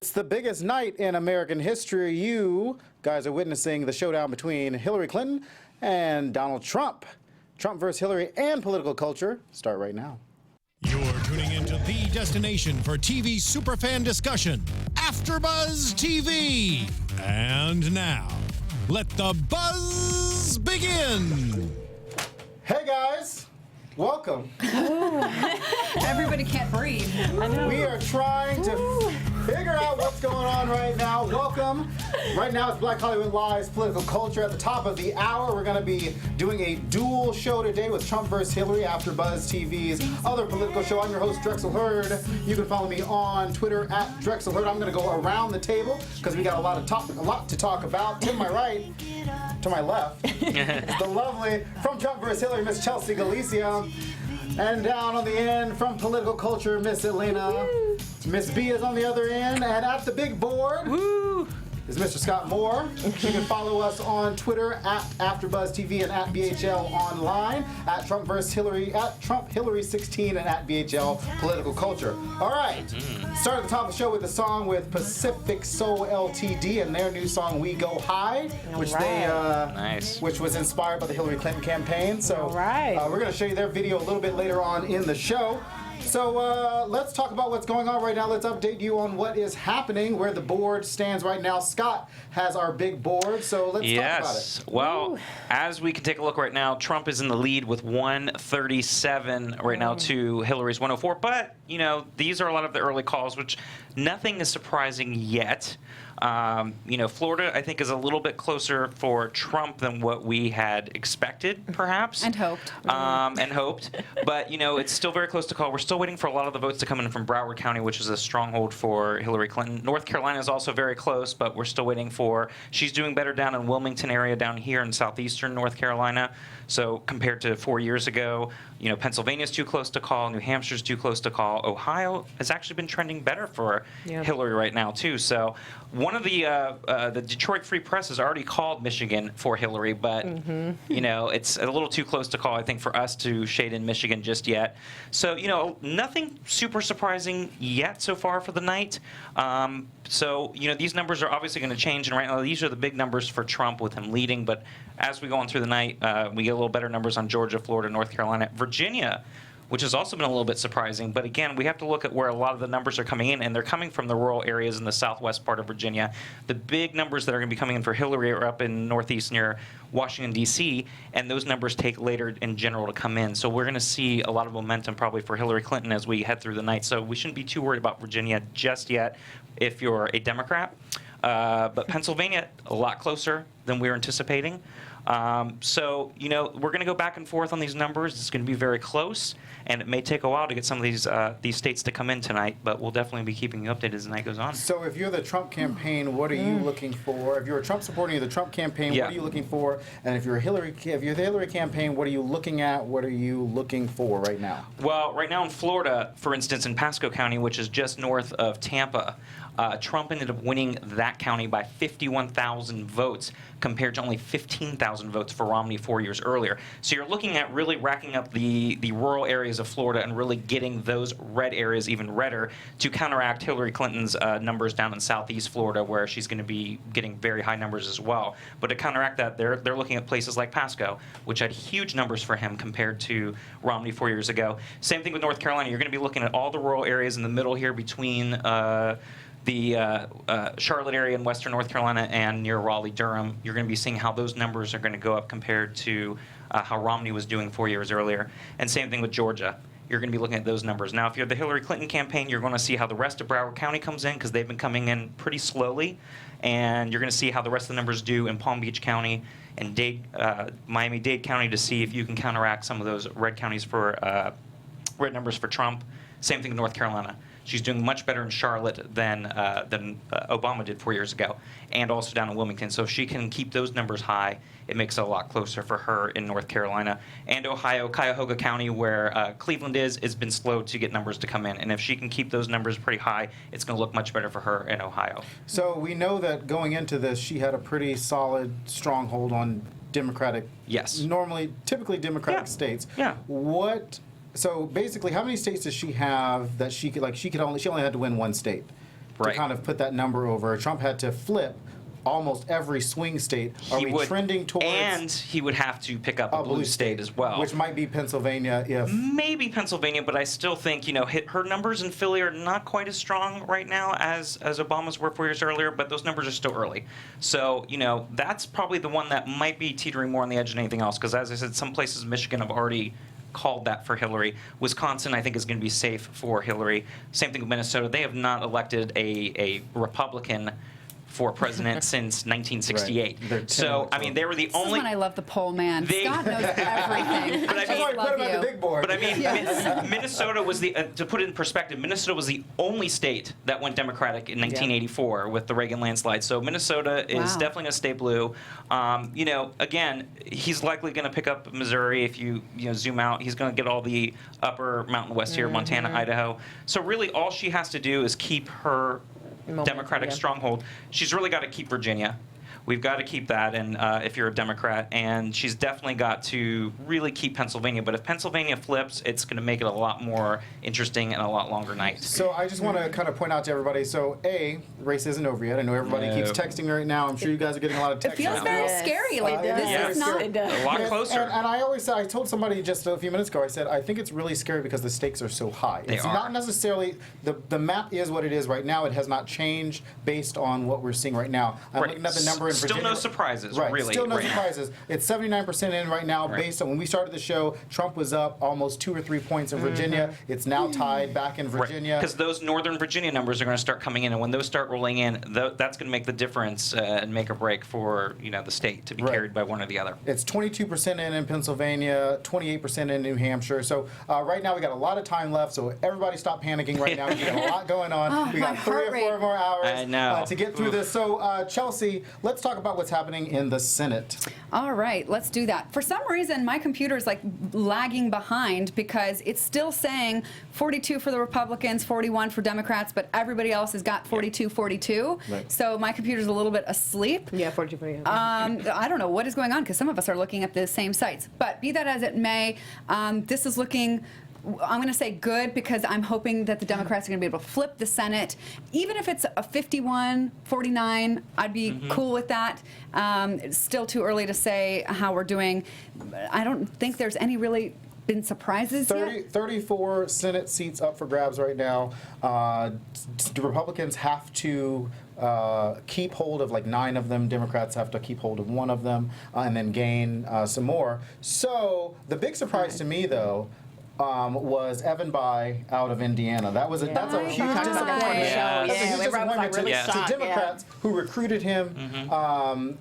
It's the biggest night in American history. You guys are witnessing the showdown between Hillary Clinton and Donald Trump. Trump versus Hillary and political culture start right now. You're tuning into the destination for TV superfan discussion, AfterBuzz TV. And now, let the buzz begin. Hey guys, welcome. Everybody can't breathe. I know. We are trying to figure out what's going on right now. Welcome. Right now it's Black Hollywood Live's Political Culture. At the top of the hour, we're going to be doing a dual show today with Trump versus Hillary, AfterBuzz TV's other political show. I'm your host, Drexel Heard. You can follow me on Twitter at Drexel Heard. I'm going to go around the table because we got a lot to talk about. To my right, to my left, the lovely, from Trump versus Hillary, Miss Chelsea Galicia. And down on the end, from Political Culture, Miss Elena. Miss B is on the other end. And at the big board is Mr. Scott Moore. You can follow us on Twitter at AfterBuzz TV and at BHL Online, at Trump versus Hillary, at Trump Hillary 16, and at BHL Political Culture. All right. Start at the top of the show with a song with Pacific Soul LTD and their new song "We Go High," which which was inspired by the Hillary Clinton campaign. So we're going to show you their video a little bit later on in the show. So let's talk about what's going on right now. Let's update you on what is happening, where the board stands right now. Scott has our big board, so let's talk about it. Well, as we can take a look right now, Trump is in the lead with 137 right now to Hillary's 104. But, you know, these are a lot of the early calls, which nothing is surprising yet. You know, Florida, I think, is a little bit closer for Trump than what we had expected, perhaps. And hoped. But, you know, it's still very close to call. We're still waiting for a lot of the votes to come in from Broward County, which is a stronghold for Hillary Clinton. North Carolina is also very close, but we're still waiting for, she's doing better down in Wilmington area down here in southeastern North Carolina. So compared to 4 years ago, you know, Pennsylvania's too close to call, New Hampshire's too close to call. Ohio has actually been trending better for Hillary right now, too. So one of the Detroit Free Press has already called Michigan for Hillary, but, you know, it's a little too close to call, I think, for us to shade in Michigan just yet. So, you know, nothing super surprising yet so far for the night. So, you know, these numbers are obviously going to change, and right now these are the big numbers for Trump with him leading, but as we go on through the night, we get a little better numbers on Georgia, Florida, North Carolina, Virginia, which has also been a little bit surprising. But again, we have to look at where a lot of the numbers are coming in, and they're coming from the rural areas in the southwest part of Virginia. The big numbers that are going to be coming in for Hillary are up in northeast near Washington, D.C., and those numbers take later in general to come in. So we're going to see a lot of momentum probably for Hillary Clinton as we head through the night. So we shouldn't be too worried about Virginia just yet if you're a Democrat. But Pennsylvania, a lot closer than we were anticipating. So, you know, we're going to go back and forth on these numbers. It's going to be very close, and it may take a while to get some of these states to come in tonight, but we'll definitely be keeping you updated as the night goes on. So if you're the Trump campaign, what are you looking for? If you're a Trump supporter, you're the Trump campaign, what are you looking for? And if you're the Hillary campaign, what are you looking at? What are you looking for right now? Well, right now in Florida, for instance, in Pasco County, which is just north of Tampa, Trump ended up winning that county by 51,000 votes compared to only 15,000 votes for Romney 4 years earlier. So you're looking at really racking up the rural areas of Florida and really getting those red areas even redder to counteract Hillary Clinton's numbers down in southeast Florida, where she's going to be getting very high numbers as well. But to counteract that, they're looking at places like Pasco, which had huge numbers for him compared to Romney 4 years ago. Same thing with North Carolina. You're going to be looking at all the rural areas in the middle here between the Charlotte area in western North Carolina and near Raleigh-Durham. You're going to be seeing how those numbers are going to go up compared to how Romney was doing 4 years earlier. And same thing with Georgia. You're going to be looking at those numbers. Now, if you're the Hillary Clinton campaign, you're going to see how the rest of Broward County comes in, because they've been coming in pretty slowly. And you're going to see how the rest of the numbers do in Palm Beach County and Miami-Dade County to see if you can counteract some of those red counties for red numbers for Trump. Same thing in North Carolina. She's doing much better in Charlotte than Obama did 4 years ago, and also down in Wilmington. So if she can keep those numbers high, it makes it a lot closer for her in North Carolina. And Ohio, Cuyahoga County, where Cleveland is, has been slow to get numbers to come in. And if she can keep those numbers pretty high, it's going to look much better for her in Ohio. So we know that going into this, she had a pretty solid stronghold on Democratic, typically Democratic states. So basically, how many states does she have that she only had to win one state? Right. kind of put that number over. Trump had to flip almost every swing state. Are we trending towards... And he would have to pick up a blue state as well. Which might be Pennsylvania if... Maybe Pennsylvania, but I still think, her numbers in Philly are not quite as strong right now as Obama's were 4 years earlier, but those numbers are still early. So, that's probably the one that might be teetering more on the edge than anything else, because as I said, some places in Michigan have already called that for Hillary. Wisconsin, I think, is going to be safe for Hillary. Same thing with Minnesota. They have not elected a Republican for president since 1968. Right. So, they were the only... This is when I love the poll man. Scott knows everything. But I mean, I put him at the big board. But I mean, Minnesota was the, to put it in perspective, Minnesota was the only state that went Democratic in 1984 with the Reagan landslide. So Minnesota is definitely going to stay blue. Again, he's likely going to pick up Missouri if you zoom out. He's going to get all the upper Mountain West here, Montana, Idaho. So really all she has to do is keep her Democratic stronghold. She's really got to keep Virginia. We've got to keep that, and if you're a Democrat, and she's definitely got to really keep Pennsylvania. But if Pennsylvania flips, it's going to make it a lot more interesting and a lot longer night. So I just want to kind of point out to everybody, race isn't over yet. I know everybody keeps texting right now. I'm sure you guys are getting a lot of texts. It feels very scary. This is not... A lot closer. And I always say, I told somebody just a few minutes ago, I said, I think it's really scary because the stakes are so high. It's not necessarily, the map is what it is right now. It has not changed based on what we're seeing right now. I'm looking at the number in Virginia. Still no surprises, right, really. Still no surprises. It's 79% in right now based on when we started the show, Trump was up almost 2 or 3 points in Virginia. It's now tied back in Virginia. Because those Northern Virginia numbers are going to start coming in, and when those start rolling in, that's going to make the difference and make or break for the state to be carried by one or the other. It's 22% in Pennsylvania, 28% in New Hampshire. So right now we got a lot of time left, so everybody stop panicking right now. We got a lot going on. We got 3 or 4 more hours to get through this. So Chelsea, let's talk about what's happening in the Senate. All right, let's do that. For some reason, my computer's lagging behind because it's still saying 42 for the Republicans, 41 for Democrats, but everybody else has got 42-42. Right. So my computer's a little bit asleep. Yeah, 42-42. I don't know what is going on because some of us are looking at the same sites. But be that as it may, this is looking... I'm going to say good because I'm hoping that the Democrats are going to be able to flip the Senate. Even if it's a 51-49, I'd be cool with that. It's still too early to say how we're doing. I don't think there's any really been surprises yet. 34 Senate seats up for grabs right now. The Republicans have to keep hold of 9 of them. Democrats have to keep hold of 1 of them and then gain some more. So the big surprise to me, though, was Evan Bayh out of Indiana. That's a huge disappointment. That's a huge disappointment to Democrats who recruited him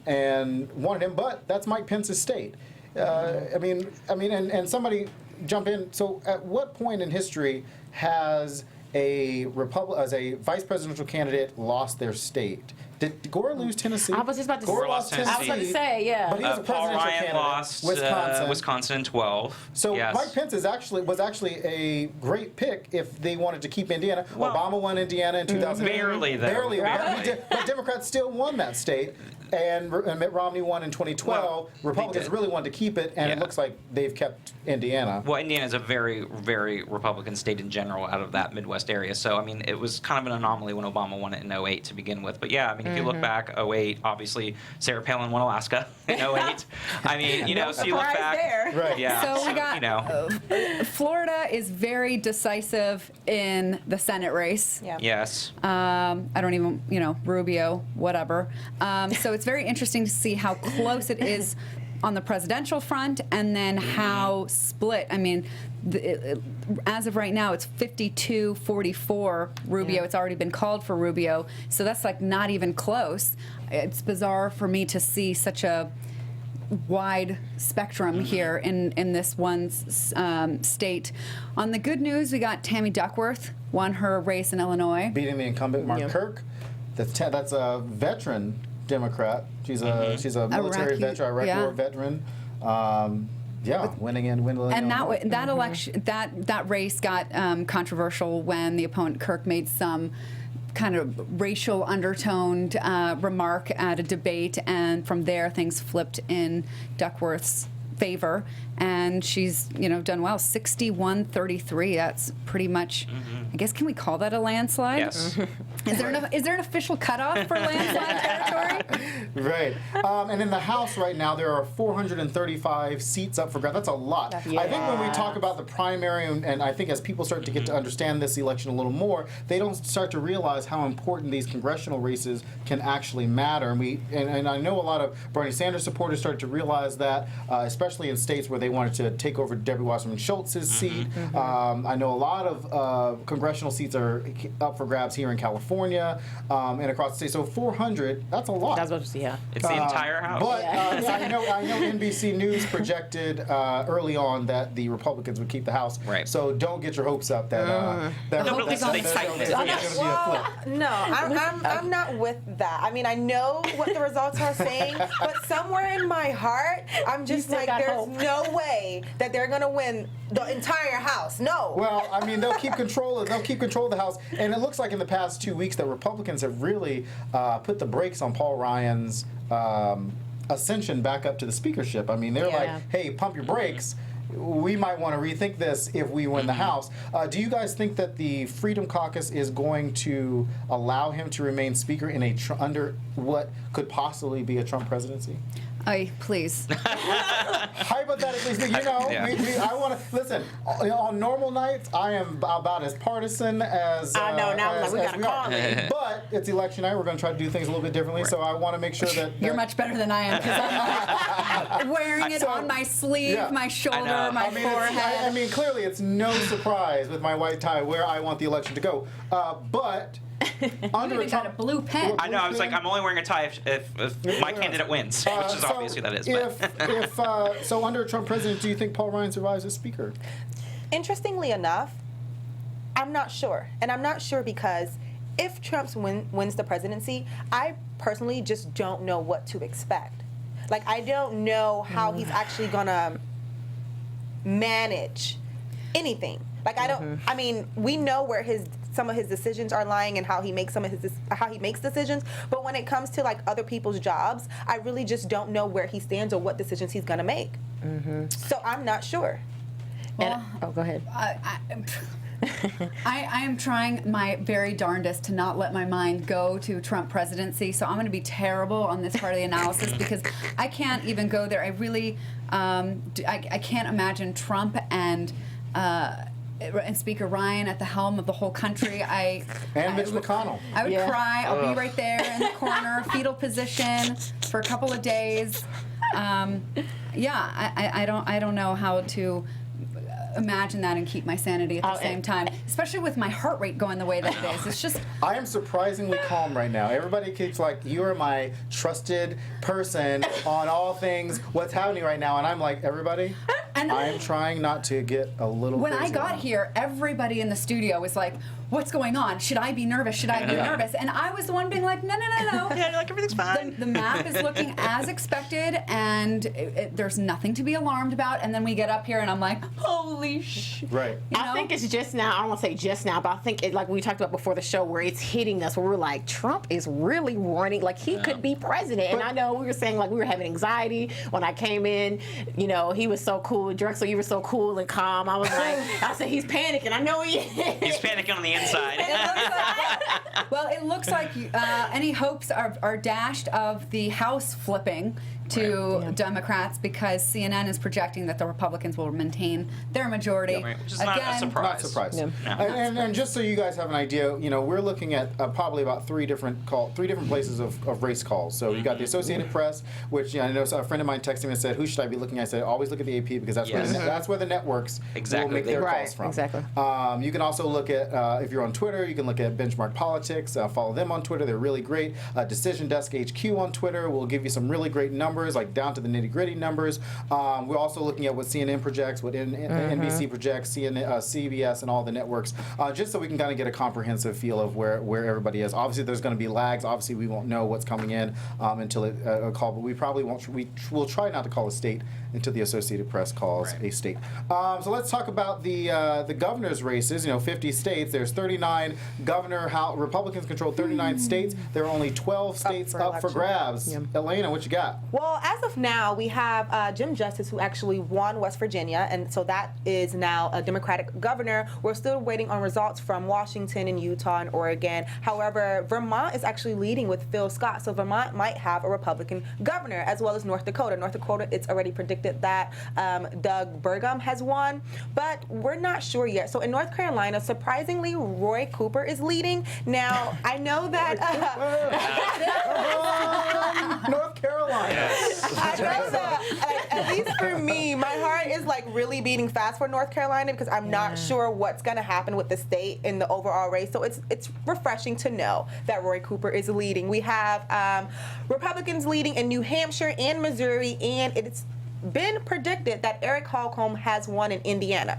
and wanted him, but that's Mike Pence's state. And somebody jump in. So, at what point in history has a vice presidential candidate lost their state? Did Gore lose Tennessee? I was just about to Gore lost Tennessee. I was about to say, yeah. But he was a Paul presidential Ryan candidate. lost Wisconsin in 12. So Mike Pence was actually a great pick if they wanted to keep Indiana. Obama won Indiana in 2000. Barely, though. Barely. But Democrats still won that state. And Mitt Romney won in 2012. Well, Republicans really wanted to keep it, and it looks like they've kept Indiana. Well, Indiana is a very, very Republican state in general out of that Midwest area. So, it was kind of an anomaly when Obama won it in 08 to begin with. But yeah, if you look back, 08, obviously Sarah Palin won Alaska in 08. So you look back. There. Right. Yeah. So we got Florida is very decisive in the Senate race. Yeah. Yes. I don't even, Rubio, whatever. So it's very interesting to see how close it is on the presidential front and then how split. As of right now, it's 52-44 Rubio. Yeah. It's already been called for Rubio. So that's not even close. It's bizarre for me to see such a wide spectrum here in this one state. On the good news, we got Tammy Duckworth won her race in Illinois. Beating the incumbent Mark Kirk. That's a veteran Democrat. She's a military veteran, Iraq War veteran. Winning in Illinois. And that election, that race got controversial when the opponent Kirk made some kind of racial undertoned remark at a debate, and from there things flipped in Duckworth's favor, and she's done well. 61-33. That's pretty much. I guess, can we call that a landslide? Yes. Is there an official cutoff for landslide territory? Right. And in the House right now, there are 435 seats up for grabs. That's a lot. I think when we talk about the primary, and I think as people start to get to understand this election a little more, they don't start to realize how important these congressional races can actually matter. And I know a lot of Bernie Sanders supporters started to realize that, especially in states where they wanted to take over Debbie Wasserman Schultz's seat. I know a lot of congressional seats are up for grabs here in California. And across the state. So 400, that's a lot. That's what you see, yeah. It's the entire House. But I know NBC News projected early on that the Republicans would keep the House. Right. So don't get your hopes up that No, but at least they tightened it. going to be a flip. No, I'm not with that. I mean, I know what the results are saying, but somewhere in my heart, I'm just like, there's no way that they're going to win the entire House. No. Well, I mean, they'll keep control of the House, and it looks like in the past 2 weeks that Republicans have really put the brakes on Paul Ryan's ascension back up to the speakership. I mean, they're like, hey, pump your brakes. We might want to rethink this if we win the House. Do you guys think that the Freedom Caucus is going to allow him to remain speaker in under what could possibly be a Trump presidency? Please. Hypothetically speaking, I want to listen. On normal nights, I am about as partisan as I know now. We got to call it. But it's election night. We're going to try to do things a little bit differently. So I want to make sure that You're much better than I am because I'm like wearing it on my sleeve, my shoulder, my forehead. I mean, clearly, it's no surprise with my white tie where I want the election to go. But under you even got a blue pen. I know. I was like, I'm only wearing a tie if my candidate wins, which is obviously that is. So under a Trump president, do you think Paul Ryan survives as speaker? Interestingly enough, I'm not sure. And I'm not sure because if Trump wins the presidency, I personally just don't know what to expect. Like, I don't know how he's actually going to manage anything. Like, I mean, we know where some of his decisions are lying and how he makes decisions, but when it comes to like other people's jobs, I really just don't know where he stands or what decisions he's going to make. So I'm not sure. Well, go ahead. I am trying my very darndest to not let my mind go to Trump presidency, so I'm going to be terrible on this part of the analysis because I can't even go there. I really, I can't imagine Trump and Speaker Ryan at the helm of the whole country. And Mitch McConnell. I would cry. I'll be right there in the corner, fetal position for a couple of days. I don't know how to imagine that and keep my sanity at the same time, especially with my heart rate going the way that it is. It's just I am surprisingly calm right now. Everybody keeps like, you are my trusted person on all things, what's happening right now, and I'm like, everybody, I am trying not to get a little when crazy I got now. here, everybody in the studio was like, what's going on? Should I be nervous? Should I be nervous? And I was the one being like, no. Yeah, like everything's fine. The map is looking as expected, and there's nothing to be alarmed about. And then we get up here, and I'm like, holy sh! Right. I think it's just now. I don't want to say just now, but I think it, like we talked about before the show, where it's hitting us, where we're like, Trump is really running, like he could be president. And I know we were saying like we were having anxiety when I came in. You know, he was so cool. Drexel, you were so cool and calm. I was like, I said he's panicking. I know he is. He's panicking on the inside. It looks like any hopes are dashed of the House flipping to Democrats because CNN is projecting that the Republicans will maintain their majority. Which is not a surprise. Not surprised. Yeah. No. And just so you guys have an idea, we're looking at probably about three different places of race calls. So you got the Associated Press, which I know a friend of mine texted me and said, "Who should I be looking at?" I said, "Always look at the AP because that's where the networks will make their calls from." Exactly. You can also look at if you're on Twitter, you can look at Benchmark Politics. Follow them on Twitter; they're really great. Decision Desk HQ on Twitter will give you some really great numbers, like down to the nitty-gritty numbers. We're also looking at what CNN projects, what NBC projects, CBS, and all the networks, just so we can kind of get a comprehensive feel of where everybody is. Obviously, there's going to be lags. Obviously, we won't know what's coming in until a call, but we probably won't. We'll try not to call a state until the Associated Press calls a state. So let's talk about the governor's races. 50 states. There's 39 Republicans control 39 states. There are only 12 states up for grabs. Elena, what you got? Well, Well, as of now, we have Jim Justice, who actually won West Virginia, and so that is now a Democratic governor. We're still waiting on results from Washington and Utah and Oregon. However, Vermont is actually leading with Phil Scott, so Vermont might have a Republican governor, as well as North Dakota. North Dakota, it's already predicted that Doug Burgum has won, but we're not sure yet. So in North Carolina, surprisingly, Roy Cooper is leading. Now, I know that... North Carolina. Yes. I know that, at least for me, my heart is like really beating fast for North Carolina because I'm not sure what's going to happen with the state in the overall race. So it's refreshing to know that Roy Cooper is leading. We have Republicans leading in New Hampshire and Missouri, and it's been predicted that Eric Helmkamp has won in Indiana.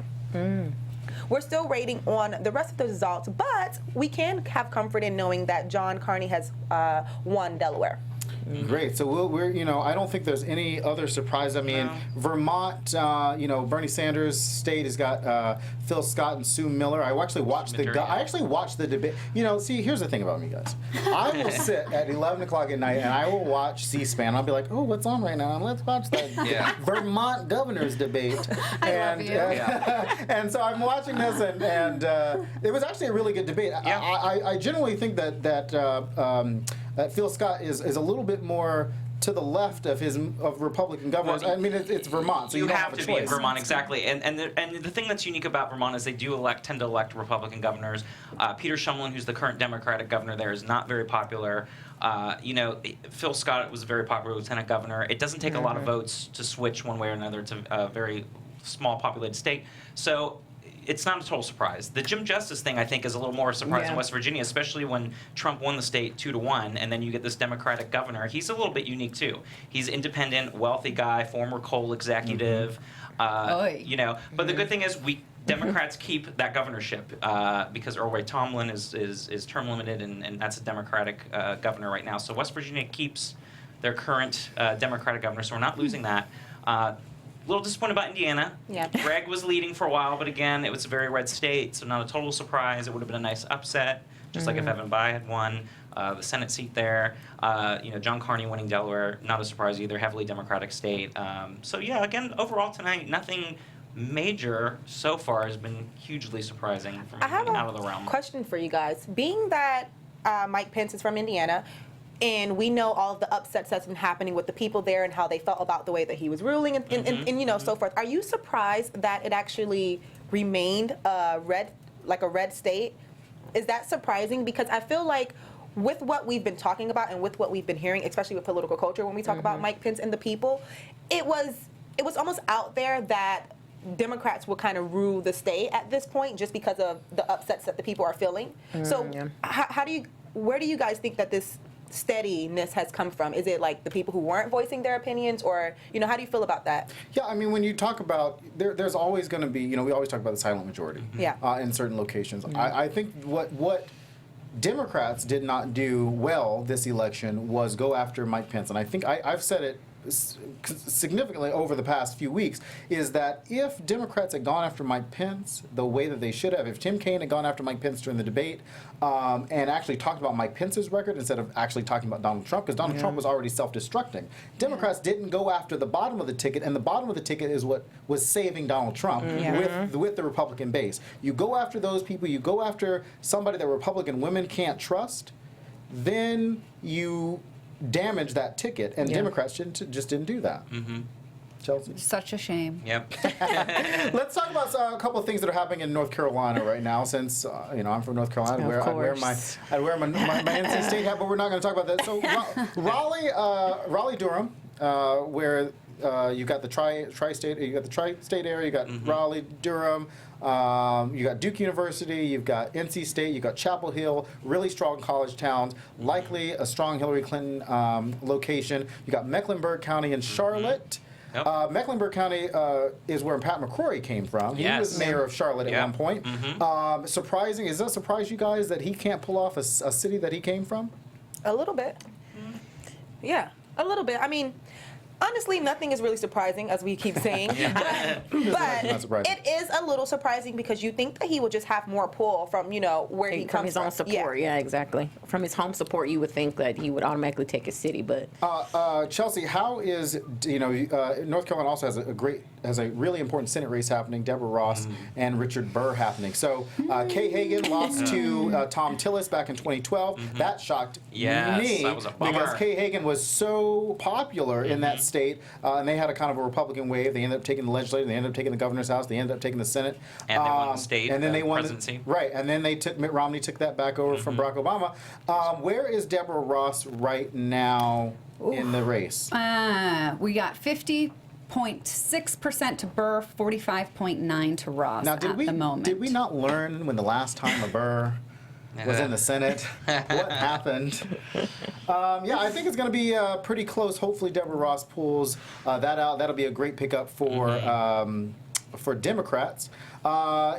We're still waiting on the rest of the results, but we can have comfort in knowing that John Carney has won Delaware. Great. So we're I don't think there's any other surprise. I mean, Vermont, Bernie Sanders' state has got Phil Scott and Sue Miller. I actually watched the debate. See, here's the thing about me, guys. I will sit at 11 o'clock at night and I will watch C-SPAN. I'll be like, oh, what's on right now? And let's watch the Vermont governor's debate. And so I'm watching this, and it was actually a really good debate. I generally think that Phil Scott is a little bit more to the left of Republican governors. Well, I mean, it's Vermont, so you don't have to a be in choice. Vermont, exactly. And the thing that's unique about Vermont is they do tend to elect Republican governors. Peter Shumlin, who's the current Democratic governor there, is not very popular. Phil Scott was a very popular lieutenant governor. It doesn't take a lot of votes to switch one way or another to a very small populated state. So it's not a total surprise. The Jim Justice thing, I think, is a little more surprise in West Virginia, especially when Trump won the state 2-1, and then you get this Democratic governor. He's a little bit unique, too. He's independent, wealthy guy, former coal executive, But the good thing is Democrats keep that governorship because Earl Ray Tomlin is term limited, and that's a Democratic governor right now. So West Virginia keeps their current Democratic governor, so we're not losing that. A little disappointed about Indiana. Yeah. Greg was leading for a while, but again, it was a very red state, so not a total surprise. It would have been a nice upset, just like if Evan Bayh had won the Senate seat there. John Carney winning Delaware, not a surprise either, heavily Democratic state. Again, overall tonight, nothing major so far has been hugely surprising from out of the realm. I have a question for you guys. Being that Mike Pence is from Indiana, and we know all of the upsets that's been happening with the people there and how they felt about the way that he was ruling and so forth. Are you surprised that it actually remained a red state? Is that surprising? Because I feel like with what we've been talking about and with what we've been hearing, especially with political culture, when we talk about Mike Pence and the people, it was almost out there that Democrats will kind of rule the state at this point just because of the upsets that the people are feeling. Where do you guys think that this steadiness has come from? Is it like the people who weren't voicing their opinions, or how do you feel about that? Yeah, I mean, when you talk about there's always going to be we always talk about the silent majority in certain locations. I think what Democrats did not do well this election was go after Mike Pence, and I think I've said it significantly over the past few weeks, is that if Democrats had gone after Mike Pence the way that they should have, if Tim Kaine had gone after Mike Pence during the debate and actually talked about Mike Pence's record instead of actually talking about Donald Trump, because Donald Trump was already self-destructing. Democrats didn't go after the bottom of the ticket, and the bottom of the ticket is what was saving Donald Trump with the Republican base. You go after those people, you go after somebody that Republican women can't trust, then you damage that ticket, and Democrats just didn't do that. Chelsea? Such a shame. Yep. Let's talk about a couple of things that are happening in North Carolina right now, since I'm from North Carolina. I wear my NC State hat, but we're not going to talk about that. So Raleigh-Durham, where you got the tri-state area, you got Raleigh-Durham, you got Duke University, you've got NC State, you've got Chapel Hill, really strong college towns, likely a strong Hillary Clinton location. You got Mecklenburg County and Charlotte. Yep. Mecklenburg County is where Pat McCrory came from. He was mayor of Charlotte at one point. Surprising, does that surprise you guys that he can't pull off a city that he came from? A little bit. Yeah, a little bit. I mean, honestly, nothing is really surprising, as we keep saying. But Not surprising. it is a little surprising because you think that he would just have more pull from, where he From comes his own support, yeah, exactly. From his home support, you would think that he would automatically take his city, but Chelsea, how is North Carolina also has a really important Senate race happening, Deborah Ross and Richard Burr happening. So Kay Hagan lost to Tom Tillis back in 2012. That shocked me that was a bummer. because Kay Hagan was so popular in that state, and they had a kind of a Republican wave. They ended up taking the legislature, they ended up taking the governor's house, they ended up taking the Senate, and they won the state, and then they won presidency. Right, and then Mitt Romney took that back over from Barack Obama. Where is Deborah Ross right now in the race? We got 50.6% to Burr, 45.9% to Ross Now, at the moment. did we not learn when the last time a Burr was in the Senate? What happened? I think it's going to be pretty close. Hopefully, Deborah Ross pulls that out. That'll be a great pickup for Democrats.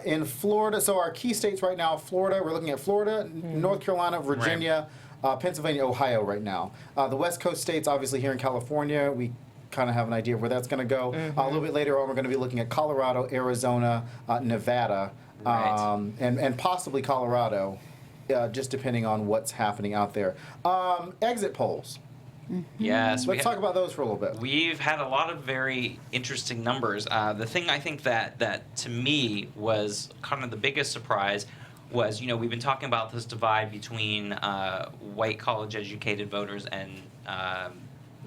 In Florida, so our key states right now, Florida, we're looking at Florida, North Carolina, Virginia, Pennsylvania, Ohio right now. The West Coast states, obviously here in California, we kind of have an idea of where that's going to go. A little bit later on, we're going to be looking at Colorado, Arizona, Nevada, and possibly Colorado, just depending on what's happening out there. Exit polls. Yes. Let's talk about those for a little bit. We've had a lot of very interesting numbers. The thing I think that to me was kind of the biggest surprise was, we've been talking about this divide between white college-educated voters and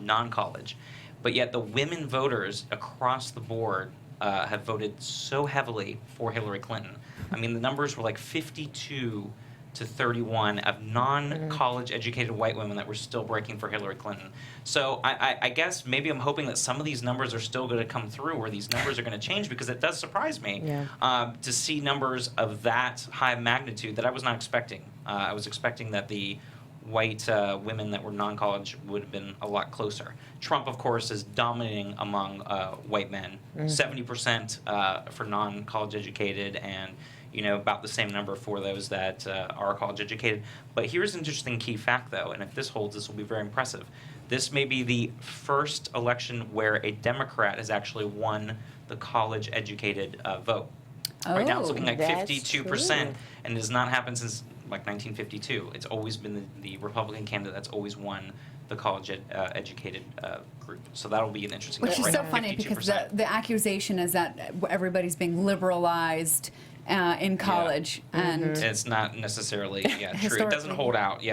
non-college. But yet the women voters across the board have voted so heavily for Hillary Clinton. I mean, the numbers were like 52 to 31 of non-college educated white women that were still breaking for Hillary Clinton. So I guess maybe I'm hoping that some of these numbers are still going to come through, or these numbers are going to change, because it does surprise me to see numbers of that high magnitude that I was not expecting. I was expecting that the white women that were non-college would have been a lot closer. Trump, of course, is dominating among white men, 70% for non-college educated, and about the same number for those that are college educated. But here's an interesting key fact, though, and if this holds, this will be very impressive. This may be the first election where a Democrat has actually won the college educated vote. Right now it's looking like 52%, and it has not happened since like 1952. It's always been the Republican candidate that's always won the college educated group. So that'll be an interesting Which is right so now, funny 52%. because the accusation is that everybody's being liberalized in college, and it's not necessarily true. It doesn't hold out.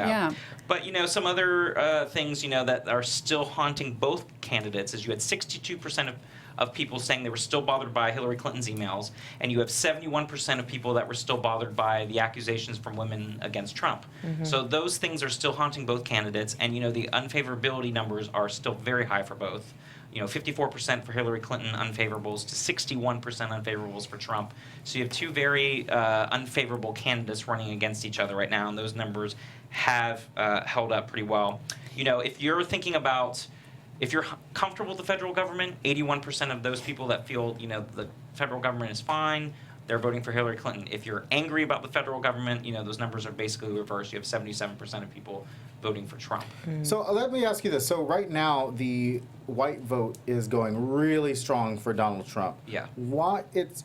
But some other things that are still haunting both candidates is you had 62% of people saying they were still bothered by Hillary Clinton's emails, and you have 71% of people that were still bothered by the accusations from women against Trump. So those things are still haunting both candidates, and the unfavorability numbers are still very high for both. 54% for Hillary Clinton unfavorables to 61% unfavorables for Trump. So you have two very unfavorable candidates running against each other right now, and those numbers have held up pretty well. If you're thinking about, if you're comfortable with the federal government, 81% of those people that feel, the federal government is fine, they're voting for Hillary Clinton. If you're angry about the federal government, those numbers are basically reversed. You have 77% of people voting for Trump. So let me ask you this. So right now, the white vote is going really strong for Donald Trump. Yeah.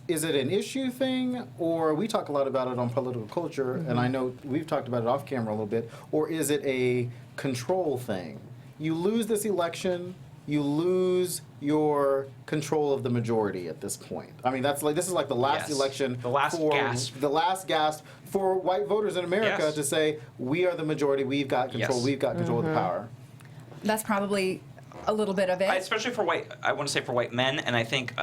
Is it an issue thing, or we talk a lot about it on Political Culture, and I know we've talked about it off camera a little bit, or is it a control thing? You lose this election, you lose your control of the majority at this point. I mean, this is like the last election, the last gasp for white voters in America to say, we are the majority, we've got control, we've got control of the power. That's probably a little bit of it. Especially for I want to say for white men, and I think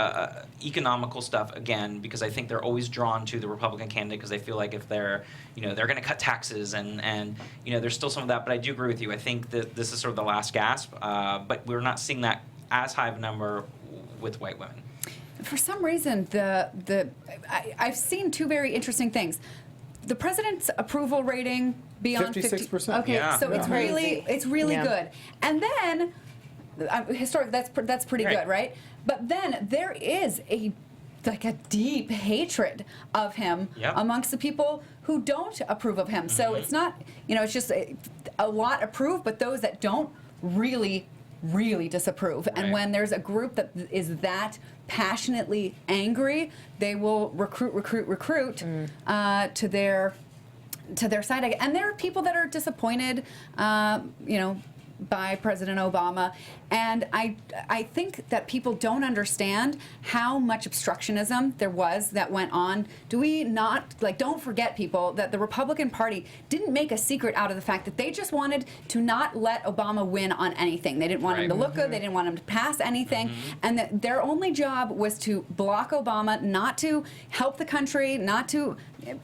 economical stuff, again, because I think they're always drawn to the Republican candidate because they feel like if they're, they're going to cut taxes and there's still some of that. But I do agree with you. I think that this is sort of the last gasp, but we're not seeing that as high of a number with white women. For some reason, I've seen two very interesting things. The president's approval rating beyond 56%. Okay, so it's really good. And then historically, that's pretty good, right? But then there is a deep hatred of him amongst the people who don't approve of him. So it's not, it's just a lot approve, but those that don't really really disapprove. And when there's a group that is that passionately angry, they will recruit to their side. And there are people that are disappointed, by President Obama. And I think that people don't understand how much obstructionism there was that went on. Do we not, don't forget, people, that the Republican Party didn't make a secret out of the fact that they just wanted to not let Obama win on anything. They didn't want him to look good. They didn't want him to pass anything. And that their only job was to block Obama, not to help the country, not to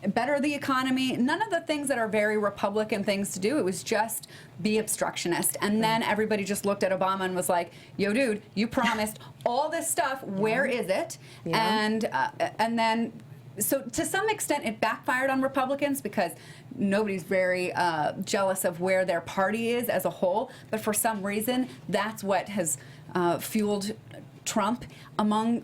better the economy, none of the things that are very Republican things to do. It was just be obstructionist. And then everybody just looked at Obama and was like, yo, dude, you promised all this stuff. Where is it? And then, so to some extent, it backfired on Republicans because nobody's very jealous of where their party is as a whole. But for some reason, that's what has fueled Trump among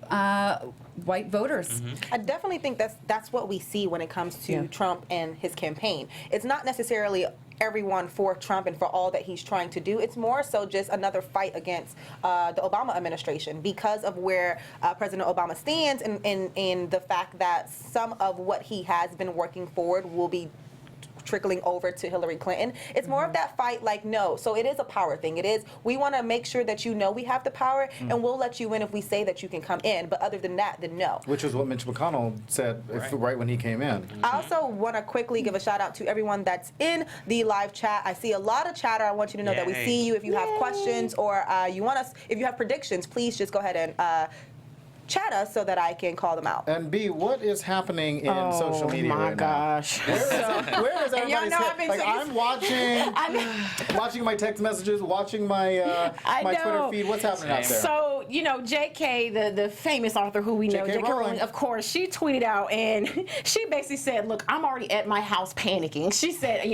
white voters. I definitely think that's what we see when it comes to Trump and his campaign. It's not necessarily everyone for Trump and for all that he's trying to do. It's more so just another fight against the Obama administration because of where President Obama stands in the fact that some of what he has been working forward will be trickling over to Hillary Clinton. It's more of that fight, no. So it is a power thing. It is, we want to make sure that we have the power, and we'll let you in if we say that you can come in. But other than that, then no. Which is what Mitch McConnell said right when he came in. I also want to quickly give a shout out to everyone that's in the live chat. I see a lot of chatter. I want you to know that we see you. If you have questions or if you have predictions, please just go ahead and chat us so that I can call them out. And B, what is happening in social media right now? Where is everybody's head? I'm watching my text messages, watching my Twitter feed. What's happening out there? So, J.K., the famous author who we know, J.K. Rowling, of course, she tweeted out and she basically said, look, I'm already at my house panicking. She said,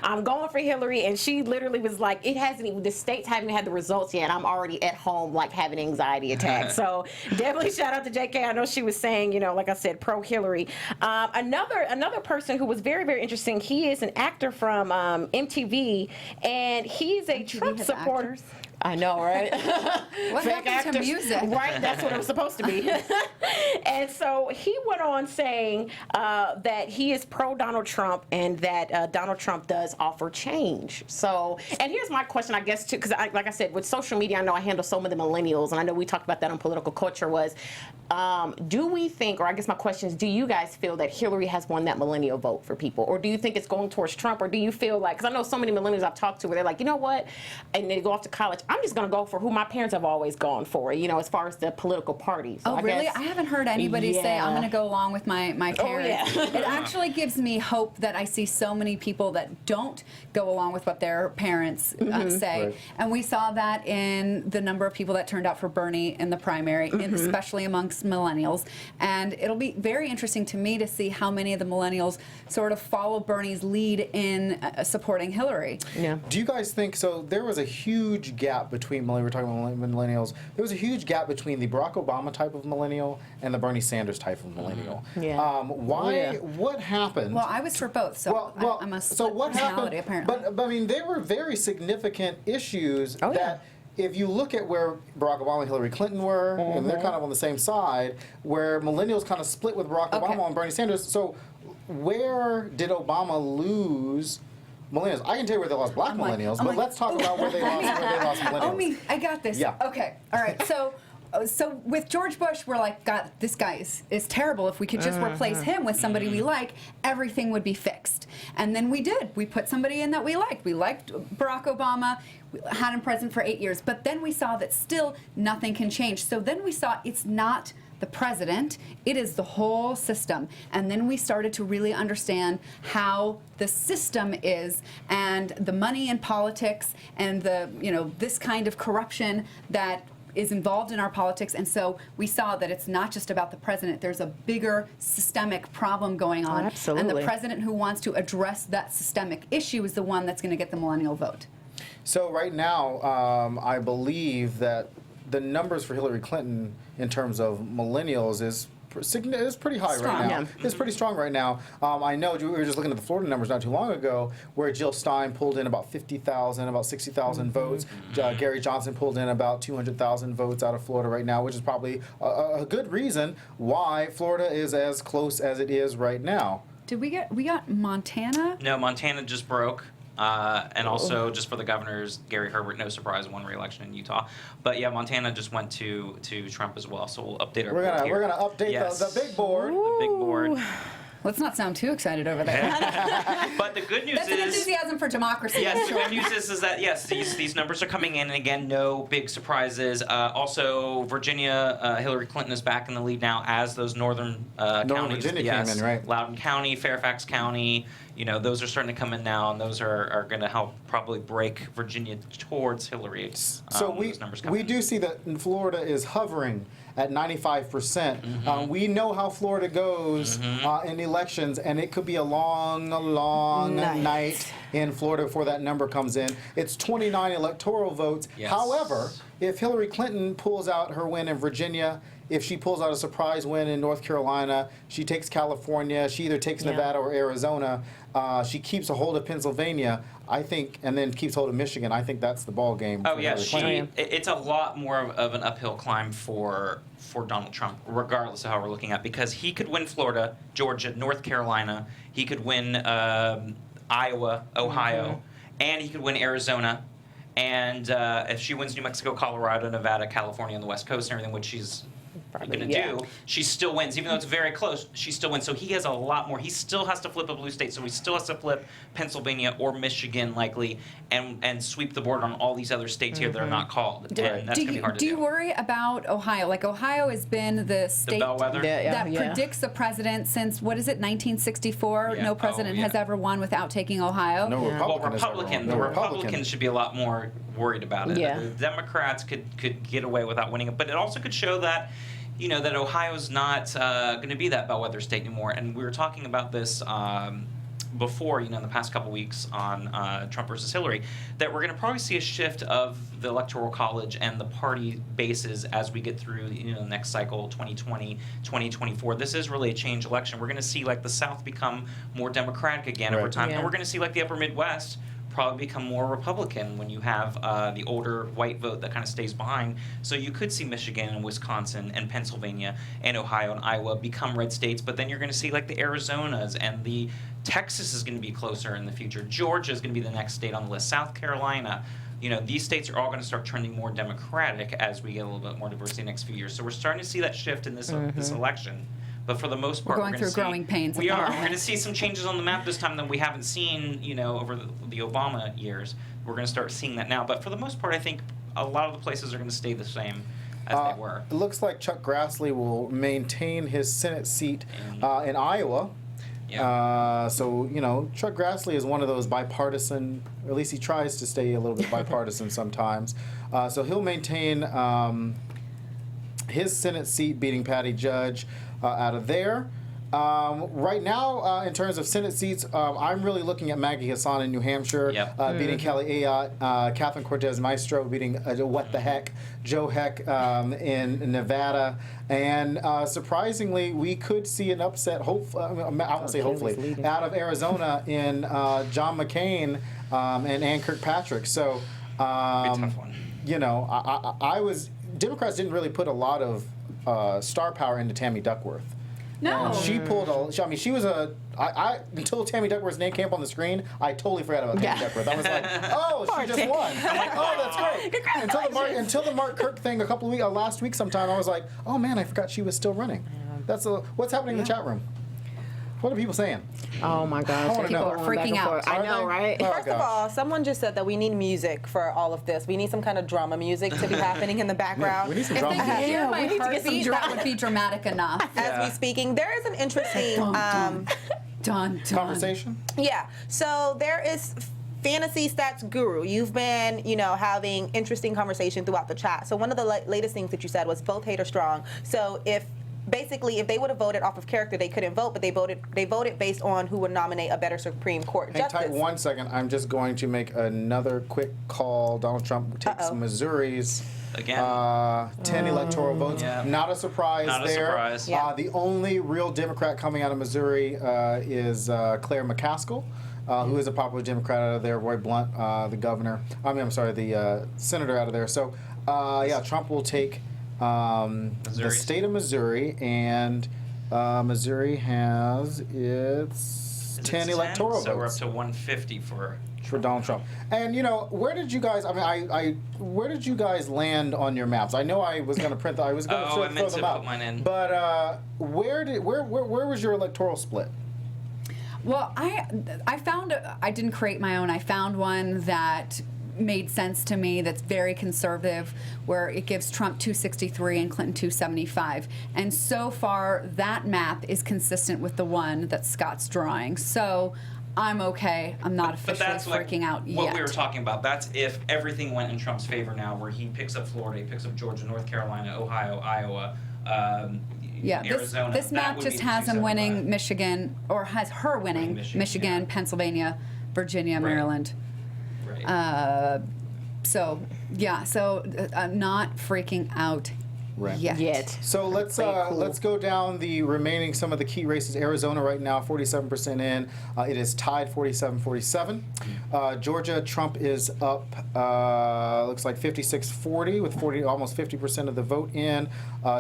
I'm going for Hillary, and she literally was like, the states haven't had the results yet. I'm already at home, having anxiety attacks. So definitely shout out to JK. I know she was saying, like I said, pro Hillary. Another person who was very, very interesting. He is an actor from MTV, and he's a Trump supporter. Actors? I know, right? What happened to music? Right, that's what it was supposed to be. And so he went on saying that he is pro Donald Trump and that Donald Trump does offer change. So, and here's my question, I guess, too, because like I said, with social media, I know I handle so many millennials, and I know we talked about that on Political Culture, was do we think, or I guess my question is, do you guys feel that Hillary has won that millennial vote for people? Or do you think it's going towards Trump? Or do you feel like, because I know so many millennials I've talked to where they're like, you know what, and they go off to college, I'm just going to go for who my parents have always gone for, as far as the political parties. So really? I haven't heard anybody say, I'm going to go along with my parents. It actually gives me hope that I see so many people that don't go along with what their parents say. Right. And we saw that in the number of people that turned out for Bernie in the primary, especially amongst millennials. And it'll be very interesting to me to see how many of the millennials sort of follow Bernie's lead in supporting Hillary. Yeah. Do you guys think, so there was a huge gap between, we're talking about millennials, there was a huge gap between the Barack Obama type of millennial and the Bernie Sanders type of millennial. What happened? Well, I was for both, so I'm a what happened? Apparently. But I mean, they were very significant issues that if you look at where Barack Obama and Hillary Clinton were, and they're kind of on the same side, where millennials kind of split with Barack Obama and Bernie Sanders. So where did Obama lose millennials? I can tell you where they lost black millennials, but let's talk about where they lost millennials. I got this. Yeah. Okay. All right. So with George Bush, we're like, God, this guy is terrible. If we could just replace him with somebody we like, everything would be fixed. And then we did. We put somebody in that we liked. We liked Barack Obama. We had him president for 8 years. But then we saw that still nothing can change. So then we saw it's not the president, it is the whole system. And then we started to really understand how the system is, and the money in politics, and the, this kind of corruption that is involved in our politics. And so we saw that it's not just about the president. There's a bigger systemic problem going on. Absolutely. And the president who wants to address that systemic issue is the one that's going to get the millennial vote. So right now, I believe that the numbers for Hillary Clinton in terms of millennials is it's pretty high Strong. right now. Yeah. It's pretty strong right now. I know we were just looking at the Florida numbers not too long ago, where Jill Stein pulled in about 50,000, about 60,000 votes. Gary Johnson pulled in about 200,000 votes out of Florida right now, which is probably a good reason why Florida is as close as it is right now. Did we got Montana? No, Montana just broke. And also, just for the governors, Gary Herbert, no surprise, won re-election in Utah. But yeah, Montana just went to Trump as well. So we'll update our board here. We're gonna update Yes. the big board. The big board. Let's not sound too excited over there. But the good news That's an is. enthusiasm for democracy. Yes, the good news is that yes, these numbers are coming in, and again, no big surprises. Also, Virginia, Hillary Clinton is back in the lead now, as those northern counties. Virginia came in, right? Loudoun County, Fairfax County. Those are starting to come in now, and those are going to help probably break Virginia towards Hillary. So those numbers come we in. do see that Florida is hovering at 95%. We know how Florida goes in elections, and it could be a long night in Florida before that number comes in. It's 29 electoral votes. Yes. However, if Hillary Clinton pulls out her win in Virginia, if she pulls out a surprise win in North Carolina, she takes California, she either takes Nevada or Arizona, she keeps a hold of Pennsylvania, I think, and then keeps hold of Michigan. I think that's the ball game. Oh for yeah, Hillary Clinton. it's a lot more of an uphill climb for Donald Trump, regardless of how we're looking at, because he could win Florida, Georgia, North Carolina, he could win Iowa, Ohio, and he could win Arizona. And if she wins New Mexico, Colorado, Nevada, California, and the West Coast and everything, which she's going to do, she still wins. Even though it's very close, she still wins. So he has a lot more. He still has to flip a blue state. So he still has to flip Pennsylvania or Michigan, likely, and sweep the board on all these other states here that are not called. And that's going to be hard to do. Do you worry about Ohio? Like, Ohio has been the state bellwether? that predicts the president since, what is it, 1964? Yeah. No president Oh, yeah. has ever won without taking Ohio. No Republican has ever won. The No Republicans should be a lot more worried about it. Yeah. The Democrats could get away without winning it, but it also could show that, that Ohio's not going to be that bellwether state anymore. And we were talking about this before, in the past couple weeks on Trump versus Hillary, that we're going to probably see a shift of the Electoral College and the party bases as we get through, the next cycle, 2020, 2024. This is really a change election. We're going to see, the South become more Democratic again over time. Yeah. And we're going to see, the Upper Midwest probably become more Republican when you have the older white vote that kind of stays behind. So you could see Michigan and Wisconsin and Pennsylvania and Ohio and Iowa become red states, but then you're going to see the Arizonas and the Texas is going to be closer in the future. Georgia is going to be the next state on the list. South Carolina. These states are all going to start trending more Democratic as we get a little bit more diversity in the next few years. So we're starting to see that shift in this election. But for the most part, We're going through growing pains. We are. We're going to see some changes on the map this time that we haven't seen, over the Obama years. We're going to start seeing that now. But for the most part, I think a lot of the places are going to stay the same as they were. It looks like Chuck Grassley will maintain his Senate seat in Iowa. Yeah. So, Chuck Grassley is one of those bipartisan, or at least he tries to stay a little bit bipartisan sometimes. So he'll maintain his Senate seat, beating Patty Judge out of there. Right now, in terms of Senate seats, I'm really looking at Maggie Hassan in New Hampshire, beating Kelly Ayotte, Catherine Cortez Maestro beating What the Heck, Joe Heck in Nevada, and surprisingly, we could see an upset. I won't say hopefully, out of Arizona in John McCain and Ann Kirkpatrick. So, Be a tough one. Democrats didn't really put a lot of star power into Tammy Duckworth. No. She pulled she was until Tammy Duckworth's name came up on the screen, I totally forgot about Tammy Duckworth. I was like, oh, she just won. I'm like, oh, that's great. Until the Mark Kirk thing a couple of weeks, last week sometime, I was like, oh man, I forgot she was still running. What's happening in the chat room? What are people saying? Oh my gosh. wanna People know. are freaking out. I know, right? Oh, First of all, someone just said that we need music for all of this. We need some kind of drama music to be happening in the background. We need some If they drama. could hear my we need to get some heartbeat, that would be dramatic enough. As we speaking, there is an interesting Dun. Conversation? yeah. So there is Fantasy Stats Guru. You've been, having interesting conversation throughout the chat. So one of the latest things that you said was both hate are strong. So if basically, if they would have voted off of character, they couldn't vote, but they voted based on who would nominate a better Supreme Court Hang justice. tight 1 second. I'm just going to make another quick call. Donald Trump takes Missouri's Again. 10 electoral votes. Yeah. Not a surprise Not a there. surprise. Yeah. The only real Democrat coming out of Missouri is Claire McCaskill, who is a popular Democrat out of there. Roy Blunt, the governor. The senator out of there. So, Trump will take the state of Missouri, and Missouri has its 10 electoral votes. So we're up to 150 for Donald Trump. And where did you guys? Where did you guys land on your maps? I know I was going to print. I was going to throw them out. put mine in. But where was your electoral split? Well, I found, I didn't create my own. I found one that made sense to me, that's very conservative, where it gives Trump 263 and Clinton 275. And so far, that map is consistent with the one that Scott's drawing. So I'm okay. I'm not officially freaking out yet. What we were talking about. That's if everything went in Trump's favor now, where he picks up Florida, he picks up Georgia, North Carolina, Ohio, Iowa, Arizona. This map just has him winning Michigan, or has her winning Michigan, Pennsylvania, Virginia, Maryland. Right. I'm not freaking out yet. So let's go down the remaining, some of the key races. Arizona right now 47% in. It is tied 47-47. Georgia, Trump is up looks like 56-40 with almost 50% of the vote in.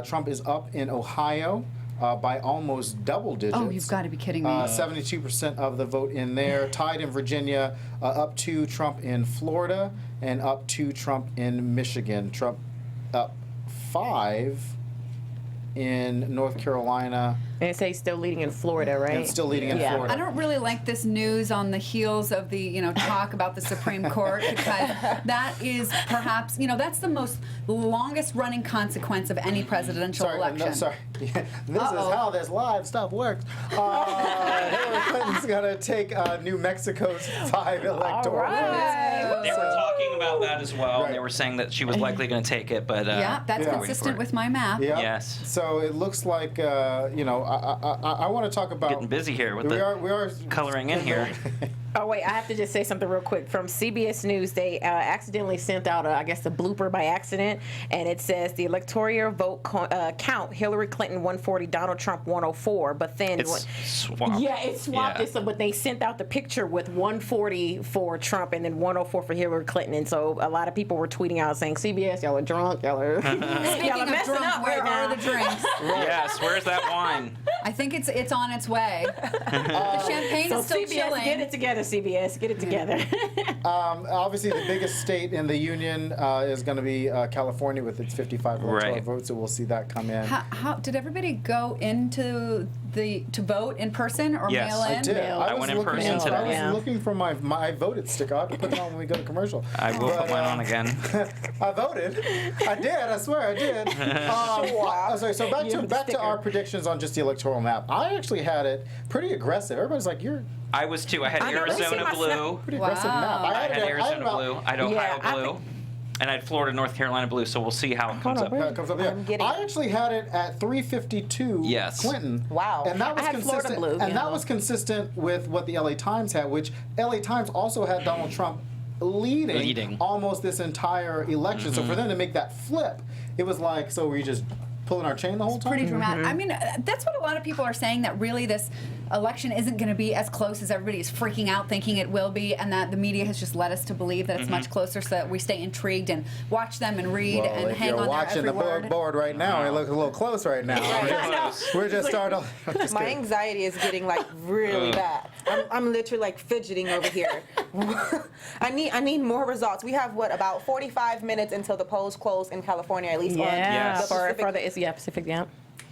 Trump is up in Ohio by almost double digits. Oh, you've got to be kidding me. 72% of the vote in there. Tied in Virginia, up to Trump in Florida, and up to Trump in Michigan. Trump up 5 in North Carolina. And say he's still leading in Florida, right? And still leading in Florida. I don't really like this news on the heels of the, talk about the Supreme Court, because that is perhaps, that's the most longest running consequence of any presidential election. This is how this live stuff works. Hillary Clinton's going to take New Mexico's 5 electoral votes. They were talking about that as well, and they were saying that she was likely going to take it, but that's consistent with my math. Yep. Yes. So it looks like, I want to talk about... Getting busy here with we are coloring in here. Oh, wait, I have to just say something real quick. From CBS News, they accidentally sent out, a blooper by accident, and it says the electoral vote count, Hillary Clinton 140, Donald Trump 104, but then... It's swapped. Yeah, it swapped it, but they sent out the picture with 140 for Trump and then 104 for Hillary Clinton, and so a lot of people were tweeting out saying, CBS, y'all are drunk, y'all are... y'all are messing up where right now. are the drinks? Yes, where's that wine? I think it's on its way. The champagne is still CBS, chilling. get it together, CBS. Get it together. Obviously, the biggest state in the union is going to be California with its 55 electoral votes, so we'll see that come in. How did everybody go into to vote in person or mail in? I did. I went in person today. I was looking for my voted sticker. I'll have to put it on when we go to commercial. I will put mine on again. I voted. I did. I swear I did. Sorry. So back to our predictions on just the electoral map. I actually had it pretty aggressive. Everybody's like, "You're." I was too. I had Arizona blue. Pretty aggressive map. I had Arizona blue. I had Ohio blue. And I had Florida, North Carolina blue, so we'll see how it comes up. I actually had it at 352 Clinton. Wow. And that was I had consistent. Florida blue, and that was consistent with what the LA Times had, which LA Times also had Donald Trump leading almost this entire election. So for them to make that flip, it was like, so were you just pulling our chain the whole time? Pretty dramatic. I mean, that's what a lot of people are saying, that really this election isn't going to be as close as everybody is freaking out thinking it will be, and that the media has just led us to believe that it's much closer, so that we stay intrigued and watch them and read and hang on their every word. If you're watching the board right now, it looks a little close right now. We're just starting. My anxiety is getting really bad. I'm literally fidgeting over here. I need more results. We have about 45 minutes until the polls close in California, at least for the Pacific.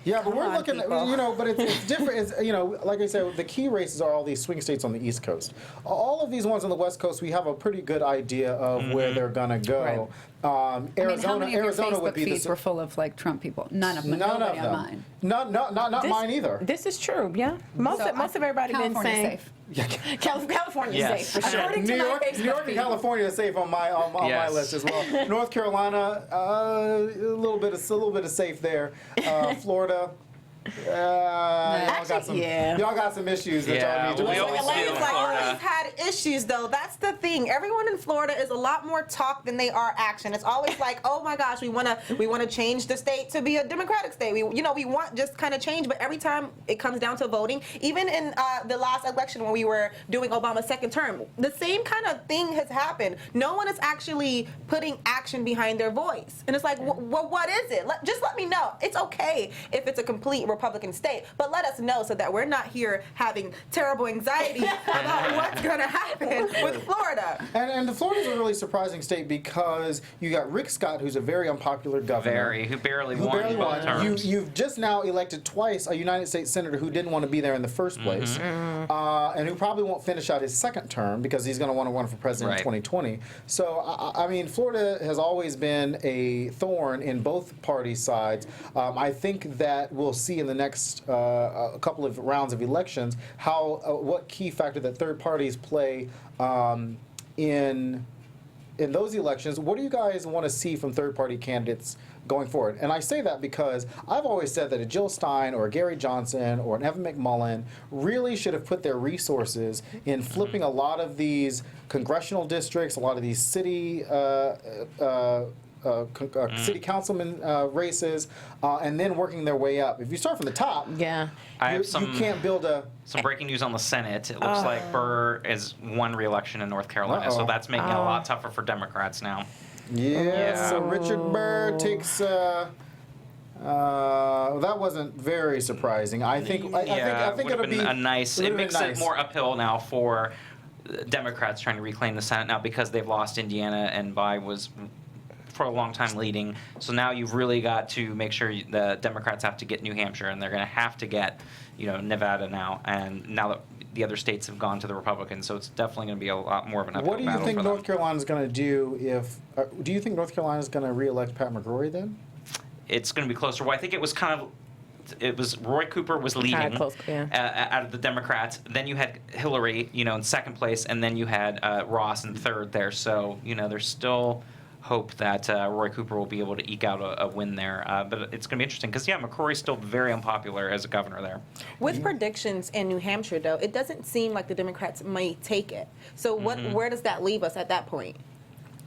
Yeah, but we're looking at, but it's different. It's, like I said, the key races are all these swing states on the East Coast. All of these ones on the West Coast, we have a pretty good idea of where they're going to go. Right. Arizona, Arizona would be feeds were full of Trump people. None of them. Nobody on mine. Not mine either. This is true. Yeah, most of everybody been saying. Safe. Yeah, California's safe for sure. New York and California is safe on my list as well. North Carolina, a little bit of safe there. Florida, Y'all got some issues that y'all need to we always resolve. do in Florida. Always had issues though. That's the thing. Everyone in Florida is a lot more talk than they are action. It's always like, oh my gosh, we wanna change the state to be a Democratic state. We want just kind of change, but every time it comes down to voting, even in the last election when we were doing Obama's second term, the same kind of thing has happened. No one is actually putting action behind their voice, and it's like, well, what is it? Just let me know. It's okay if it's a complete Republican state, but let us know so that we're not here having terrible anxiety about what's going to happen with Florida. And Florida's a really surprising state because you got Rick Scott, who's a very unpopular governor. Who barely won both terms. You've just now elected twice a United States senator who didn't want to be there in the first place, and who probably won't finish out his second term because he's going to want to run for president in 2020. So, I mean, Florida has always been a thorn in both party sides. I think that we'll see in the next a couple of rounds of elections what key factor that third parties play in those elections. What do you guys want to see from third party candidates going forward? And I say that because I've always said that a Jill Stein or a Gary Johnson or an Evan McMullin really should have put their resources in flipping a lot of these congressional districts, a lot of these city city councilman races, and then working their way up. If you start from the top, I have you can't build some breaking news on the Senate. It looks like Burr is won re-election in North Carolina, so that's making it a lot tougher for Democrats now. So Richard Burr takes. That wasn't very surprising. I think it'll be a nice. It makes it more uphill now for Democrats trying to reclaim the Senate now because they've lost Indiana and Bai was for a long time leading. So now you've really got to make sure the Democrats have to get New Hampshire, and they're going to have to get, Nevada now. And now that the other states have gone to the Republicans, so it's definitely going to be a lot more of an uphill battle. What do you think North Carolina's going to do if? Do you think North Carolina's going to re-elect Pat McCrory then? It's going to be closer. Well, I think it was Roy Cooper was leading close, out of the Democrats. Then you had Hillary, in second place, and then you had Ross in third there. So there's still hope that Roy Cooper will be able to eke out a win there. But it's going to be interesting because, McCrory's still very unpopular as a governor there. With predictions in New Hampshire, though, it doesn't seem like the Democrats may take it. So where does that leave us at that point?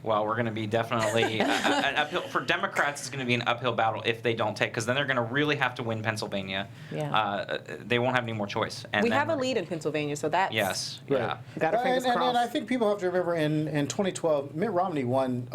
Well, we're going to be definitely an uphill for Democrats. It's going to be an uphill battle if they don't take, because then they're going to really have to win Pennsylvania. They won't have any more choice. And we have a lead in Pennsylvania, so that's right. Got our fingers crossed. And I think people have to remember in 2012, Mitt Romney won.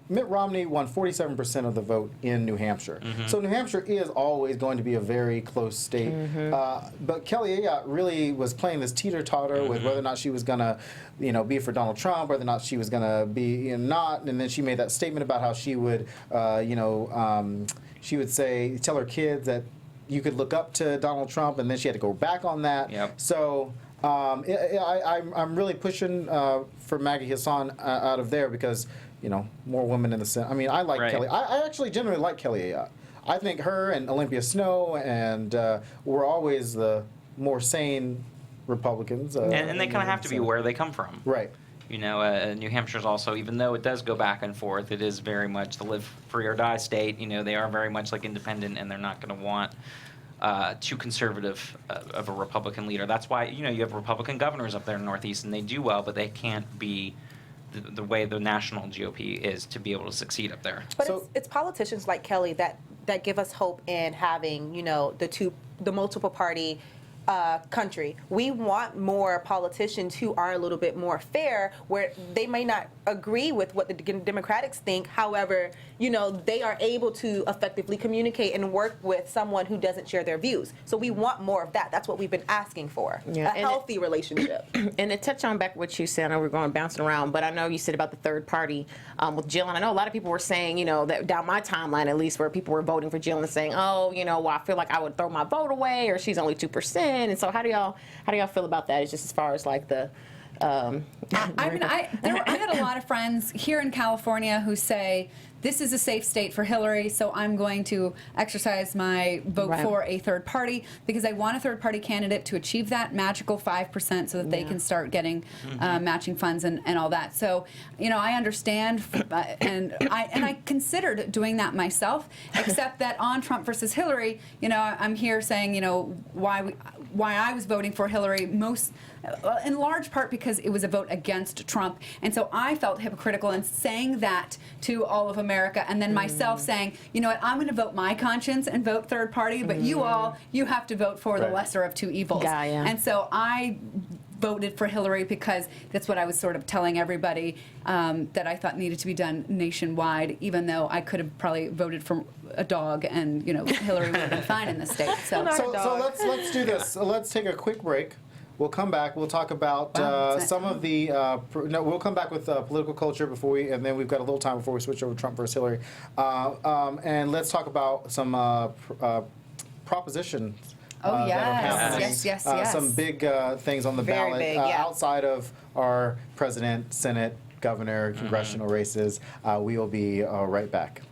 Mitt Romney won 47% of the vote in New Hampshire. So New Hampshire is always going to be a very close state. But Kelly Ayotte really was playing this teeter-totter with whether or not she was going to, be for Donald Trump, whether or not she was going to be not, and then she made that statement about how she would, she would tell her kids that you could look up to Donald Trump, and then she had to go back on that. So I'm really pushing for Maggie Hassan out of there because more women in the Senate. I mean, I like Kelly. I actually genuinely like Kelly Ayotte. I think her and Olympia Snow and were always the more sane Republicans. And they kind of have to be where they come from. Right. New Hampshire's also, even though it does go back and forth, it is very much the live free or die state. They are very much like independent, and they're not going to want too conservative of a Republican leader. That's why, you have Republican governors up there in the Northeast, and they do well, but they can't be the way the national GOP is to be able to succeed up there. But it's politicians like Kelly that give us hope in having, the multiple party country. We want more politicians who are a little bit more fair, where they may not agree with what the Democrats think. However, they are able to effectively communicate and work with someone who doesn't share their views. So we want more of that. That's what we've been asking for. A healthy relationship. And to touch on back what you said, I know we're going bouncing around, but I know you said about the third party with Jill, and I know a lot of people were saying, that down my timeline at least, where people were voting for Jill and saying, I feel like I would throw my vote away, or she's only 2%. And so how do y'all feel about that? It's just as far as like the I had a lot of friends here in California who say this is a safe state for Hillary, so I'm going to exercise my vote Right. for a third party because I want a third party candidate to achieve that magical 5% so that they can start getting matching funds and all that. So, I understand, and I considered doing that myself, except that on Trump versus Hillary, I'm here saying, why I was voting for Hillary in large part because it was a vote against Trump. And so I felt hypocritical in saying that to all of America and then myself saying, you know what, I'm going to vote my conscience and vote third party, but you have to vote for the lesser of two evils. Yeah. And so I voted for Hillary because that's what I was sort of telling everybody that I thought needed to be done nationwide, even though I could have probably voted for a dog and, Hillary would have been fine in the state. So let's do this. Let's take a quick break. We'll come back. We'll talk about some of the. We'll come back with political culture and then we've got a little time before we switch over to Trump versus Hillary, and let's talk about some propositions. That are happening. Yes. Some big things on the Very ballot big, yeah. outside of our president, Senate, governor, congressional races. We will be right back.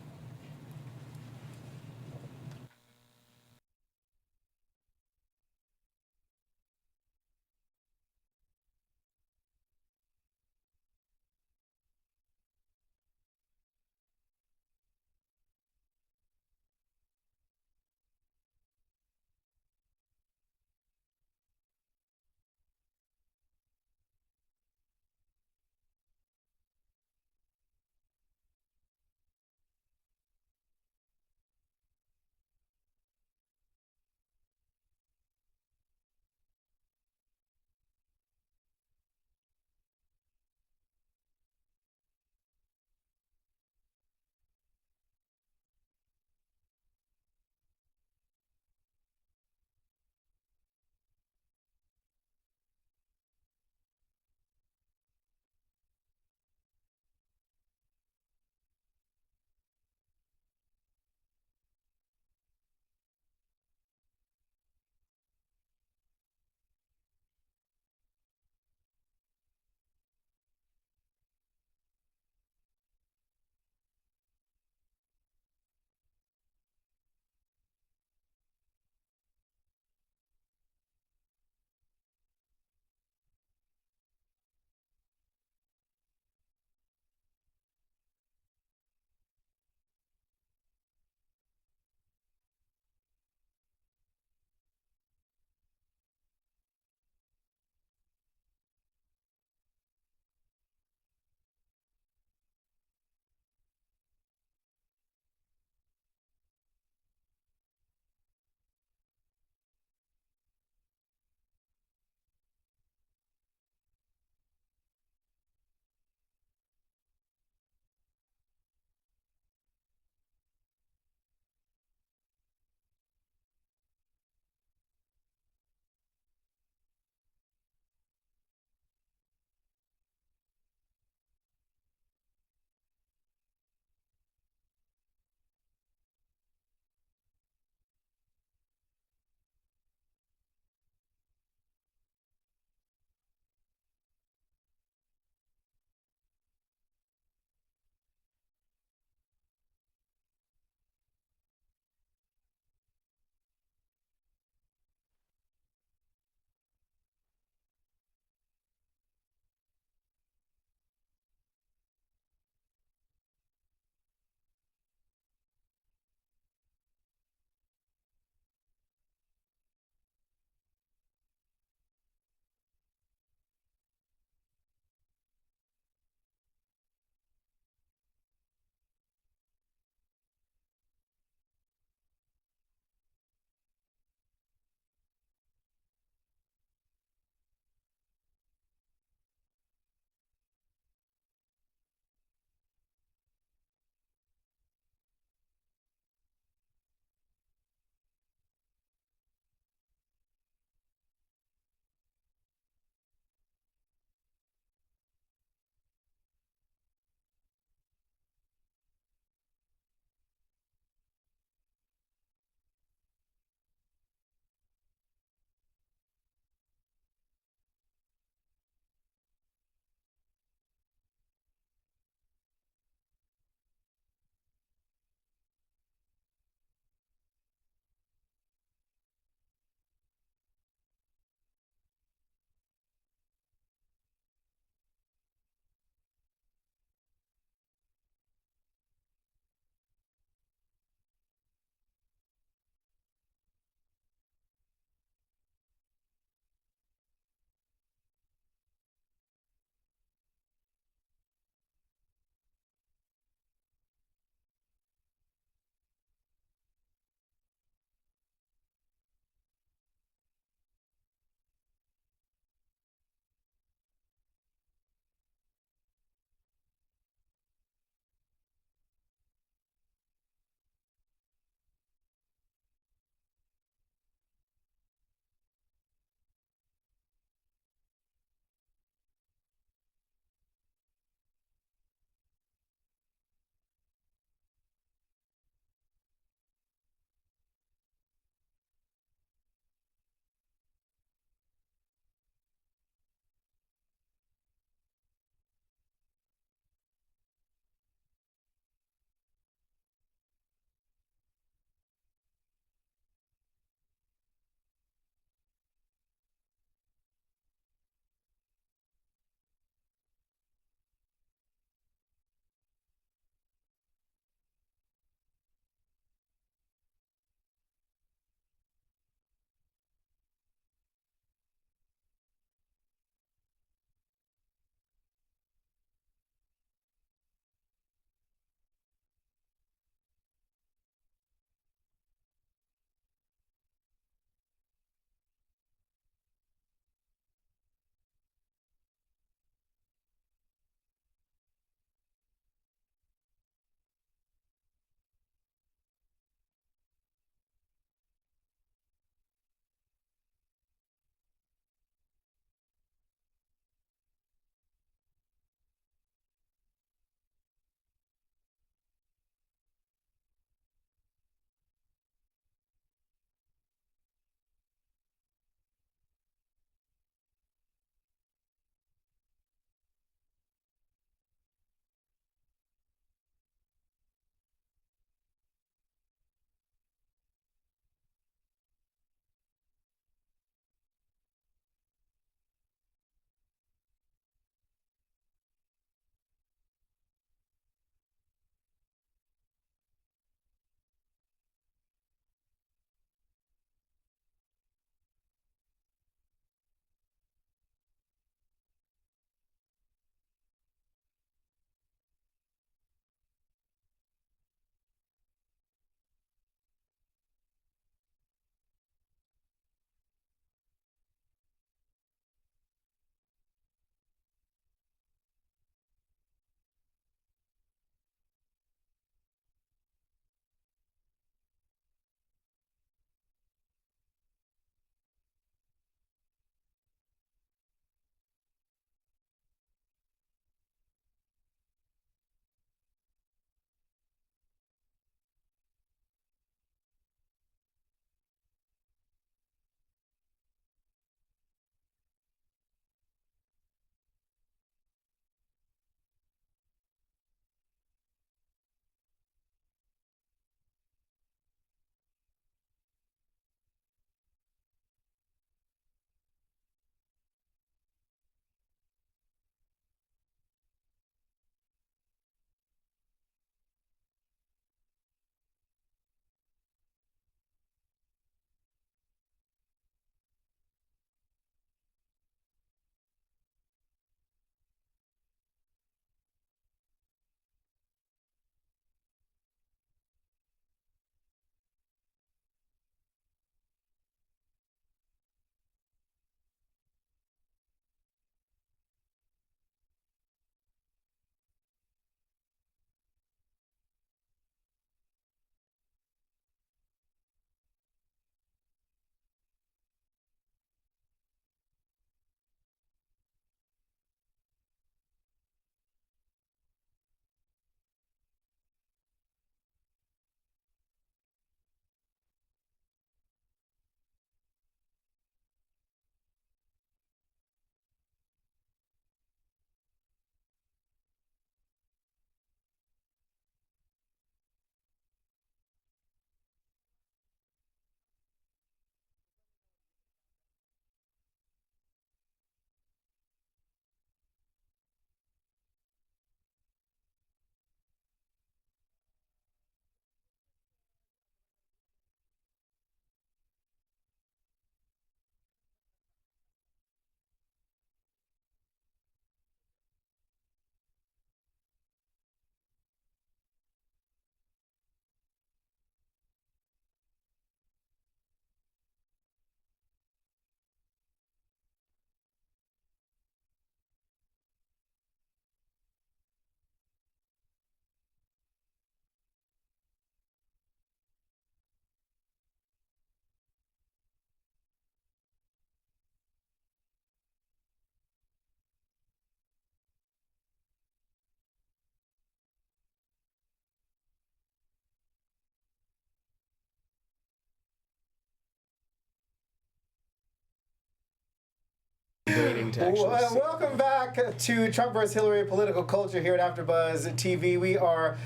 thing to actually see. Welcome back to Trump vs. Hillary Political Culture here at AfterBuzz TV. We are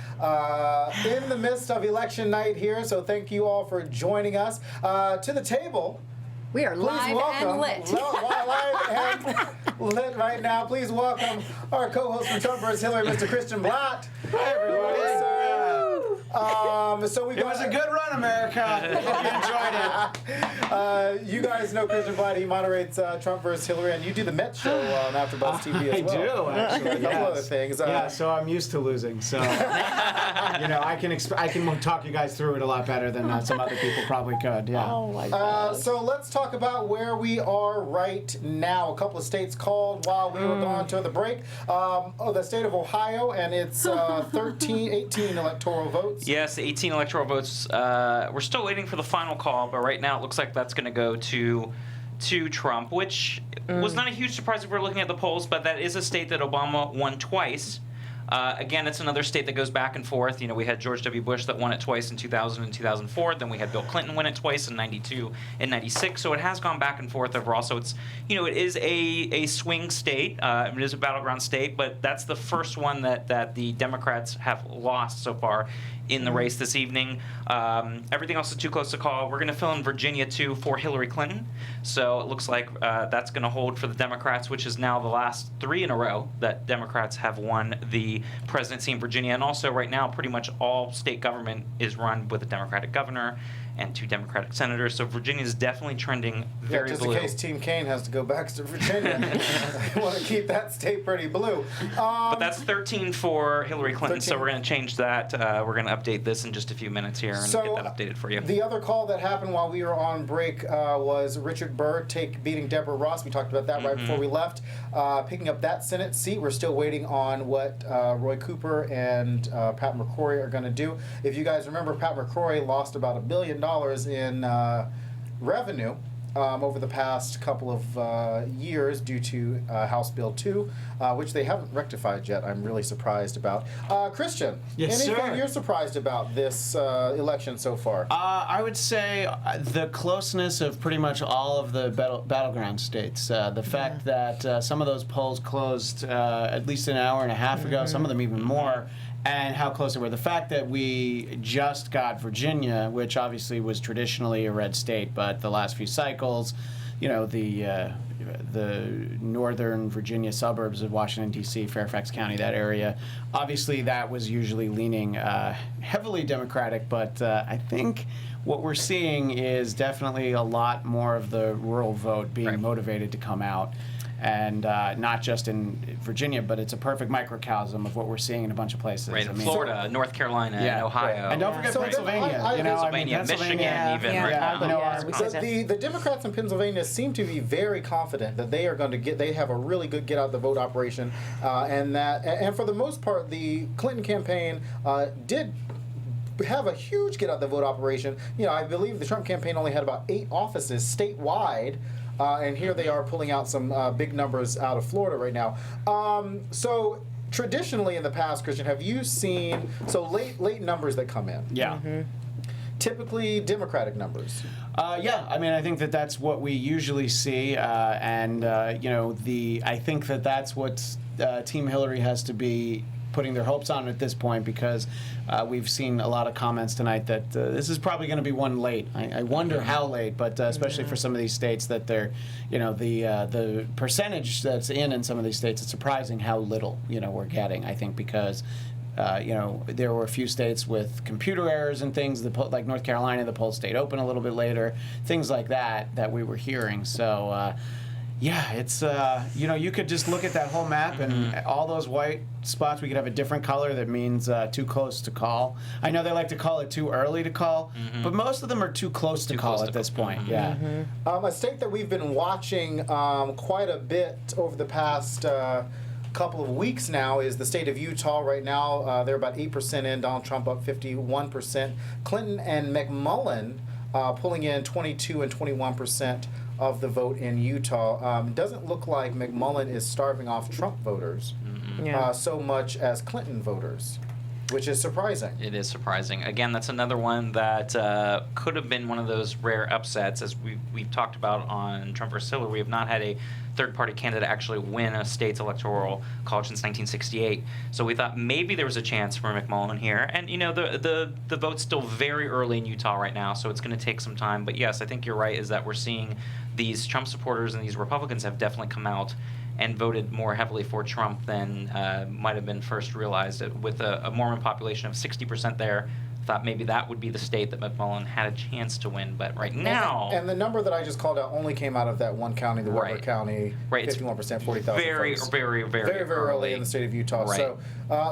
in the midst of election night here, so thank you all for joining us. To the table, We are please live welcome, and lit. live and lit right now. Please welcome our co-host from Trump vs. Hillary, Mr. Christian Bladt. Hi, everybody. So we It was a good run, America. Hope you enjoyed it. You guys know Christian Bladt. He moderates Trump vs. Hillary, and you do the Met show on AfterBuzz TV as well. I do, actually. A couple other things. Yeah, so I'm used to losing. So, I can talk you guys through it a lot better than some other people probably could. Yeah. Oh my God. So let's talk about where we are right now. A couple of states called while we were gone to the break. The state of Ohio, and it's 18 electoral votes. Yes, 18 electoral votes. We're still waiting for the final call, but right now it looks like that's going to go to Trump, which was not a huge surprise if we're looking at the polls, but that is a state that Obama won twice. Again, it's another state that goes back and forth. We had George W. Bush that won it twice in 2000 and 2004. Then we had Bill Clinton win it twice in 92 and 96. So it has gone back and forth overall. So it's, it is a swing state. It is a battleground state, but that's the first one that the Democrats have lost so far in the race this evening. Everything else is too close to call. We're going to fill in Virginia, too, for Hillary Clinton. So it looks like that's going to hold for the Democrats, which is now the last 3 in a row that Democrats have won the presidency in Virginia. And also right now, pretty much all state government is run with a Democratic governor and 2 Democratic senators. So Virginia is definitely trending very just blue. in case Team Kaine has to go back to Virginia. I want to keep that state pretty blue. But that's 13 for Hillary Clinton, 13. so we're going to change that. We're going to update this in just a few minutes here and get that updated for you. The other call that happened while we were on break was Richard Burr beating Deborah Ross. We talked about that right before we left. Picking up that Senate seat. We're still waiting on what Roy Cooper and Pat McCrory are going to do. If you guys remember, Pat McCrory lost about $1 billion in revenue over the past couple of years due to House Bill 2, which they haven't rectified yet. I'm really surprised about. Christian, Yes, anything sir. you're surprised about this election so far? I would say the closeness of pretty much all of the battleground states. The fact that some of those polls closed at least an hour and a half ago, some of them even more, and how close they were. The fact that we just got Virginia, which obviously was traditionally a red state, but the last few cycles, the northern Virginia suburbs of Washington, D.C., Fairfax County, that area, obviously that was usually leaning heavily Democratic, but I think what we're seeing is definitely a lot more of the rural vote being motivated to come out. And not just in Virginia, but it's a perfect microcosm of what we're seeing in a bunch of places. Right, in Florida, North Carolina, and Ohio. And don't forget So Pennsylvania. Pennsylvania, Michigan, even right now. The Democrats in Pennsylvania seem to be very confident that they are going to they have a really good get out the vote operation, and for the most part, the Clinton campaign did have a huge get out the vote operation. I believe the Trump campaign only had about 8 offices statewide. And here they are pulling out some big numbers out of Florida right now. So traditionally in the past, Christian, have you seen late numbers that come in? Yeah. Typically Democratic numbers. Yeah, I think that's what we usually see, and I think that's what Team Hillary has to be putting their hopes on at this point, because we've seen a lot of comments tonight that this is probably going to be one late. I wonder how late, but especially for some of these states that they're, the percentage that's in some of these states, it's surprising how little, we're getting, I think, because there were a few states with computer errors and things, like North Carolina, the polls stayed open a little bit later, things like that we were hearing. So, yeah, it's, you could just look at that whole map and all those white spots, we could have a different color that means too close to call. I know they like to call it too early to call, but most of them are too close to call at this point. Yeah. A state that we've been watching quite a bit over the past couple of weeks now is the state of Utah. Right now, they're about 8% in. Donald Trump up 51%. Clinton and McMullen pulling in 22 and 21% of the vote in Utah. Doesn't look like McMullen is starving off Trump voters so much as Clinton voters. which is surprising. It is surprising. Again, that's another one that could have been one of those rare upsets. As we've talked about on Trump versus Hillary, we have not had a third-party candidate actually win a state's electoral college since 1968. So we thought maybe there was a chance for McMullin here. And, you know, the vote's still very early in Utah right now, so it's going to take some time. But, yes, I think you're right, is that we're seeing these Trump supporters and these Republicans have definitely come out and voted more heavily for Trump than might have been first realized. With a Mormon population of 60% there, thought maybe that would be the state that McMullin had a chance to win. But right now... And the number that I just called out only came out of that one county, the Weber County, 51%, 40,000 very, votes. very, Very early in the state of Utah. Right. So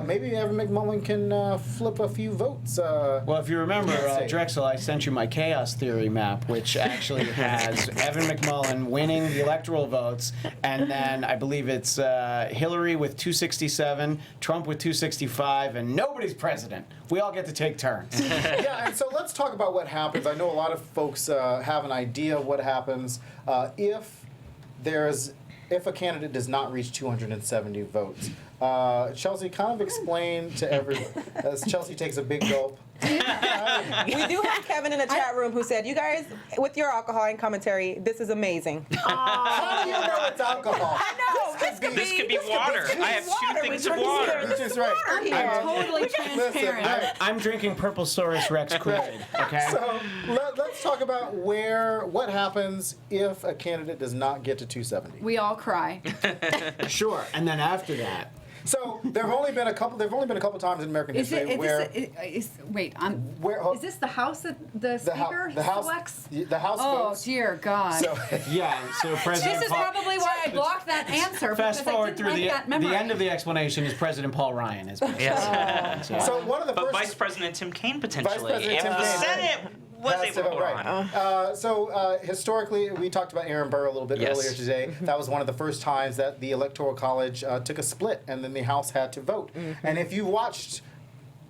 maybe Evan McMullin can flip a few votes. Well, if you remember, Drexel, I sent you my chaos theory map, which actually has Evan McMullin winning the electoral votes, and then I believe it's Hillary with 267, Trump with 265, and nobody's president. We all get to take turns. Yeah, and so let's talk about what happens. I know a lot of folks have an idea of what happens if a candidate does not reach 270 votes. Chelsea, kind of explain to everyone, as Chelsea takes a big gulp. We do have Kevin in the chat room who said, "You guys, with your alcohol and commentary, this is amazing." How do you know it's alcohol? I know. This could be water. I have two things of water. Which is right. I'm totally transparent. I'm drinking Purple Saurus Rex Kool-Aid, okay? So let's talk about what happens if a candidate does not get to 270. We all cry. Sure, and then after that... So there have only been a couple times in American history where is this the House that the the Speaker House selects? the House Oh votes. dear God! So, So President This is probably why I blocked that answer. Fast because I forward didn't through like that the memory. end of the explanation is President Paul Ryan has been. Yes. so one of the But first Vice President Tim Kaine potentially. President If Tim the Kaine. Senate was That's able to vote right. on. So historically, we talked about Aaron Burr a little bit Yes. earlier today. That was one of the first times that the Electoral College took a split, and then the House had to vote. And if you watched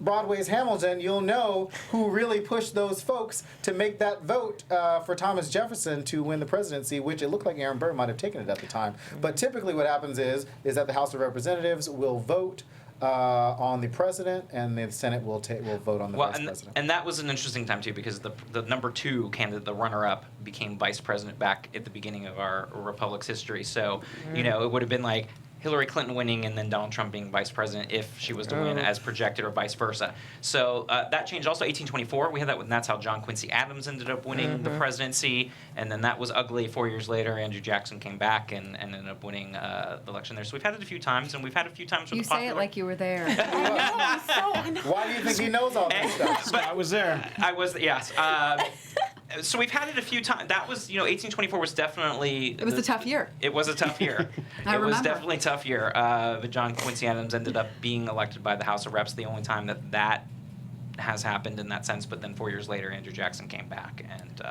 Broadway's Hamilton, you'll know who really pushed those folks to make that vote for Thomas Jefferson to win the presidency, which it looked like Aaron Burr might have taken it at the time. But typically what happens is that the House of Representatives will vote on the president, and the Senate will vote on the vice president. And that was an interesting time too, because the number two candidate, the runner-up, became vice president back at the beginning of our republic's history. So, you know, it would have been like Hillary Clinton winning and then Donald Trump being vice president if she was to win as projected, or vice versa. So that changed also 1824. We had that, and that's how John Quincy Adams ended up winning the presidency. And then that was ugly. 4 years later, Andrew Jackson came back and ended up winning the election there. So we've had it a few times, and we've had a few times with You the say popular... it like you were there. Why do you think he knows all this stuff? I was there. I was, yes. So we've had it a few times. That was, 1824 was definitely... It was a tough year. It was a tough year. I It was remember. definitely a tough year. But John Quincy Adams ended up being elected by the House of Reps, the only time that has happened in that sense. But then 4 years later, Andrew Jackson came back and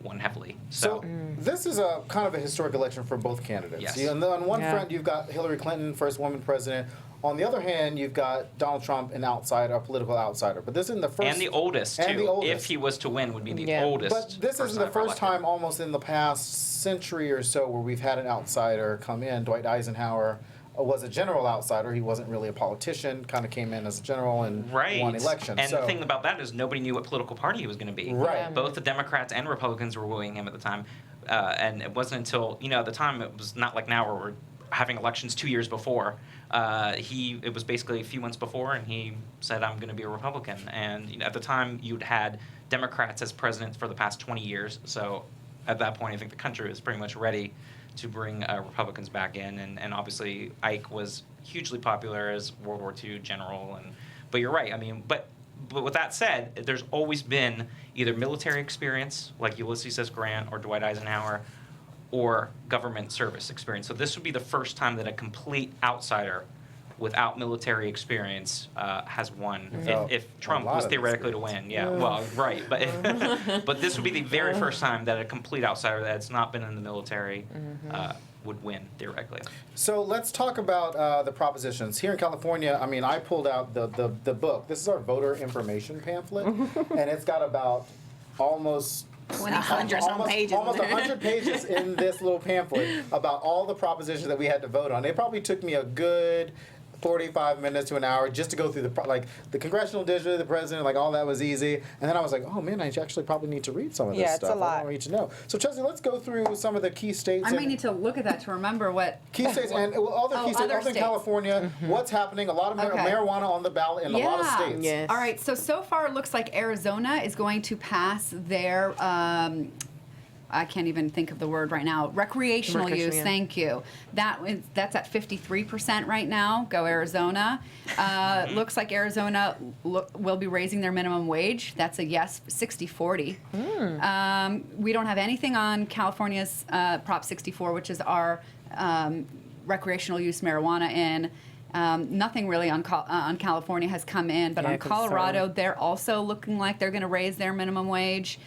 won heavily. So this is a kind of a historic election for both candidates. Yes. On one front, you've got Hillary Clinton, first woman president. On the other hand, you've got Donald Trump, an outsider, a political outsider. But this isn't the first. And the oldest, too. And the oldest. If he was to win, would be the oldest. But this isn't the first time almost in the past century or so where we've had an outsider come in. Dwight Eisenhower was a general outsider. He wasn't really a politician, kind of came in as a general and won election. And the thing about that is nobody knew what political party he was going to be. Right. Both the Democrats and Republicans were wooing him at the time. And it wasn't until, at the time, it was not like now where we're having elections 2 years before. It was basically a few months before, and he said, I'm going to be a Republican. And at the time, you'd had Democrats as presidents for the past 20 years. So at that point, I think the country was pretty much ready to bring Republicans back in. And obviously, Ike was hugely popular as World War II general. But you're right. I mean, but with that said, there's always been either military experience, like Ulysses S. Grant or Dwight Eisenhower, or government service experience. So this would be the first time that a complete outsider without military experience has won. If Trump was theoretically to win, well, right. But this would be the very first time that a complete outsider that's not been in the military would win, theoretically. So let's talk about the propositions. Here in California, I mean, I pulled out the book. This is our voter information pamphlet, and it's got about almost 100 pages. Almost 100 pages in this little pamphlet about all the propositions that we had to vote on. It probably took me a good 45 minutes to an hour just to go through the congressional district, the president, all that was easy. And then I was like, oh man, I actually probably need to read some of this Yeah, it's stuff. a lot. I don't need to know. So Chelsea, let's go through some of the key states. I might need to look at that to remember what key states and other key states. other Also in states. California, what's happening? A lot of Okay. marijuana on the ballot in a lot of states. Yes. All right, so far it looks like Arizona is going to pass their, I can't even think of the word right now, recreational use, Recreational, yeah. thank you. That's at 53% right now, go Arizona. Looks like Arizona will be raising their minimum wage, that's a yes, 60-40. We don't have anything on California's Prop 64, which is our recreational use marijuana in. Nothing really on California has come in, but Yeah, on 'cause Colorado, they're also looking like they're going to raise their minimum wage.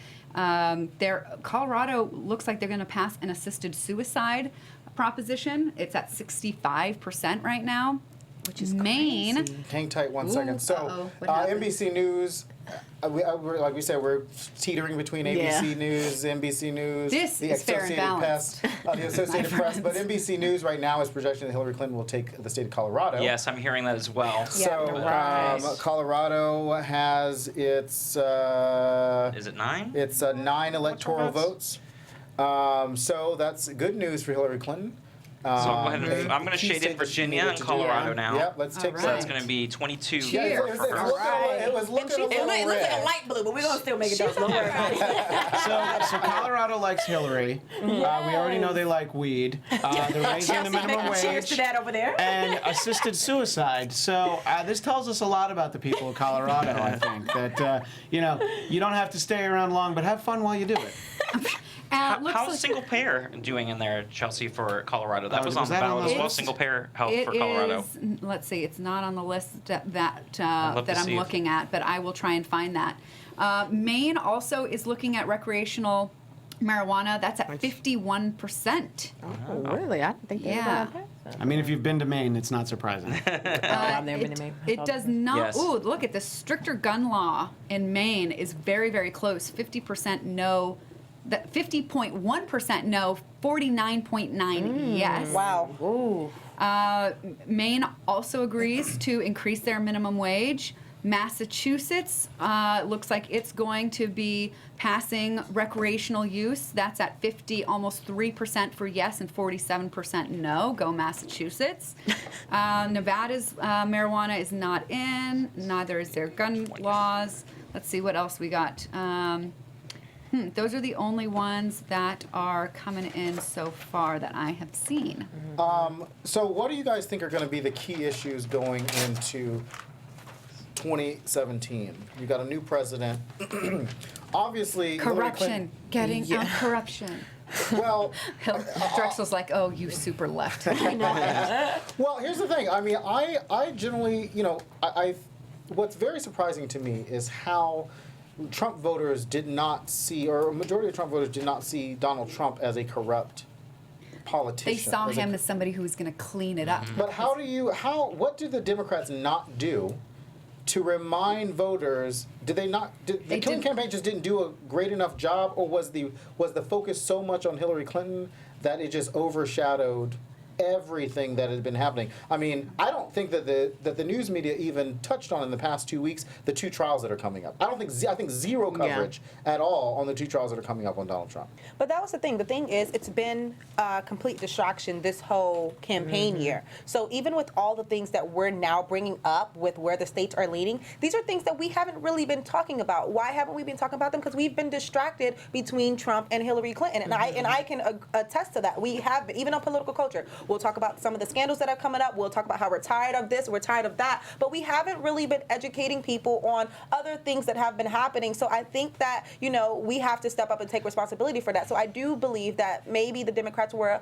Colorado looks like they're going to pass an assisted suicide proposition. It's at 65% right now. Which is Maine. crazy. Hang tight one second. So, uh-oh, what happened? NBC News, like we said, we're teetering between ABC Yeah. News, NBC News, This the is fair and Associated balanced. the Associated My Press. But friends. NBC News right now is projecting that Hillary Clinton will take the state of Colorado. Yes, I'm hearing that as well. So, right. Colorado has its Is it 9? 9 electoral votes? votes. So that's good news for Hillary Clinton. So I'll go ahead and I'm going to key shade state in that she Virginia needed and to do. Colorado now. Yep, let's All take right. So that. that's going to be 22 Yeah, Cheer it was for looking her. it was looking a It little looks like red. a light blue, but we're gonna still make it dark. Don't worry about it. So Colorado likes Hillary. We already know they like weed. They're raising the minimum Chelsea, cheers wage to that over there. and assisted suicide. So this tells us a lot about the people of Colorado. I think that you don't have to stay around long, but have fun while you do it. Looks How's like single payer doing in there, Chelsea, for Colorado? That was on was the that on ballot the as well, list? single payer health it for Colorado. is- let's see, it's not on the list that love to I'm see if- looking at, but I will try and find that. Maine also is looking at recreational marijuana. That's at 51%. Oh, really? I didn't think they were Yeah. gonna pass that. I mean, if you've been to Maine, it's not surprising. I've never been to Maine. It does not. Yes. Ooh, look at the stricter gun law in Maine is very, very close. 50% no. 50.1% no. 49.9 yes. Wow. Ooh. Maine also agrees to increase their minimum wage. Massachusetts looks like it's going to be passing recreational use. That's at almost 3% for yes and 47% no. Go Massachusetts. Nevada's marijuana is not in. Neither is their gun laws. Let's see what else we got. Those are the only ones that are coming in so far that I have seen. So what do you guys think are going to be the key issues going into 2017? You got a new president. Obviously, Hillary Corruption. Getting out corruption. Clinton- Well, Drexel's like, oh, you super left. well, here's the thing. I mean, I generally, what's very surprising to me is how Trump voters did not see, or a majority of Trump voters did not see Donald Trump as a corrupt politician. They saw him as somebody who was going to clean it up. But what did the Democrats not do to remind voters? Did they not? The They Clinton didn't- campaign just didn't do a great enough job, or was the focus so much on Hillary Clinton that it just overshadowed everything that had been happening? I mean, I don't think that the news media even touched on in the past 2 weeks the 2 trials that are coming up. I think zero coverage at all on the 2 trials that are coming up on Donald Trump. But that was the thing. The thing is, it's been a complete distraction this whole campaign year. So even with all the things that we're now bringing up with where the states are leading, these are things that we haven't really been talking about. Why haven't we been talking about them? Because we've been distracted between Trump and Hillary Clinton. And I can attest to that. We have been, even on Political Culture. We'll talk about some of the scandals that are coming up. We'll talk about how we're tired of this, we're tired of that. But we haven't really been educating people on other things that have been happening. So I think that, we have to step up and take responsibility for that. So I do believe that maybe the Democrats were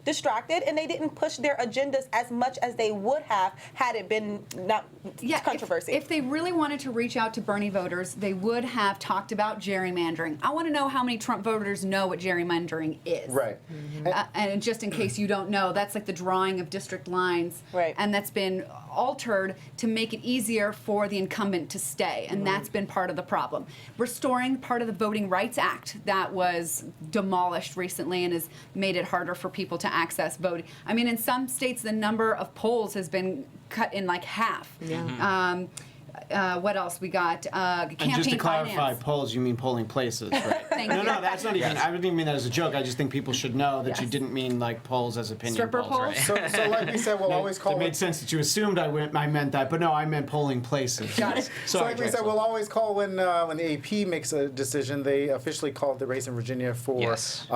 distracted and they didn't push their agendas as much as they would have had it been not controversy. If they really wanted to reach out to Bernie voters, they would have talked about gerrymandering. I want to know how many Trump voters know what gerrymandering is. Right. And just in case you don't know, that's like the drawing of district lines. Right. And that's been altered to make it easier for the incumbent to stay, and that's been part of the problem. Restoring part of the Voting Rights Act that was demolished recently and has made it harder for people to access voting. I mean, in some states, the number of polls has been cut in like half. Yeah. What else we got? Campaign And just to clarify, finance. polls, you mean polling places, right? Thank no, you. no, that's not even. I didn't mean that as a joke. I just think people should know that you didn't mean like polls as opinion Stripper polls. polls? Right? So like we said, we'll always call It made sense that you assumed I meant that, but no, I meant polling places. Got it. So Sorry, like we said, Drexel. we'll always call when the AP makes a decision. They officially called the race in Virginia for Yes.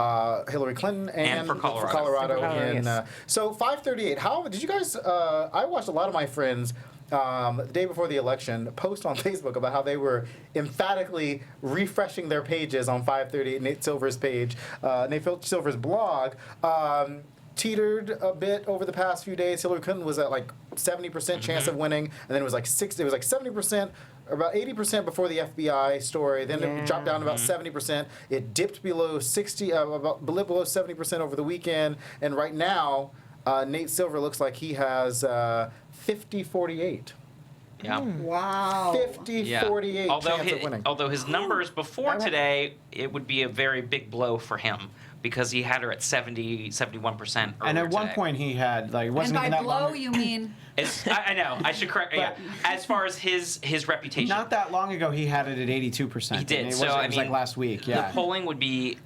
Hillary Clinton and for Colorado. Colorado For Colorado, in, yes. so 538. How did you guys? I watched a lot of my friends. The day before the election, post on Facebook about how they were emphatically refreshing their pages on 538, Nate Silver's page, Nate Silver's blog. Teetered a bit over the past few days. Hillary Clinton was at like 70% chance of winning, and then it was like 70%, about 80% before the FBI story. Then it dropped down to about 70%. It dipped below 60, about below 70% over the weekend, and right now, Nate Silver looks like he has 50-48. Yeah. Wow. 50-48 chance of winning. Although his numbers before today, it would be a very big blow for him because he had her at 70, 71%. And at one today. point he had like it And wasn't by even that blow, long. you mean? I know. I should correct. Yeah. As far as his reputation, Not that long ago he had it at 82%. he did. And it So was, I it was mean, like last week. Yeah. the polling would be.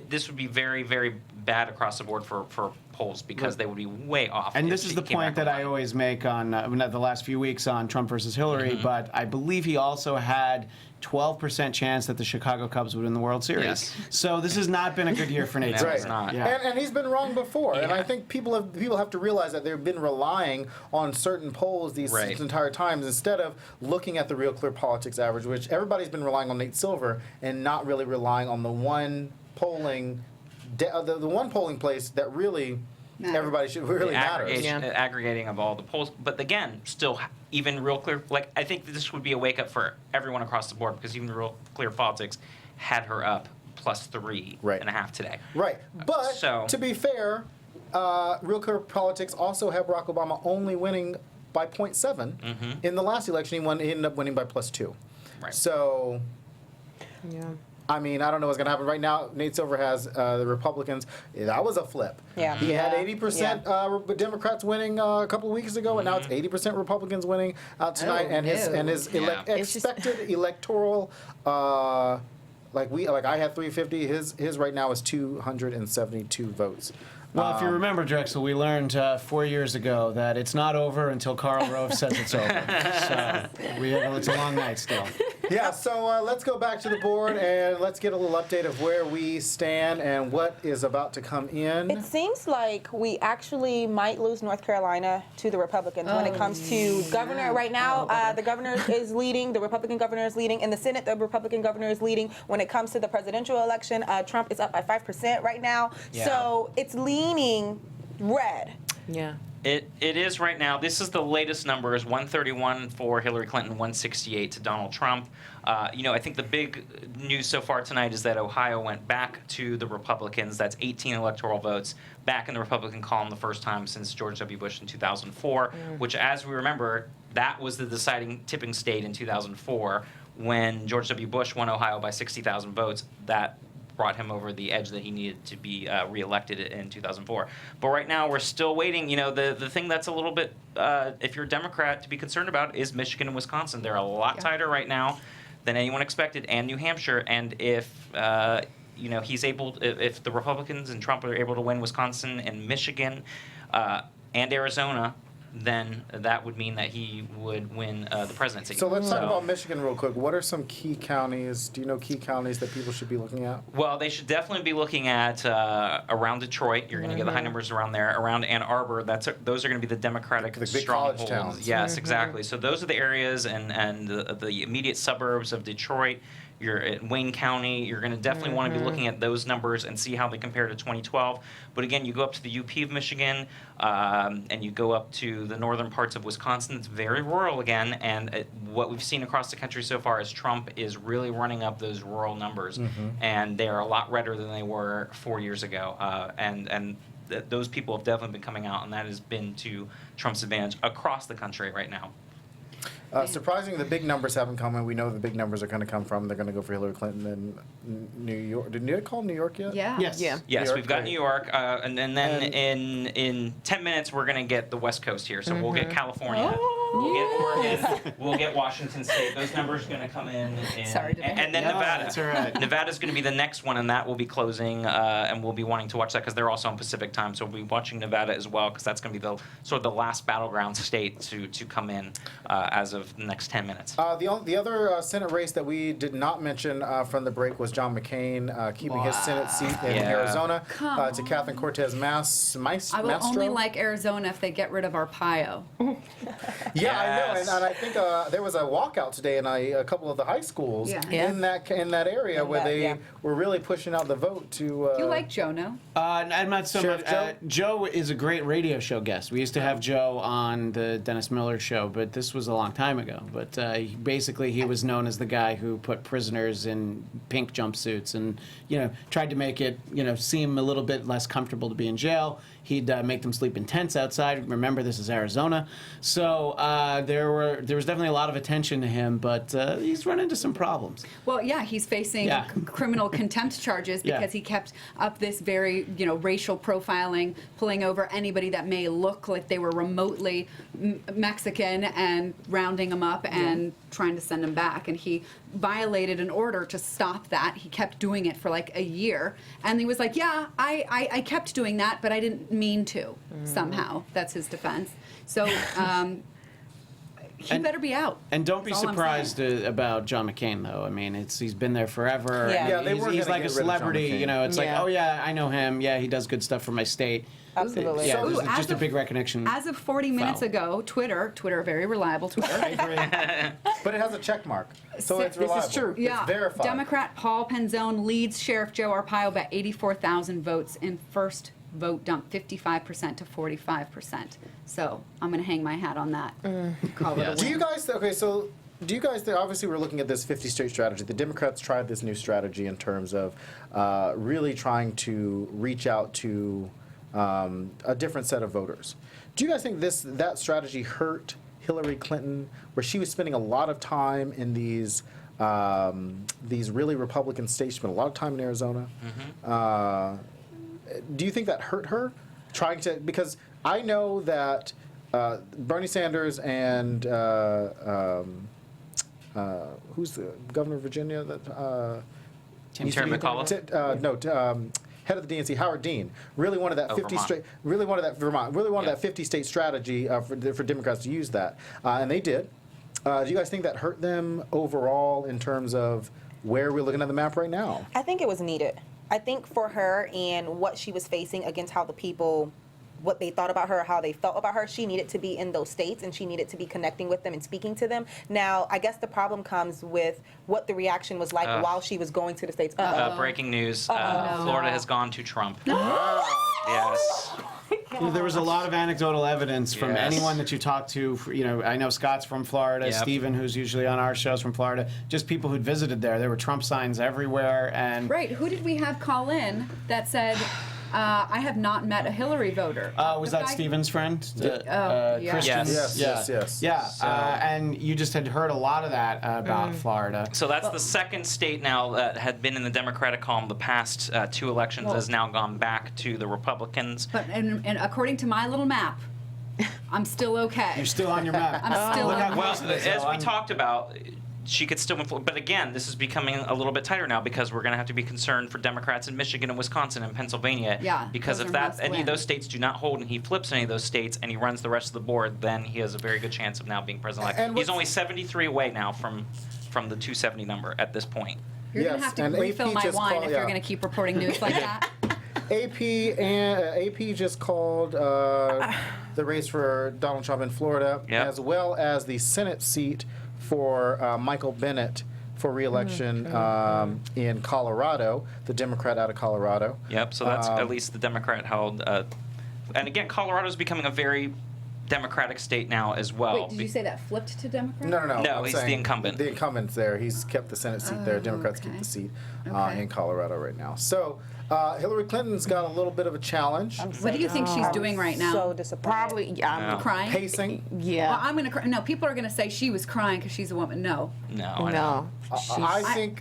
This would be very, very bad across the board for polls because they would be way off. And if this is she the came point back that I online. always make on the last few weeks on Trump versus Hillary, but I believe he also had 12% chance that the Chicago Cubs would win the World Series. Yes. So this has not been a good year for Nate No, Silver. it's not. Yeah. And he's been wrong before, and Yeah. I think people have to realize that they've been relying on certain polls these Right. entire times instead of looking at the Real Clear Politics average, which everybody's been relying on Nate Silver and not really relying on the one polling, the one polling place that really Matters. everybody should really The matters. aggregating of all the polls. But again, still even Real Clear, like I think this would be a wake up for everyone across the board because even Real Clear Politics had her up plus 3.5 today. Right, but So- to be fair, Real Clear Politics also had Barack Obama only winning by 0.7 in the last election. He ended up winning by +2. Right. So. Yeah. I mean, I don't know what's going to happen right now. Nate Silver has the Republicans. That was a flip. Yeah. He had Yeah. 80% Democrats winning a couple of weeks ago, and now it's 80% Republicans winning tonight. Oh, and his no. Yeah. It's just- expected electoral, like I had 350. His right now is 272 votes. Well, if you remember, Drexel, we learned 4 years ago that it's not over until Karl Rove says it's over. So it's a long night still. Yeah, so let's go back to the board and let's get a little update of where we stand and what is about to come in. It seems like we actually might lose North Carolina to the Republicans when it comes to governor. Right now, the governor is leading, the Republican governor is leading. In the Senate, the Republican governor is leading. When it comes to the presidential election, Trump is up by 5% right now. Yeah. So it's leaning red. Yeah. It is right now. This is the latest numbers: 131 for Hillary Clinton, 168 to Donald Trump. I think the big news so far tonight is that Ohio went back to the Republicans. That's 18 electoral votes back in the Republican column, the first time since George W. Bush in 2004, which, as we remember, that was the deciding tipping state in 2004 when George W. Bush won Ohio by 60,000 votes. That brought him over the edge that he needed to be reelected in 2004. But right now, we're still waiting. The thing that's a little bit, if you're a Democrat, to be concerned about is Michigan and Wisconsin. They're a lot tighter right now than anyone expected, and New Hampshire. And if he's able, if the Republicans and Trump are able to win Wisconsin and Michigan and Arizona, then that would mean that he would win the presidency. So let's talk about Michigan real quick. What are some key counties? Do you know key counties that people should be looking at? Well, they should definitely be looking at around Detroit. You're going to get the high numbers around there. Around Ann Arbor, those are going to be the Democratic The big college strongholds. towns. Yes, exactly. So those are the areas and the immediate suburbs of Detroit. You're in Wayne County. You're going to definitely want to be looking at those numbers and see how they compare to 2012. But again, you go up to the UP of Michigan, and you go up to the northern parts of Wisconsin. It's very rural again, and what we've seen across the country so far is Trump is really running up those rural numbers, and they are a lot redder than they were 4 years ago. And those people have definitely been coming out, and that has been to Trump's advantage across the country right now. Surprisingly, the big numbers haven't come, and we know the big numbers are going to come from. They're going to go for Hillary Clinton in New York. Did you call New York yet? Yeah. Yes. Yeah. Yes, York, we've got right. New York, and then in 10 minutes we're going to get the West Coast here. So we'll get California. We'll get Oregon. We'll get Washington State. Those numbers are going to come in. Sorry, Devin. And then No, Nevada. that's all right. Nevada's going to be the next one, and that will be closing, and we'll be wanting to watch that because they're also on Pacific time. So we'll be watching Nevada as well because that's going to be the sort of the last battleground state to come in as of the next 10 minutes. The other Senate race that we did not mention from the break was John McCain keeping his Senate seat in Yeah. Arizona Come to Catherine Cortez Maestro. I will only like Arizona if they get rid of Arpaio. Yeah, I know, Yes. and I think there was a walkout today in a couple of the high schools Yeah. Yeah. in that area where that, they yeah. were really pushing out the vote to. You like Joe, no? I'm not so Sheriff much. Joe is a great radio show guest. We used to have Joe on the Dennis Miller show, but this was a long time ago. But basically, he was known as the guy who put prisoners in pink jumpsuits and tried to make it seem a little bit less comfortable to be in jail. He'd make them sleep in tents outside. Remember, this is Arizona, so there was definitely a lot of attention to him, but he's run into some problems. Well, yeah, he's facing Yeah. criminal contempt charges Yeah. because he kept up this very, racial profiling, pulling over anybody that may look like they were remotely Mexican and rounding them up and trying to send them back. And he violated an order to stop that. He kept doing it for like a year. And he was like, yeah, I kept doing that, but I didn't mean to somehow. That's his defense. So he better be out. And don't be That's all I'm surprised about John McCain, though. I mean, he's been there forever. Yeah. and Yeah, they were he's gonna like a get rid of John celebrity. McCain. It's like, Yeah. oh yeah, I know him. Yeah, he does good stuff for my state. Absolutely. Yeah, Ooh, there's as just a of- big recognition. As of 40 minutes Foul. ago, Twitter, very reliable Twitter. But it has a check mark, so it's This is reliable. true. Yeah, It's verified. Democrat Paul Penzone leads Sheriff Joe Arpaio by 84,000 votes in first vote dump, 55% to 45%. So I'm going to hang my hat on that. Call it a Do win. you guys? Okay, so. Do you guys? Obviously, we're looking at this 50-state strategy. The Democrats tried this new strategy in terms of really trying to reach out to a different set of voters. Do you guys think that strategy hurt Hillary Clinton, where she was spending a lot of time in these really Republican states? She spent a lot of time in Arizona. Do you think that hurt her? Because I know that Bernie Sanders and who's the governor of Virginia? Used to Terry be- McAuliffe? head of the DNC, Howard Dean, really wanted that 50 Vermont. straight, really wanted Yeah. that 50-state strategy for Democrats to use that, and they did. Do you guys think that hurt them overall in terms of where we're looking at the map right now? I think it was needed. I think for her and what she was facing against how the people, what they thought about her, how they felt about her, she needed to be in those states and she needed to be connecting with them and speaking to them. Now, I guess the problem comes with what the reaction was like while she was going to the states. Breaking news: Florida has gone to Trump. Wow. Yes. There was a lot of anecdotal evidence from Yes. anyone that you talk to. I know Scott's from Florida. Yep. Stephen, who's usually on our shows, from Florida. Just people who'd visited there. There were Trump signs everywhere, and Right, who did we have call in that said, I have not met a Hillary voter? was The that guy- Stephen's friend? yeah. Christian? Yes. Yeah, So- and you just had heard a lot of that about Florida. So that's the second state now that had been in the Democratic column the past two elections Well- has now gone back to the Republicans. But and according to my little map, I'm still okay. You're still on your map. I'm still Look how on Well, close it is, as though. we I'm- talked about, she could still influence. But again, this is becoming a little bit tighter now because we're going to have to be concerned for Democrats in Michigan and Wisconsin and Pennsylvania. Yeah, Because those if are that must any win. of those states do not hold and he flips any of those states and he runs the rest of the board, then he has a very good chance of now being president-elect. And He's what's- only 73 away now from the 270 number at this point. You're Yes, gonna have to and refill AP my just wine called- if yeah. you're gonna keep reporting news like that. AP just called the race for Donald Trump in Florida, Yep. as well as the Senate seat for Michael Bennett for re-election in Colorado, the Democrat out of Colorado. Yep. So that's at least the Democrat held. And again, Colorado's becoming a very Democratic state now as well. Wait, did you say that flipped to Democrat? No. No, I'm he's the saying incumbent. The incumbent's there. He's kept the Senate seat there. Democrats keep okay. the seat Okay. in Colorado right now. So Hillary Clinton's got a little bit of a challenge. What do you think she's doing right now? So disappointed. Probably, I'm Crying? Pacing. Yeah. Well, I'm gonna cry. No, people are gonna say she was crying because she's a woman. No. No, I know. No.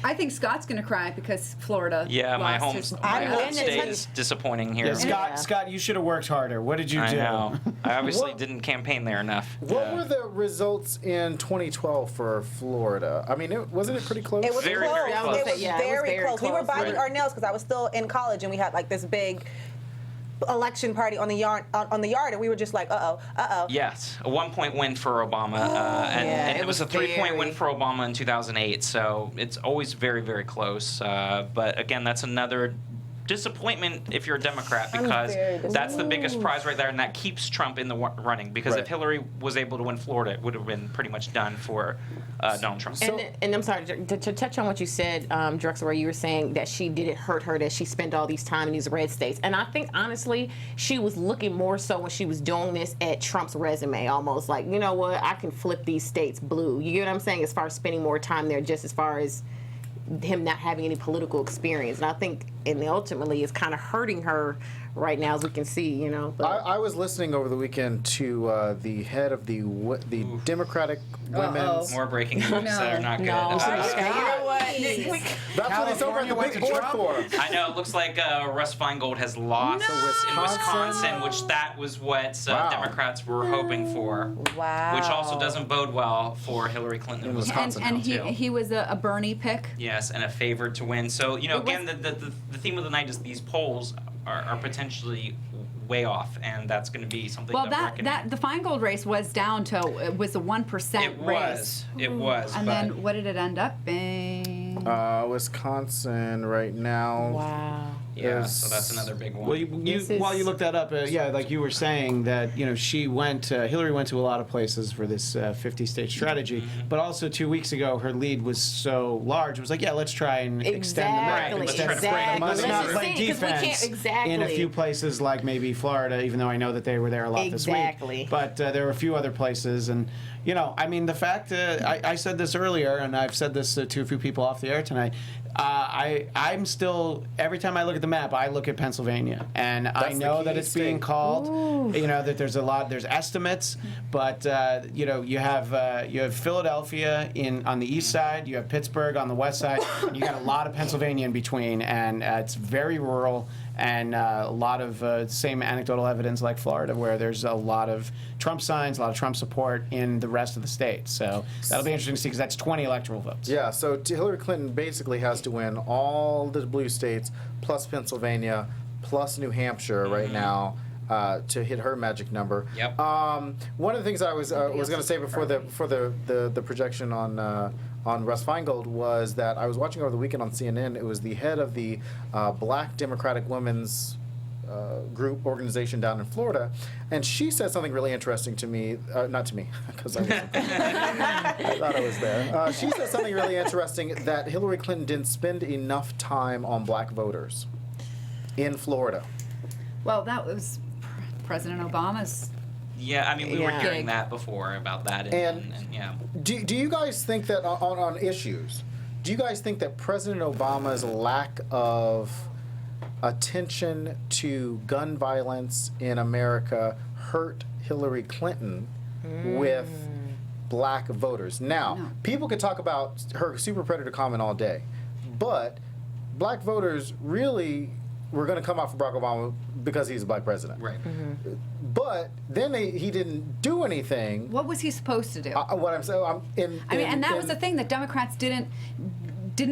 I think Scott's gonna cry because Florida. Yeah, my lost home, his- my home and state it's- is disappointing here. Yeah, Scott, you should have worked harder. What did you I do? know. I obviously What- didn't campaign there enough. What were the results in 2012 for Florida? I mean, wasn't it pretty close? It was Very, close. very close. It was Yeah, it was very very close. We were close. biting Right. our nails because I was still in college and we had like this big election party on the yard, and we were just like, uh-oh. Yes, a 1-point win for Obama, and, Yeah, and it it was a was 3-point win very- for Obama in 2008. So it's always very, very close. But again, that's another disappointment if you're a Democrat, because very that's the biggest prize right there, and that keeps Trump in the running. Because Right. if Hillary was able to win Florida, it would have been pretty much done for Donald Trump. And I'm sorry to touch on what you said, Drexel, where you were saying that she did it hurt her that she spent all these time in these red states. And I think honestly, she was looking more so when she was doing this at Trump's resume, almost like, you know what, I can flip these states blue. You get what I'm saying? As far as spending more time there, just as far as him not having any political experience. And I think, and ultimately, it's kind of hurting her right now, as we can see, you know. But I was listening over the weekend to the head of the Democratic Women's. More breaking news that are not good. no. I You know what? That's what he's over at the California went big to board Trump. for. know. It looks like Russ Feingold has lost No. in Wisconsin, which that was what Wow. Democrats were hoping for. Wow. Which also doesn't bode well for Hillary Clinton in In Wisconsin. and now, too. he was a Bernie pick. Yes, and a favored to win. So, you know, It was- again, the theme of the night is these polls are potentially way off, and that's going to be something Well, that we're reckoning. the Feingold race was down to it was a 1% It race. was, And but then what did it end up being? Wisconsin right now. Wow. yeah, so that's another big one. Well, This is- while you look that up, yeah, like you were saying that, you know, Hillary went to a lot of places for this 50-state strategy, Mm-hmm. but also 2 weeks ago her lead was so large, it was like, yeah, let's try and extend the map. Exactly. Let's Instead try of to break playing- them let's up. not Let's play just see, 'cause we can't- defense in a exactly. few places like maybe Florida, even though I know that they were there a lot this week. Exactly. But there were a few other places, and, you know, I mean, the fact, I said this earlier, and I've said this to a few people off the air tonight, I'm still, every time I look at the map, I look at Pennsylvania, and I That's the know key that it's being state. called, you know, that there's estimates, but, you know, you have Philadelphia on the east side, you have Pittsburgh on the west side, and you got a lot of Pennsylvania in between, and it's very rural, and a lot of same anecdotal evidence like Florida, where there's a lot of Trump signs, a lot of Trump support in the rest of the states. So that'll be interesting to see, because that's 20 electoral votes. Yeah, so Hillary Clinton basically has to win all the blue states plus Pennsylvania plus New Hampshire right now to hit her magic number. Yep. One of the things I was going to say before the projection on Russ Feingold was that I was watching over the weekend on CNN. It was the head of the Black Democratic Women's group organization down in Florida, and she said something really interesting to me. Not to me, because I thought I was there. She said something really interesting, that Hillary Clinton didn't spend enough time on black voters in Florida. Well, that was President Obama's. yeah, I mean, we were Yeah. hearing that before about that, and yeah. Do you guys think that on issues, do you guys think that President Obama's lack of attention to gun violence in America hurt Hillary Clinton with black voters? Now, No. people could talk about her super predator comment all day, but black voters really were going to come out for Barack Obama because he's a black president. Right. But then he didn't do anything. What was he supposed to do? What I'm saying, and that was the thing that Democrats didn't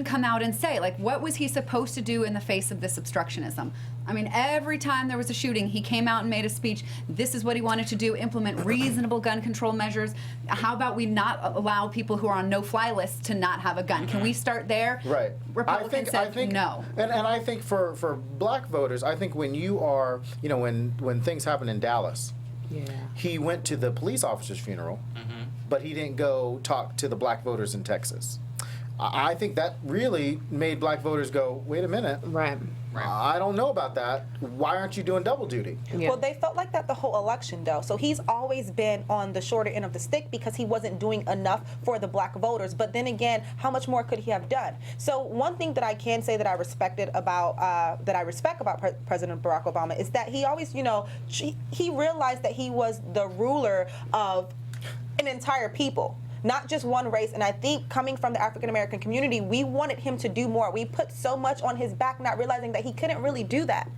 come out and say. Like, what was he supposed to do in the face of this obstructionism? I mean, every time there was a shooting, he came out and made a speech. This is what he wanted to do: implement reasonable gun control measures. How about we not allow people who are on no-fly lists to not have a gun? Can we start there? Right. Republicans said no. And I think for black voters, I think when you are, you know, when things happen in Dallas, Yeah. he went to the police officer's funeral, but he didn't go talk to the black voters in Texas. I think that really made black voters go, wait a minute. Right. I don't know about that. Why aren't you doing double duty? Yeah. Well, they felt like that the whole election, though. So he's always been on the shorter end of the stick because he wasn't doing enough for the black voters. But then again, how much more could he have done? So one thing that I can say that I respect about President Barack Obama is that he always, he realized that he was the ruler of an entire people. Not just one race, and I think coming from the African American community, we wanted him to do more. We put so much on his back, not realizing that he couldn't really do that.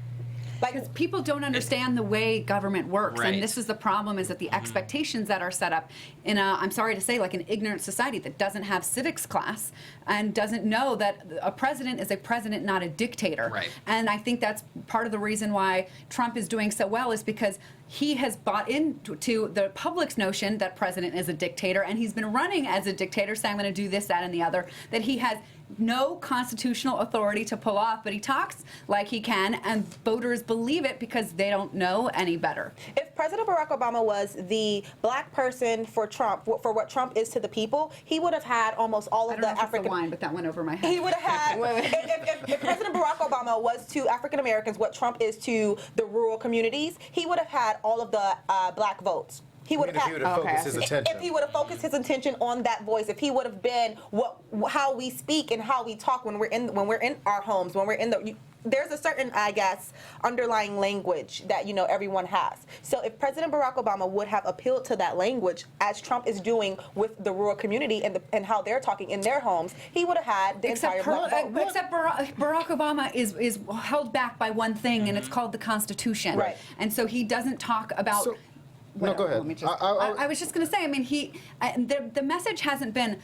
Because people don't understand the way government works, Right. and this is the problem: is that the expectations that are set up in a, I'm sorry to say, like an ignorant society that doesn't have civics class and doesn't know that a president is a president, not a dictator. Right. And I think that's part of the reason why Trump is doing so well, is because he has bought into the public's notion that president is a dictator, and he's been running as a dictator, saying I'm going to do this, that, and the other, that he has no constitutional authority to pull off, but he talks like he can, and voters believe it because they don't know any better. If President Barack Obama was the black person for Trump, for what Trump is to the people, he would have had almost all I of don't the know if it's the African. wine, but that went over my head. He would have had, if President Barack Obama was to African Americans what Trump is to the rural communities, he would have had all of the black votes. He would have If he would have focused his attention. If he would have focused his attention on that voice, if he would have been how we speak and how we talk when we're in our homes, when we're in the. There's a certain, I guess, underlying language that everyone has. So if President Barack Obama would have appealed to that language, as Trump is doing with the rural community and how they're talking in their homes, he would have had the entire black vote. Except Barack Obama is held back by one thing, and it's called the Constitution. Right. And so he doesn't talk about. So- No, go ahead. Let me just, I was just going to say, I mean, the message hasn't been,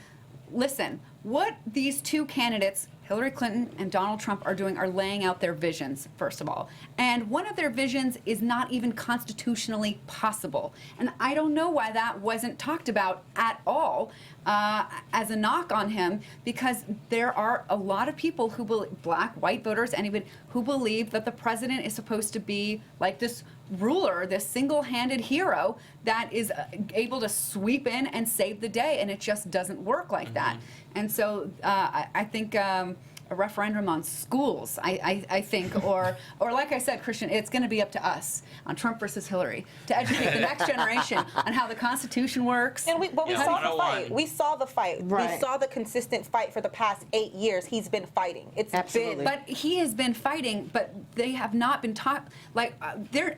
listen, what these two candidates, Hillary Clinton and Donald Trump, are doing are laying out their visions, first of all. And one of their visions is not even constitutionally possible. And I don't know why that wasn't talked about at all as a knock on him, because there are a lot of people who believe, black, white voters, anybody, who believe that the president is supposed to be like this ruler, this single-handed hero that is able to sweep in and save the day, and it just doesn't work like that. And so I think a referendum on schools, I think, or like I said, Christian, it's going to be up to us on Trump versus Hillary to educate the next generation on how the Constitution works. And we saw the 101. fight. We saw the fight. Right. We saw the consistent fight for the past 8 years. He's been fighting. It's Absolutely. been. But he has been fighting, but they have not been taught. Like,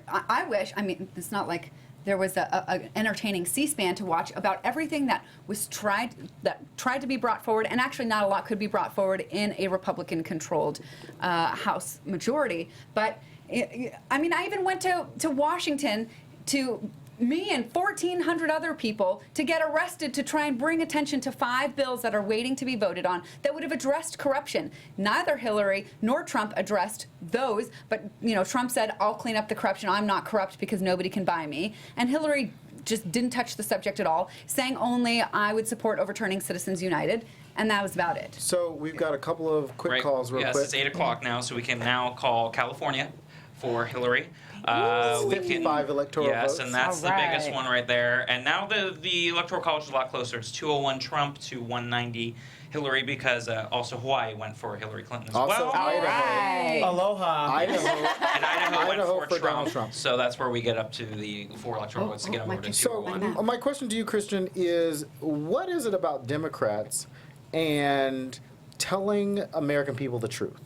I wish, I mean, it's not like there was a entertaining C-SPAN to watch about everything that was tried to be brought forward, and actually not a lot could be brought forward in a Republican-controlled House majority. But, I mean, I even went to Washington to me and 1,400 other people to get arrested to try and bring attention to 5 bills that are waiting to be voted on that would have addressed corruption. Neither Hillary nor Trump addressed those, but Trump said, I'll clean up the corruption. I'm not corrupt because nobody can buy me. And Hillary just didn't touch the subject at all, saying only I would support overturning Citizens United, and that was about it. So we've got a couple of quick calls real yes, quick. it's 8 o'clock now, so we can now call California for Hillary. We 55 electoral yes, votes. and that's All the biggest right. one right there. And now the Electoral College is a lot closer. It's 201 Trump to 190 Hillary, because also Hawaii went for Hillary Clinton as Also, well. Idaho. Right. Aloha. Idaho. And Idaho went Idaho for Donald Trump. Trump. So that's where we get up to the 4 electoral votes to get them over to So 201. my question to you, Christian, is what is it about Democrats and telling American people the truth?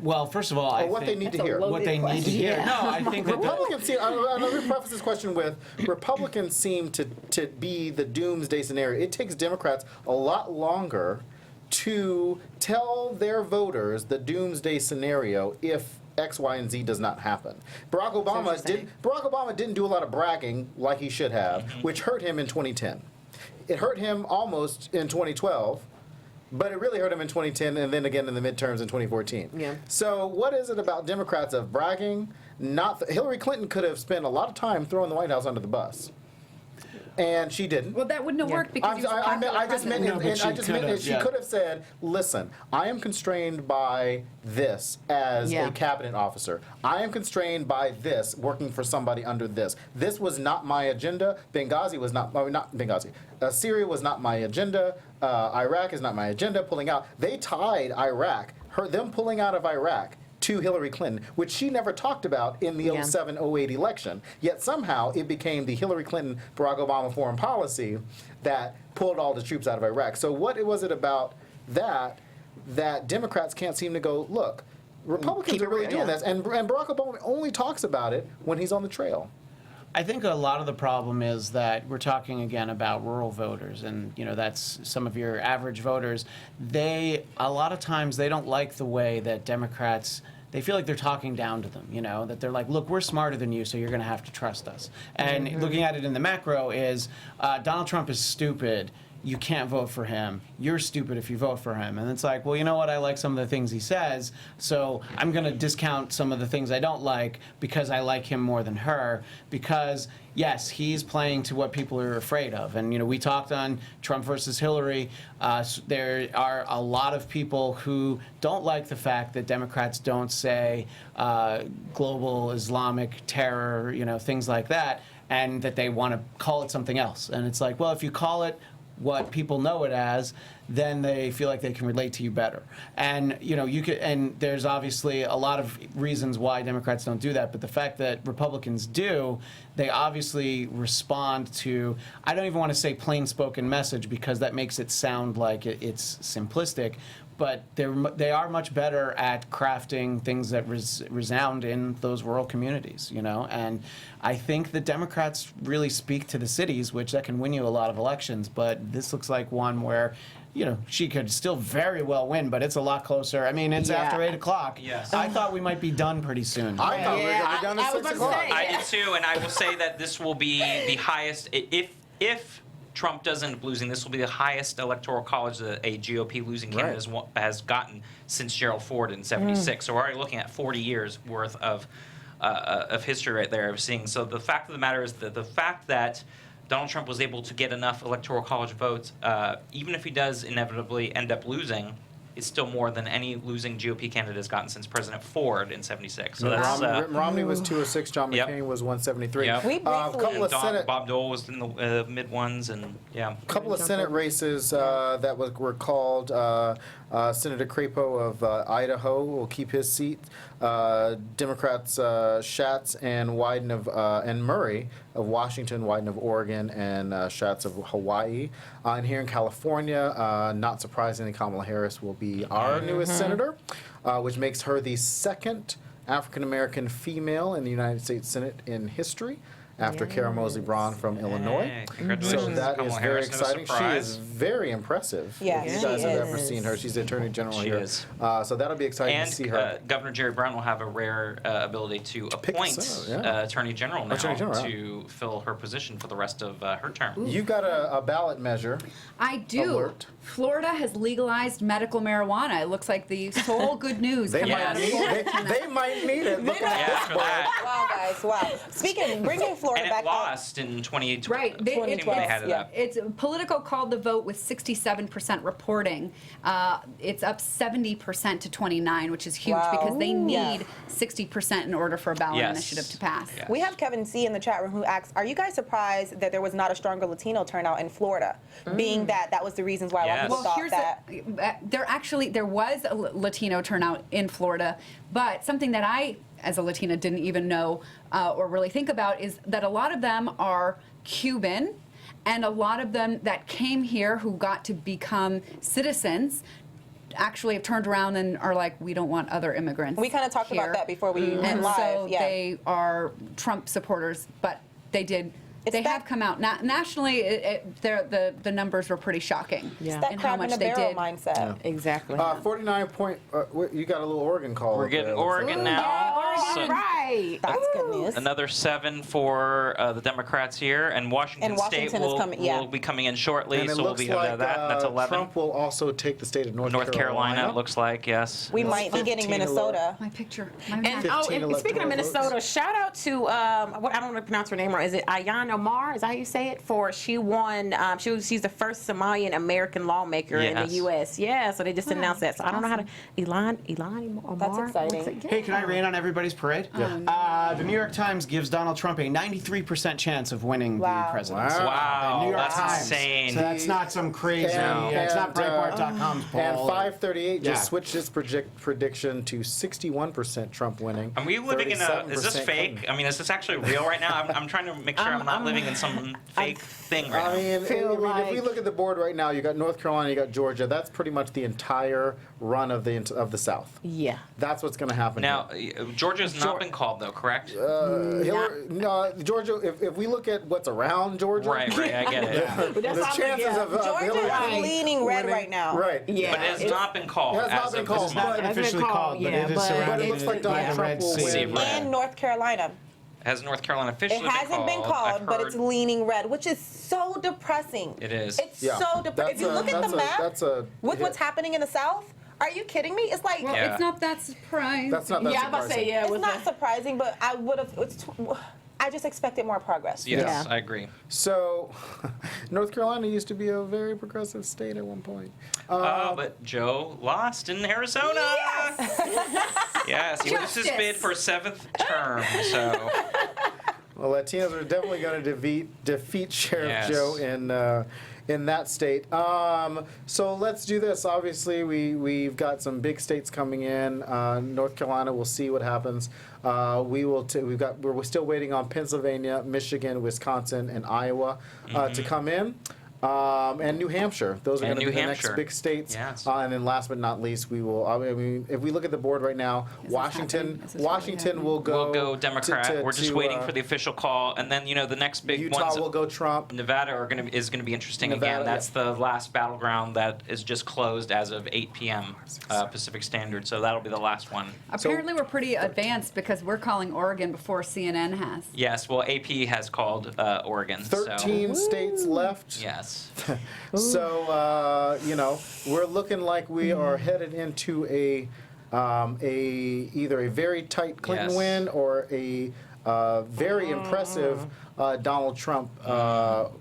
Well, first of all, I Or what they think need to That's a hear? loaded what they need to hear. question. No, I think that Republicans seem, let me preface this question with, Republicans seem to be the doomsday scenario. It takes Democrats a lot longer to tell their voters the doomsday scenario if X, Y, and Z does not happen. Barack Obama didn't do a lot of bragging like he should have, which hurt him in 2010. It hurt him almost in 2012. But it really hurt him in 2010 and then again in the midterms in 2014. Yeah. So what is it about Democrats of bragging? Hillary Clinton could have spent a lot of time throwing the White House under the bus. and she didn't. Well, that wouldn't have worked because he was a popular I just meant, president. No, but I just meant that she could have said, "Listen, I am constrained by this as a cabinet officer. I am constrained by this working for somebody under this. This was not my agenda. Benghazi was not Benghazi. Syria was not my agenda. Iraq is not my agenda. Pulling out. They tied Iraq. Them pulling out of Iraq." To Hillary Clinton, which she never talked about in the 07-08 election. Yet somehow it became the Hillary Clinton, Barack Obama foreign policy that pulled all the troops out of Iraq. So what was it about that Democrats can't seem to go, look, Republicans are really doing this, and Barack Obama only talks about it when he's on the trail. I think a lot of the problem is that we're talking again about rural voters, and that's some of your average voters. A lot of times they don't like the way that Democrats, they feel like they're talking down to them, that they're like, look, we're smarter than you, so you're going to have to trust us. And looking at it in the macro is Donald Trump is stupid. You can't vote for him. You're stupid if you vote for him. And it's like, well, you know what? I like some of the things he says, so I'm going to discount some of the things I don't like because I like him more than her. Because, yes, he's playing to what people are afraid of. And, we talked on Trump versus Hillary. There are a lot of people who don't like the fact that Democrats don't say global Islamic terror, things like that, and that they want to call it something else. And it's like, well, if you call it what people know it as, then they feel like they can relate to you better. And you could, and there's obviously a lot of reasons why Democrats don't do that, but the fact that Republicans do, they obviously respond to, I don't even want to say plain spoken message because that makes it sound like it's simplistic, but they are much better at crafting things that resound in those rural communities, and I think the Democrats really speak to the cities, which that can win you a lot of elections, but this looks like one where she could still very well win, but it's a lot closer. I mean, it's after 8 o'clock. Yes. I thought we might be done pretty soon. I thought we were going to be done at 6 o'clock. I did too, and I will say that this will be the highest, if Trump does end up losing, this will be the highest Electoral College that a GOP losing candidate has gotten since Gerald Ford in '76. So we're already looking at 40 years worth of history right there of seeing. So the fact of the matter is that the fact that Donald Trump was able to get enough Electoral College votes, even if he does inevitably end up losing, is still more than any losing GOP candidate has gotten since President Ford in '76. So that's Romney was 206, John McCain was 173. Yep. Couple of Senate, Bob Dole was in the mid ones, and couple of Senate races that were called. Senator Crapo of Idaho will keep his seat. Democrats Schatz and Wyden and Murray of Washington, Wyden of Oregon, and Schatz of Hawaii. And here in California, not surprisingly, Kamala Harris will be our newest senator, which makes her the second African-American female in the United States Senate in history, after Kara Mosley Braun from Illinois. Congratulations, so that Kamala is very Harris, exciting. She is very impressive. Yeah, if you guys have ever seen her. She's the Attorney General She here. is. So that'll be exciting And to see her. Governor Jerry Brown will have a rare ability to pick appoint the Senate, yeah. Attorney General now Attorney General, to fill her position for the rest of her term. You've got a ballot measure. I do. Alert. Florida has legalized medical marijuana. It looks like the sole good news They coming might out of need Florida. it. They might need it. Look at Yeah, after that. Wow, guys, wow. Speaking, bringing Florida And back it lost in 2018 Right. when they had it up. It's Politico called the vote with 67% reporting. It's up 70% to 29, which is huge Wow. because they need Yeah. 60% in order for a ballot Yes. initiative to pass. Yeah. We have Kevin C. in the chat room who asks, are you guys surprised that there was not a stronger Latino turnout in Florida? Being that was the reasons why a lot of people Well, thought here's that. there was a Latino turnout in Florida, but something that I, as a Latina, didn't even know or really think about is that a lot of them are Cuban, and a lot of them that came here who got to become citizens actually have turned around and are like, we don't want other immigrants. We kind of talked here. about that before we went And live. so yeah. they are Trump supporters, but they did. They have come out nationally. The numbers were pretty shocking. It's that in how crab in much a they barrel did. mindset. Exactly. 49 point. You got a little Oregon call. We're up getting there. Oregon now. all right. That's good news. Another 7 for the Democrats here, and Washington, And Washington State is will, coming, yeah. will be coming in shortly, And it so we'll looks be like that. That's 11. Trump will also take the state of North Carolina, it looks like, yes. We might be getting 15 Minnesota. My picture. My And, map. 15 and speaking of electoral Minnesota, votes. shout out to I don't want to pronounce her name wrong. Is it Ayan Omar? Is that how you say it? She won. She's the first Somalian American lawmaker in the Yes. U.S. Yeah, so they just announced that. So I don't know how to. Elon Omar. That's exciting. What's it- Hey, can I rain on everybody's parade? Yeah. The New York Times gives Donald Trump a 93% chance of winning Wow. the presidency. Wow, The New York that's Times. insane. So that's not some crazy. It's not Breitbart.com's poll. And 538 Yeah. just switched its prediction to 61% Trump winning. Are we living in a? Is this 37% fake? Clinton. I mean, is this actually real right now? I'm trying to make sure I'm not living in some fake thing right I now. mean, if we like- look at the board right now, you got North Carolina, you got Georgia. That's pretty much the entire run of the South. Yeah. That's what's going to happen. Now, Georgia's not been called though, correct? No, Georgia. If we look at what's around Georgia, right, I get it. the chances of Hillary Georgia is leaning red winning- right now. Right. Yeah. But it has not been called. It has not as been of called. this It's not moment. It's been officially called, called, but yeah, it is but surrounded But it looks like Donald by the Trump Red will Sea. win. And North Carolina. Has North Carolina It officially hasn't been I've called, but it's heard. leaning red, which is so depressing. It is. It's Yeah. so depressing. If you look at the map with what's happening in the South, are you kidding me? It's like Well, Yeah. it's not that surprising. That's not that Yeah, I'm about to say yeah. it's with not the- surprising, but I would have. I just expected more progress. Yes, Yeah. I agree. So, North Carolina used to be a very progressive state at one point. But Joe lost in Arizona. Yes, he lost his Justice. bid for 7th term. So Well, Latinos are definitely going to defeat Sheriff Yes. Joe in that state. So let's do this. Obviously, we've got some big states coming in. North Carolina. We'll see what happens. We're still waiting on Pennsylvania, Michigan, Wisconsin, and Iowa to come in. And New Hampshire. Those are And going to be New the next Hampshire. big states. Yes. And then last but not least, we will. I mean, if we look at the board right now, Is this Washington happening? Is this really Washington will go. we'll go Democrat. to- We're just to, waiting for the official call, and then the next big Utah ones. will go Trump. Nevada is going to be interesting Nevada, again. That's the last battleground that is just closed as of 8 p.m. Pacific Standard. So that'll be the last one. Apparently, we're pretty advanced because we're calling Oregon before CNN has. Yes. Well, AP has called Oregon. 13 states left. So. Yes. So we're looking like we are headed into either a very tight Clinton Yes. win or a very impressive Donald Trump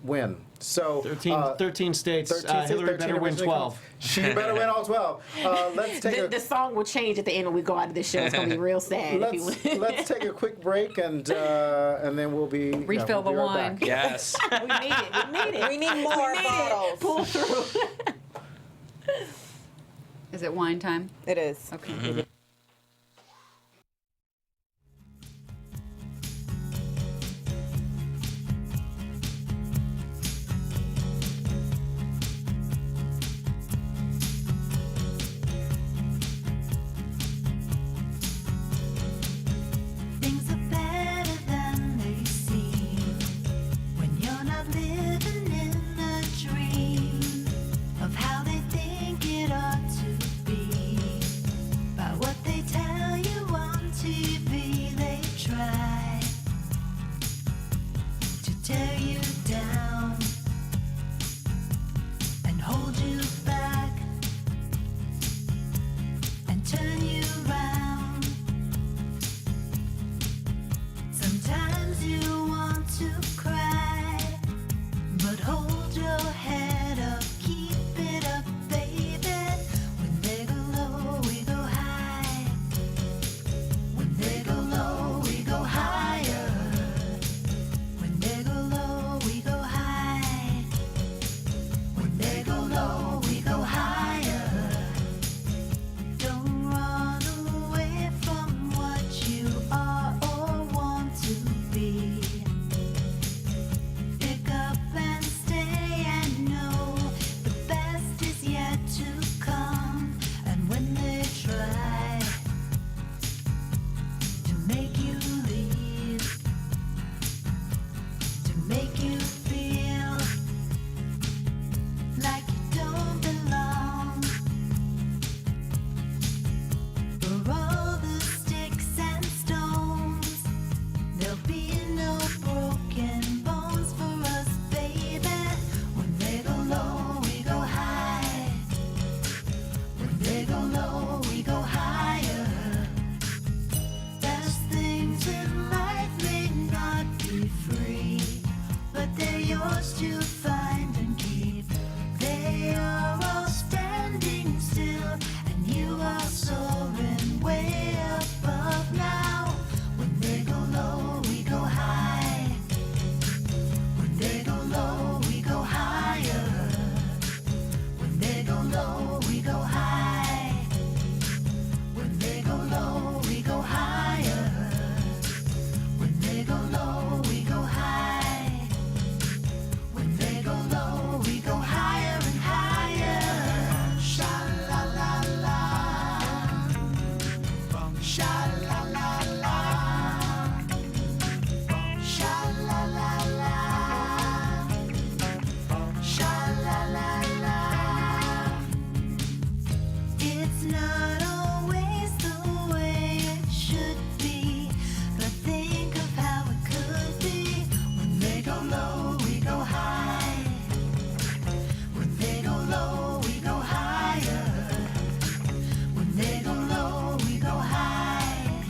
win. So 13 states. 13 states, Hillary 13 better win originally 12. She better win all 12. Let's take The song will change at the end when we go out of this show. It's gonna be real sad. if you let's take a quick break and then we'll be Refill we'll be the right wine. back. Yes. we need it. We need it. We need more bottles. Pull through. Is it wine time? It is. Okay. Things are better than they seem when you're not living in a dream of how they think it ought to be, by what It's not always the way it should be, but think of how it could be. When they go low, we go high. When they go low, we go higher. When they go low, we go high.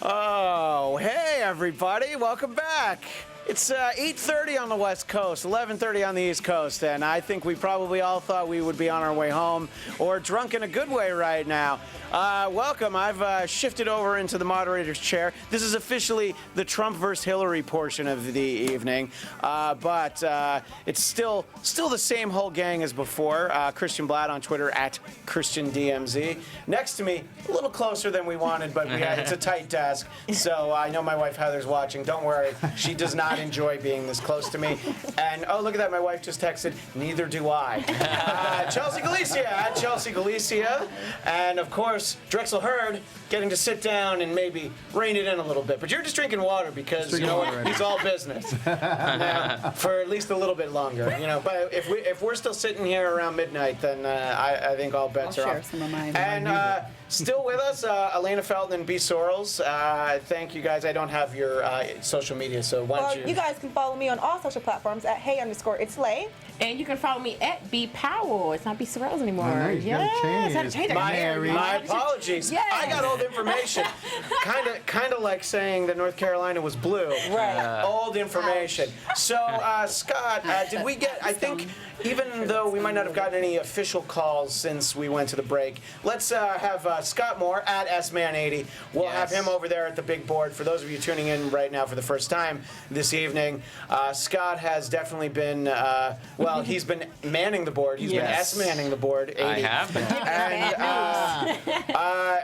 Oh, hey everybody, welcome back. It's 8:30 on the West Coast, 11:30 on the East Coast, and I think we probably all thought we would be on our way home or drunk in a good way right now. Welcome. I've shifted over into the moderator's chair. This is officially the Trump versus Hillary portion of the evening, but it's still the same whole gang as before. Christian Bladt on Twitter at ChristianDMZ. Next to me, a little closer than we wanted, but it's a tight desk. So I know my wife Heather's watching. Don't worry, she does not enjoy being this close to me. And oh, look at that, my wife just texted. Neither do I. Chelsea Galicia at Chelsea Galicia, and of course Drexel Heard getting to sit down and maybe rein it in a little bit. But you're just drinking water because you know what? He's all business now, for at least a little bit longer. You know, but if we're still sitting here around midnight, then I think all bets I'll are share off. some of mine. And still with us, Elena Felton and B. Sorrells. Thank you guys. I don't have your social media, so why Well, don't you guys can follow me on all social platforms at hey_it's_lay. And you can follow me at B Powell. It's not B Sorrells anymore. I know, you gotta Yes, change. I had to change that. My apologies. Yes. I got old information. kind of like saying that North Carolina was blue. Right. Old information. So, Scott, did we get? I think even though we might not have gotten any official calls since we went to the break, let's have Scott Moore at SMan80. We'll have him over there at the big board. For those of you tuning in right now for the first time this evening, Scott has definitely been. Well, he's been manning the board. He's been S-manning the board. 80. I have been.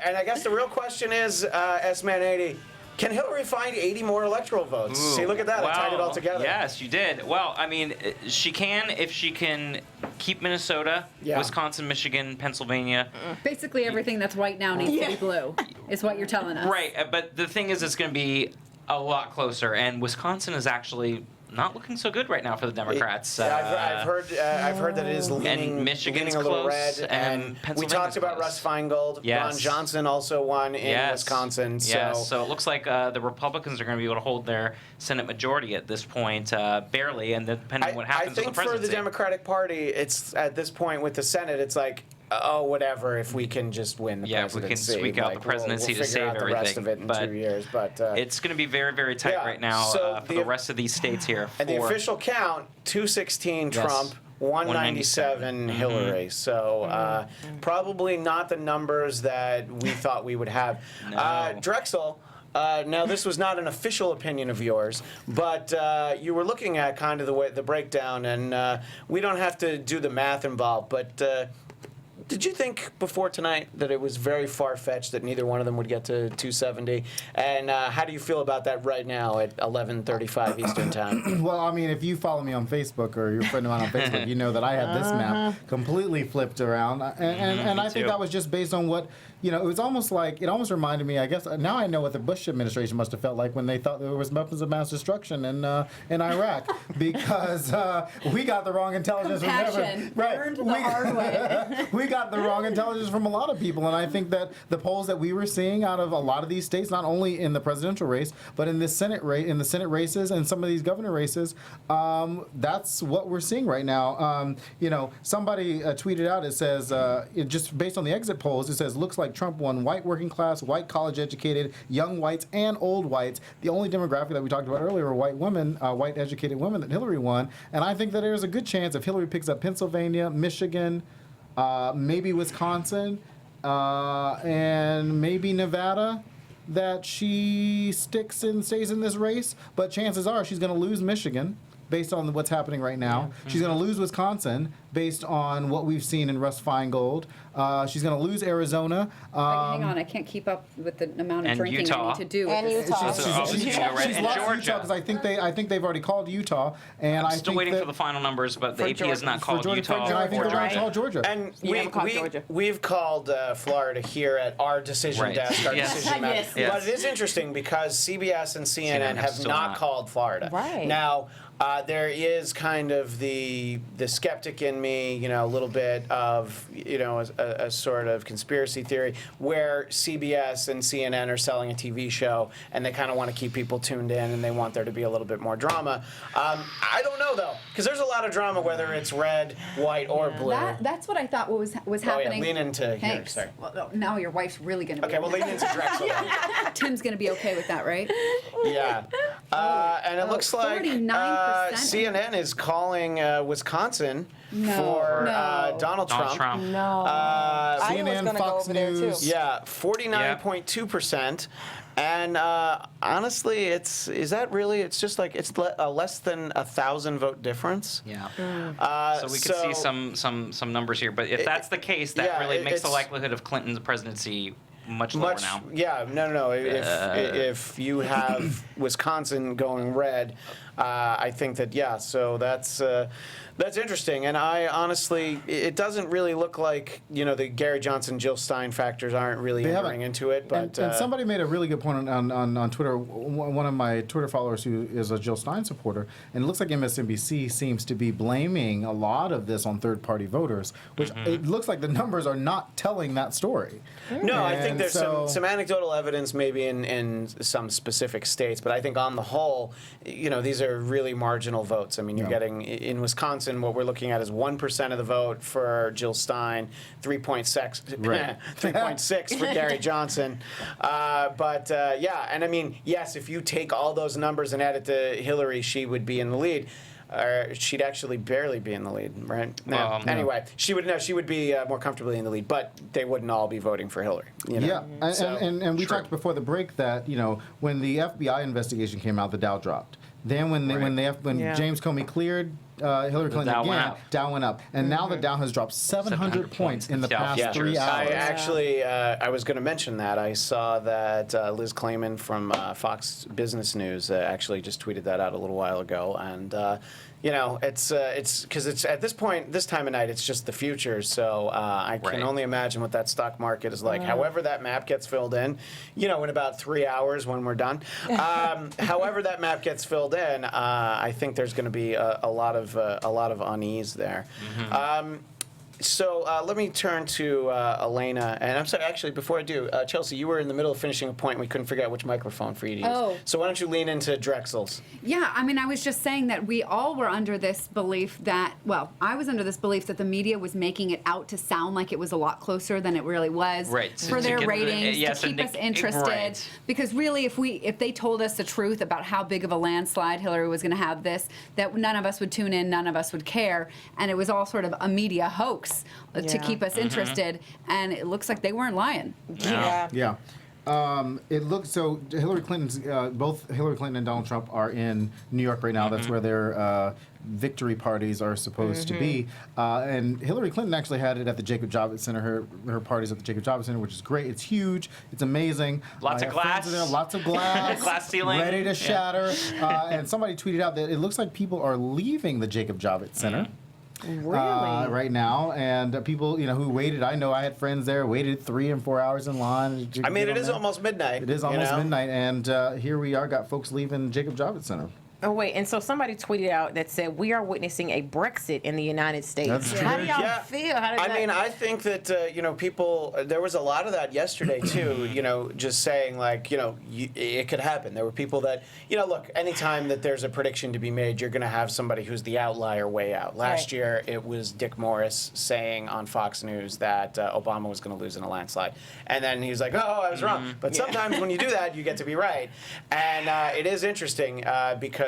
And I guess the real question is, S-Man80, can Hillary find 80 more electoral votes? Ooh, See, look at that. I tied it all together. Yes, you did. Well, I mean, she can if she can keep Minnesota, Wisconsin, Michigan, Pennsylvania. Basically, everything that's white now needs to be blue, is what you're telling us. Right, but the thing is, it's going to be a lot closer, and Wisconsin is actually not looking so good right now for the Democrats. I've heard that it is leaning, and Michigan's leaning a little close, red. and we Pennsylvania's talked about close. Russ Feingold. Yes. Ron Johnson also won in Wisconsin. So it looks like the Republicans are going to be able to hold their Senate majority at this point, barely, and depending on what happens I think with the presidency. for the Democratic Party, it's at this point with the Senate, it's like, oh, whatever, if we can just win the presidency. if we can squeak out the presidency we'll to save figure out the rest of it everything. in 2 years. But it's going to be very, very tight right now so for the rest of these states here. And the official count, 216 Trump, 197 Hillary. So probably not the numbers that we thought we would have. No. Drexel, now this was not an official opinion of yours, but you were looking at kind of the breakdown, and we don't have to do the math involved, but did you think before tonight that it was very far-fetched that neither one of them would get to 270? And how do you feel about that right now at 11:35 Eastern Time? Well, I mean, if you follow me on Facebook or you're a friend of mine on Facebook, you know that I have this map completely flipped around. And I think that was just based on what, you know, it was almost like, it almost reminded me, I guess, now I know what the Bush administration must have felt like when they thought there was weapons of mass destruction in Iraq. Because we got the wrong intelligence from Compassion. Burned the hard way. We got the wrong intelligence from a lot of people, and I think that the polls that we were seeing out of a lot of these states, not only in the presidential race, but in the Senate races and some of these governor races, that's what we're seeing right now. You know, somebody tweeted out, it says, just based on the exit polls, it says, looks like Trump won white working class, white college educated, young whites, and old whites. The only demographic that we talked about earlier were white women, white educated women that Hillary won, and I think that there's a good chance if Hillary picks up Pennsylvania, Michigan, maybe Wisconsin, and maybe Nevada, that she stays in this race. But chances are she's going to lose Michigan based on what's happening right now. She's going to lose Wisconsin based on what we've seen in Russ Feingold. She's going to lose Arizona. Hang on, I can't keep up with the amount of And drinking Utah. I need to do. And with this. Utah. She's And lost Georgia. Utah because I think they've already called Utah, and I'm I still think waiting that for the final numbers, but the AP has not called and I think Utah. they're going to call Georgia. And You haven't called Georgia. we've called Florida here at our decision Right. desk, our Yes. decision map. Yes. But it is interesting because CBS and CNN CNN have have still not not. called Florida. Right. Now, there is kind of the skeptic in me, a little bit of, a sort of conspiracy theory where CBS and CNN are selling a TV show and they kind of want to keep people tuned in and they want there to be a little bit more drama. I don't know, though, because there's a lot of drama whether it's red, white, or blue. That's what I thought was happening. Oh, yeah, lean into here. Thanks. Sorry. Well, now your wife's really going to be Okay, well, lean into Drexel. Tim's going to be okay with that, right? Yeah. And it looks like 49%. CNN is calling Wisconsin for No. Donald Trump. No. Iowa's CNN, gonna go Fox over there, too. News. Yeah, 49.2%. And honestly, is that really? It's just like it's less than 1,000 vote difference. Yeah. So we could see some numbers here, but if that's the case, that really makes the it's- likelihood of Clinton's presidency much lower now. Yeah, no. If you have Wisconsin going red, I think that So that's interesting, and I honestly, it doesn't really look like the Gary Johnson, Jill Stein factors aren't really entering into it. But and somebody made a really good point on Twitter. One of my Twitter followers who is a Jill Stein supporter, and it looks like MSNBC seems to be blaming a lot of this on third-party voters, which it looks like the numbers are not telling that story. No, I think there's so, some anecdotal evidence maybe in some specific states, but I think on the whole, these are really marginal votes. I mean, you're getting in Wisconsin, what we're looking at is 1% of the vote for Jill Stein, 3.6 for Gary Johnson. And I mean, yes, if you take all those numbers and add it to Hillary, she would be in the lead. She'd actually barely be in the lead, right? Anyway, she would be more comfortably in the lead, but they wouldn't all be voting for Hillary. Yeah, and we talked before the break that when the FBI investigation came out, the Dow dropped. Then when James Comey cleared Hillary Clinton Dow went up, and now the Dow has dropped 700 points in the past 3 hours. I was going to mention that. I saw that Liz Clayman from Fox Business News actually just tweeted that out a little while ago, and it's because it's at this point, this time of night, it's just the future. So I can only imagine what that stock market is like. However, that map gets filled in, in about 3 hours when we're done. However, that map gets filled in, I think there's going to be a lot of unease there. So let me turn to Elena, and I'm sorry. Actually, before I do, Chelsea, you were in the middle of finishing a point. And we couldn't figure out which microphone for you to use. Oh. So why don't you lean into Drexel's? Yeah, I mean, I was just saying that we all were under this belief that, I was under this belief that the media was making it out to sound like it was a lot closer than it really was. Right. For their ratings, to keep us interested. Right. Because really, if they told us the truth about how big of a landslide Hillary was going to have that none of us would tune in, none of us would care, and it was all sort of a media hoax to keep us interested, and it looks like they weren't lying. Yeah. It looks so. Hillary Clinton's both Hillary Clinton and Donald Trump are in New York right now. That's where their victory parties are supposed to be. And Hillary Clinton actually had it at the Jacob Javits Center. Her party's at the Jacob Javits Center, which is great. It's huge. It's amazing. Lots of glass. There, lots of glass. Glass ceiling. Ready to shatter. And somebody tweeted out that it looks like people are leaving the Jacob Javits Center. Really? Right now, and people who waited. I know I had friends there, waited 3 and 4 hours in line. I mean, it is almost midnight. It is almost midnight, and here we are, got folks leaving Jacob Javits Center. Oh, wait, and so somebody tweeted out that said, we are witnessing a Brexit in the United States. That's true. How do y'all feel? How does I that... mean, I think that, people, there was a lot of that yesterday, too, just saying, it could happen. There were people that, look, anytime that there's a prediction to be made, you're going to have somebody who's the outlier way out. Last year, it was Dick Morris saying on Fox News that Obama was going to lose in a landslide. And then he was like, oh, I was wrong. But sometimes when you do that, you get to be right. And it is interesting because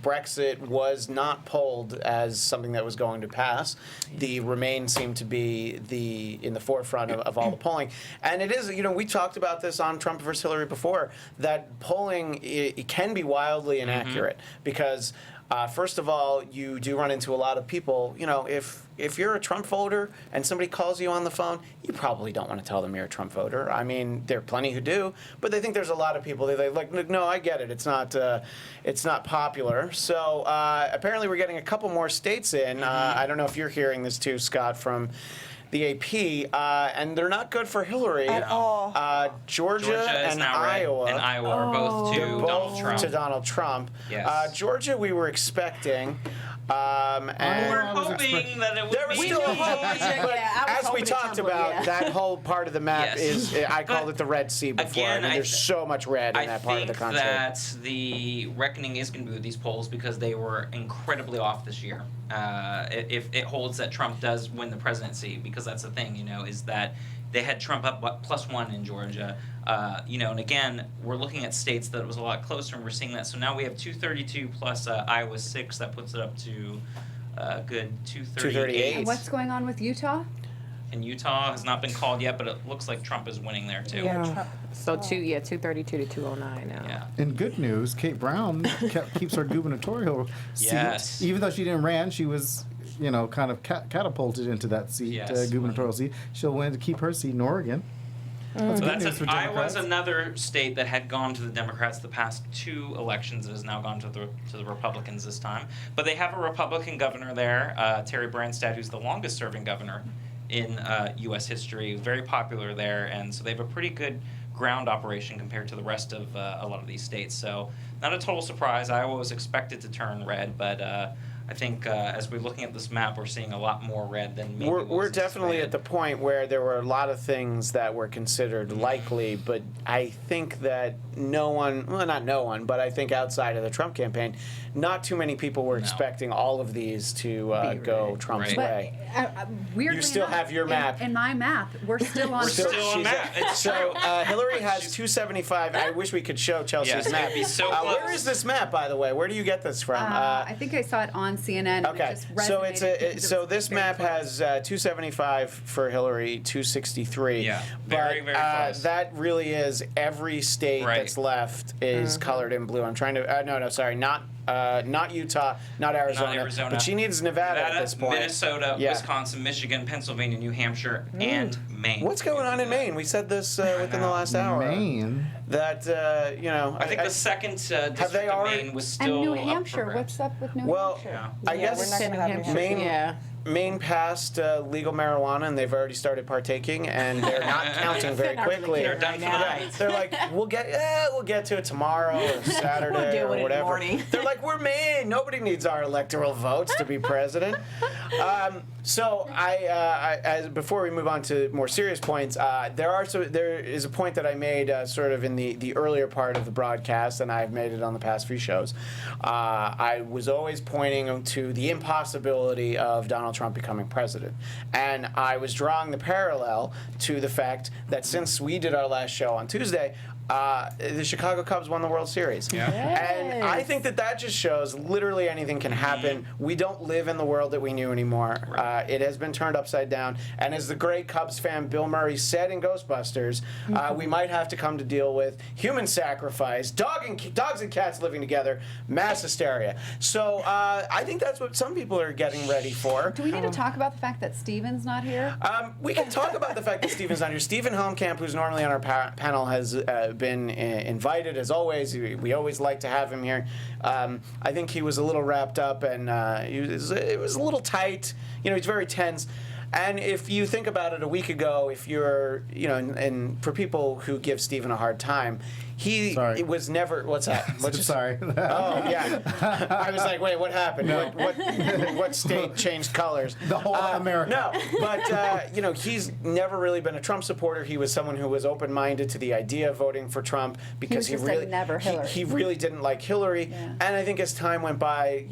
Brexit was not polled as something that was going to pass. The Remain seemed to be in the forefront of all the polling. And it is, we talked about this on Trump versus Hillary before, that polling it can be wildly inaccurate because first of all, you do run into a lot of people, if you're a Trump voter and somebody calls you on the phone, you probably don't want to tell them you're a Trump voter. I mean, there are plenty who do, but they think there's a lot of people. They're like, no, I get it. It's not popular. So apparently we're getting a couple more states in. I don't know if you're hearing this too, Scott, from the AP, and they're not good for Hillary At all. Georgia is and now red, Iowa. and Iowa are both to They're Donald both Trump. to Donald Trump. Yes. Georgia, we were expecting. And We're I was hoping that it would there was be still a Georgia. hope, but Yeah, I was as we hoping it talked tumbled, about, yeah. that whole part of the map Yes. is, I called But it the Red Sea before. again, I mean, I there's so much red in I that part of the think country. that the reckoning is going to be with these polls because they were incredibly off this year. If it holds that Trump does win the presidency, because that's the thing, is that they had Trump up +1 in Georgia, and again, we're looking at states that it was a lot closer, and we're seeing that. So now we have 232 plus Iowa 6, that puts it up to good 238. And what's going on with Utah? And Utah has not been called yet, but it looks like Trump is winning there too. So 232 to 209 now. Yeah. In good news, Kate Brown keeps her gubernatorial seat. Yes. Even though she didn't run, she was, kind of catapulted into that seat, Yes. gubernatorial seat. She'll win to keep her seat in Oregon. That's So good that's news for Iowa's Democrats. another state that had gone to the Democrats the past 2 elections. It has now gone to the Republicans this time. But they have a Republican governor there, Terry Branstad, who's the longest-serving governor in U.S. history, very popular there, and so they have a pretty good ground operation compared to the rest of a lot of these states. So not a total surprise. Iowa was expected to turn red, but I think as we're looking at this map, we're seeing a lot more red than maybe We're definitely at the point where there were a lot of things that were considered likely, but I think that not no one, but I think outside of the Trump campaign, not too many people were expecting all of these to go Trump's Right. way. Weirdly You still enough, have your map. In my map, we're still on. We're still on she's map. It's So true. Hillary has 275. I wish we could show Chelsea's Yes, map. it'd be so Where close. is this map, by the way? Where do you get this from? I think I saw it on CNN. And Okay, it just so it's resonated because it so was this very map close. has 275 for Hillary, 263. Yeah, very, but, very close. that really is every state Right. that's left is colored in blue. I'm trying to sorry, not Utah, not Arizona, but she needs Nevada at this point. Minnesota, Yeah. Wisconsin, Michigan, Pennsylvania, New Hampshire, and Maine. What's going on in Maine? We said this within the last hour. Maine. That I think the second district they of already- Maine was still And New up for Hampshire. grabs. What's up with New Well, Hampshire? I Yeah, guess we're not gonna have New Maine, Yeah. Maine passed legal marijuana, and they've already started partaking, and they're not counting very They're not really quickly. They're done for the night. They're like, we'll get to it tomorrow or Saturday We'll deal or with it in the whatever. morning. They're like, we're Maine. Nobody needs our electoral votes to be president. So before we move on to more serious points, there is a point that I made sort of in the earlier part of the broadcast, and I've made it on the past few shows. I was always pointing to the impossibility of Donald Trump becoming president, and I was drawing the parallel to the fact that since we did our last show on Tuesday, the Chicago Cubs won the World Series. Yeah. And I think that just shows literally anything can happen. We don't live in the world that we knew anymore. It has been turned upside down. And as the great Cubs fan Bill Murray said in Ghostbusters, we might have to come to deal with human sacrifice, dogs and cats living together, mass hysteria. So I think that's what some people are getting ready for. Do we need to talk about the fact that Steven's not here? We can talk about the fact that Steven's not here. Stephen Helmkamp, who's normally on our panel, has been invited as always. We always like to have him here. I think he was a little wrapped up, and it was a little tight. He's very tense. And if you think about it, a week ago, if you're, and for people who give Stephen a hard time, it was never. What's that? Sorry. Oh yeah. I was like, wait, what happened? No. What state changed colors? The whole America. No, but he's never really been a Trump supporter. He was someone who was open-minded to the idea of voting for Trump because He was just like, never Hillary. He really didn't like Hillary. Yeah. And I think as time went by,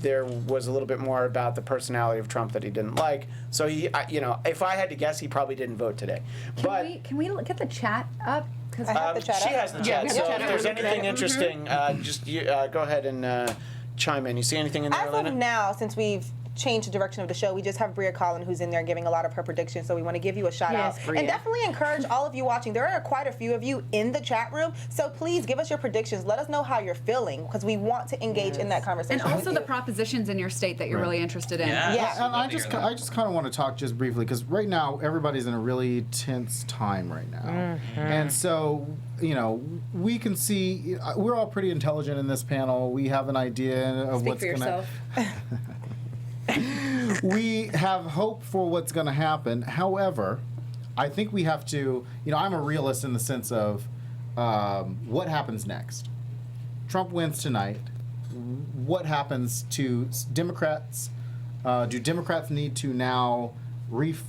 there was a little bit more about the personality of Trump that he didn't like. So if I had to guess, he probably didn't vote today. Can we get the chat up? I have the chat she up. has the chat. we have So the chat if up. there's anything interesting, just go ahead and chime in. You see anything in there, As of Elena? now, since we've changed the direction of the show, we just have Bria Collin, who's in there giving a lot of her predictions, so we want to give you a shout Yes, out. Bria. And definitely encourage all of you watching. There are quite a few of you in the chat room, so please give us your predictions. Let us know how you're feeling, because we want to engage in that conversation. And also with the you. propositions in your state that you're really interested in. Yeah. Yeah. And I just kind of want to talk just briefly because right now everybody's in a really tense time right now, and so we can see we're all pretty intelligent in this panel. We have an idea of Speak what's for going to. yourself. we have hope for what's going to happen. However, I think we have to, I'm a realist in the sense of what happens next. Trump wins tonight. What happens to Democrats? Do Democrats need to now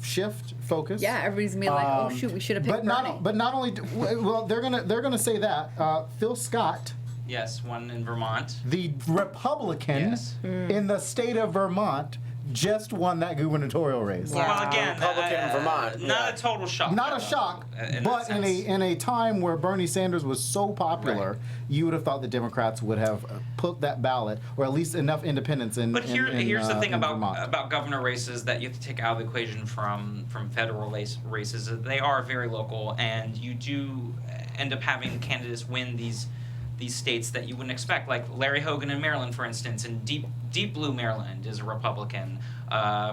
shift focus? Yeah, everybody's gonna be like, oh shoot, we should have picked Bernie. But not only, well, they're gonna say that. Phil Scott, Yes, one in Vermont. the Republican Yes. in the state of Vermont, just won that gubernatorial race. Well, again, Republican in Vermont, not a total shock. Not a though, shock, in but that sense. in a time where Bernie Sanders was so popular, Right. you would have thought the Democrats would have put that ballot, or at least enough independents in. But here's the thing in Vermont. about governor races that you have to take out of the equation from federal races. They are very local, and you do end up having candidates win these states that you wouldn't expect, like Larry Hogan in Maryland, for instance, in deep blue Maryland is a Republican.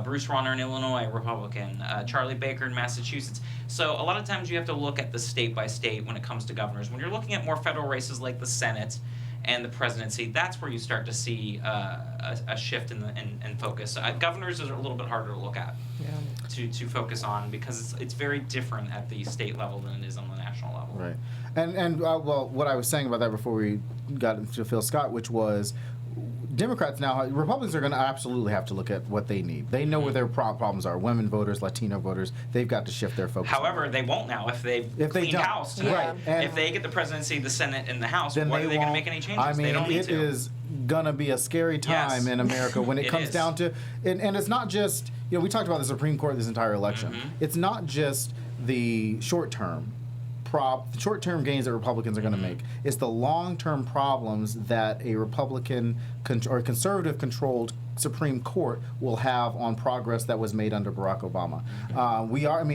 Bruce Rauner in Illinois, Republican. Charlie Baker in Massachusetts. So a lot of times you have to look at the state by state when it comes to governors. When you're looking at more federal races like the Senate and the presidency, that's where you start to see a shift in focus. Governors is a little bit harder to look at, to focus on, because it's very different at the state level than it is on the national level. Right. And well, what I was saying about that before we got into Phil Scott, which was Democrats now, Republicans are going to absolutely have to look at what they need. They know where their problems are. Women voters, Latino voters, they've got to shift their focus. However, they won't now if they've cleaned don't. house tonight. Right. If they get the presidency, the Senate, and the House, Then what are they going to won't- make any changes? I mean, they don't need it to. is gonna be a scary time Yes. in America when it It comes is. down to, and it's not just, we talked about the Supreme Court this entire election. Mm-hmm. It's not just the short-term gains that Republicans are going to make. It's the long-term problems that a Republican or conservative-controlled Supreme Court will have on progress that was made under Barack Obama.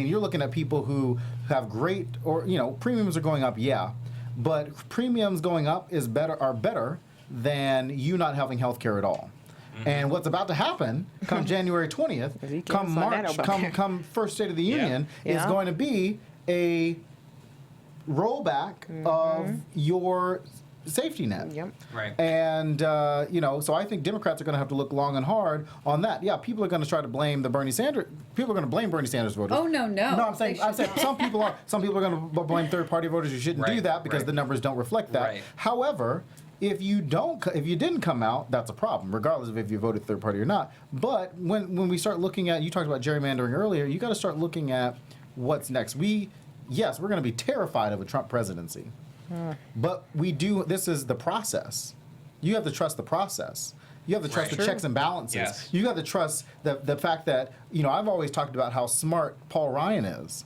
You're looking at people who have great, or premiums are going up, but premiums going up are better than you not having health care at all. And what's about to happen come January 20th, come March, come first State of the Union, is going to be a rollback of your safety net. Yep. Right. And, so I think Democrats are going to have to look long and hard on that. Yeah, people are going to try to blame people are going to blame Bernie Sanders voters. Oh, no. No, I'm saying some people are going to blame third-party voters who shouldn't do Right, that because right. the numbers don't reflect that. Right. However, if you didn't come out, that's a problem, regardless of if you voted third party or not. But when we start looking at, you talked about gerrymandering earlier, you got to start looking at what's next. We're going to be terrified of a Trump presidency, but this is the process. You have to trust the process. You have to trust the checks and balances. Yes. You have to trust the fact that, I've always talked about how smart Paul Ryan is.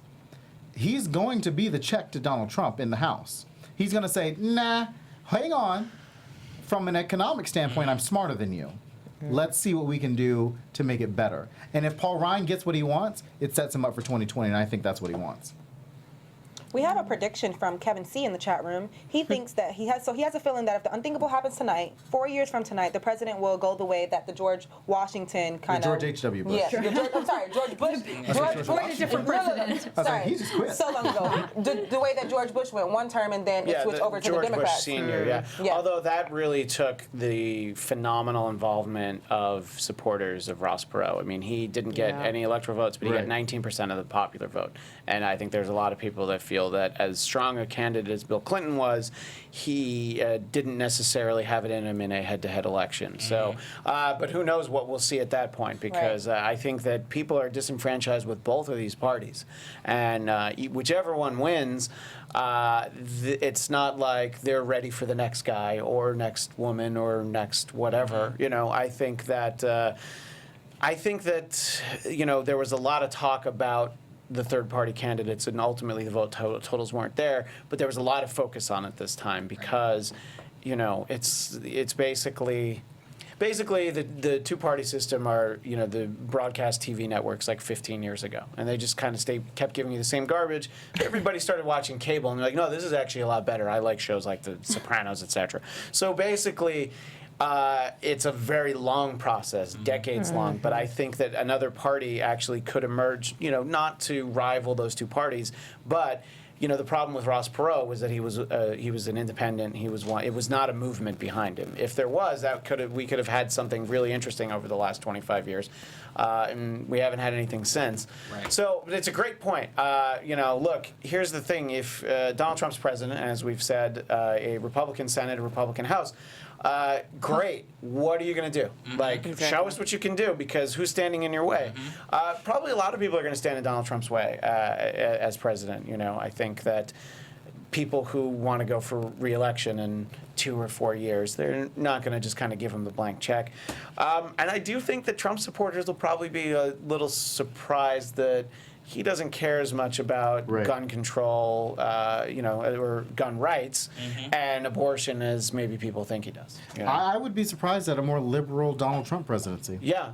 He's going to be the check to Donald Trump in the House. He's going to say, nah, hang on. From an economic standpoint, I'm smarter than you. Let's see what we can do to make it better. And if Paul Ryan gets what he wants, it sets him up for 2020, and I think that's what he wants. We have a prediction from Kevin C. in the chat room. He thinks that he has a feeling that if the unthinkable happens tonight, 4 years from tonight, the president will go the way that the George Washington kind of... George H.W. Bush. Yes, George Bush. George a different president. I was like, Sorry, he just quit. so long ago. The way that George Bush went one term and then it switched over to the George Democrats. Bush Sr., Yeah. Although that really took the phenomenal involvement of supporters of Ross Perot. I mean, he didn't get any electoral votes, but he got 19% of the popular vote. And I think there's a lot of people that feel that as strong a candidate as Bill Clinton was, he didn't necessarily have it in him in a head-to-head election. So, but who knows what we'll see at that point, because I think that people are disenfranchised with both of these parties. And whichever one wins, it's not like they're ready for the next guy or next woman or next whatever. I think that there was a lot of talk about the third-party candidates, and ultimately the vote totals weren't there. But there was a lot of focus on it this time because, it's basically the two-party system are, the broadcast TV networks like 15 years ago, and they just kind of kept giving you the same garbage. Everybody started watching cable, and they're like, no, this is actually a lot better. I like shows like The Sopranos, etc. So basically, it's a very long process, decades long, but I think that another party actually could emerge, not to rival those two parties, but the problem with Ross Perot was that he was an independent. He was one. It was not a movement behind him. If there was, we could have had something really interesting over the last 25 years, and we haven't had anything since. Right. So, but it's a great point. Look, here's the thing: if Donald Trump's president, as we've said, a Republican Senate, a Republican House. Great. What are you going to do? Show us what you can do, because who's standing in your way? Probably a lot of people are going to stand in Donald Trump's way as president. I think that people who want to go for re-election in 2 or 4 years, they're not going to just kind of give him the blank check. And I do think that Trump supporters will probably be a little surprised that he doesn't care as much about gun control, or gun rights and abortion as maybe people think he does. I would be surprised at a more liberal Donald Trump presidency. Yeah,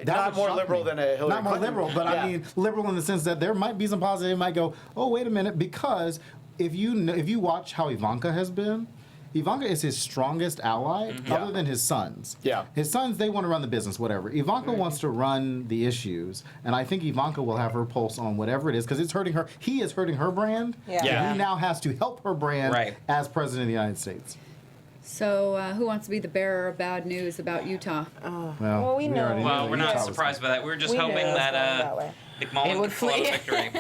not more liberal than a Hillary Not more Clinton. liberal, but I mean liberal in the sense that there might be some positive. They might go, oh, wait a minute, because if you watch how Ivanka has been, Ivanka is his strongest ally, other than his sons. Yeah. His sons, they want to run the business, whatever. Ivanka wants to run the issues, and I think Ivanka will have her pulse on whatever it is, because it's hurting her. He is hurting her brand. Yeah. He now has to help her brand as president of the United States. So who wants to be the bearer of bad news about Utah? Well, we know. already knew Well, we're not Utah was surprised by that. We were just We knew hoping it was going that that way. McMullen would pull out a victory.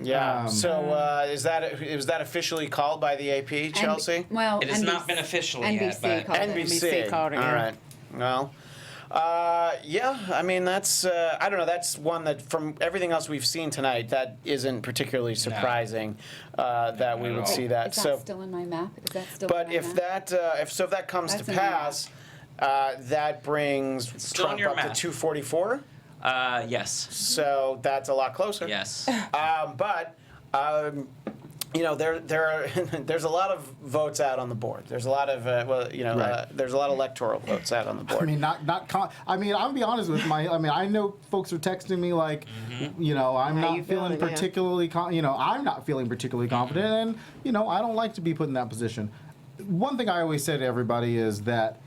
Yeah. So was that officially called by the AP, Chelsea? Well, It has not been official yet, but called it. NBC. called it, All yeah. right. Well. I mean, that's, I don't know, that's one that from everything else we've seen tonight, that isn't particularly surprising that we would see that. Is that still in my map? Is that still But in my if map? that comes That's to in my map. pass, that brings still in Trump your up to map. 244. Yes. So that's a lot closer. Yes. There's a lot of votes out on the board. There's a lot of there's a lot of electoral votes out on the board. I mean, I'm gonna be honest with I know folks are texting me like, I'm not you feeling feeling, yeah. particularly, I'm not feeling particularly confident, and I don't like to be put in that position. One thing I always say to everybody is that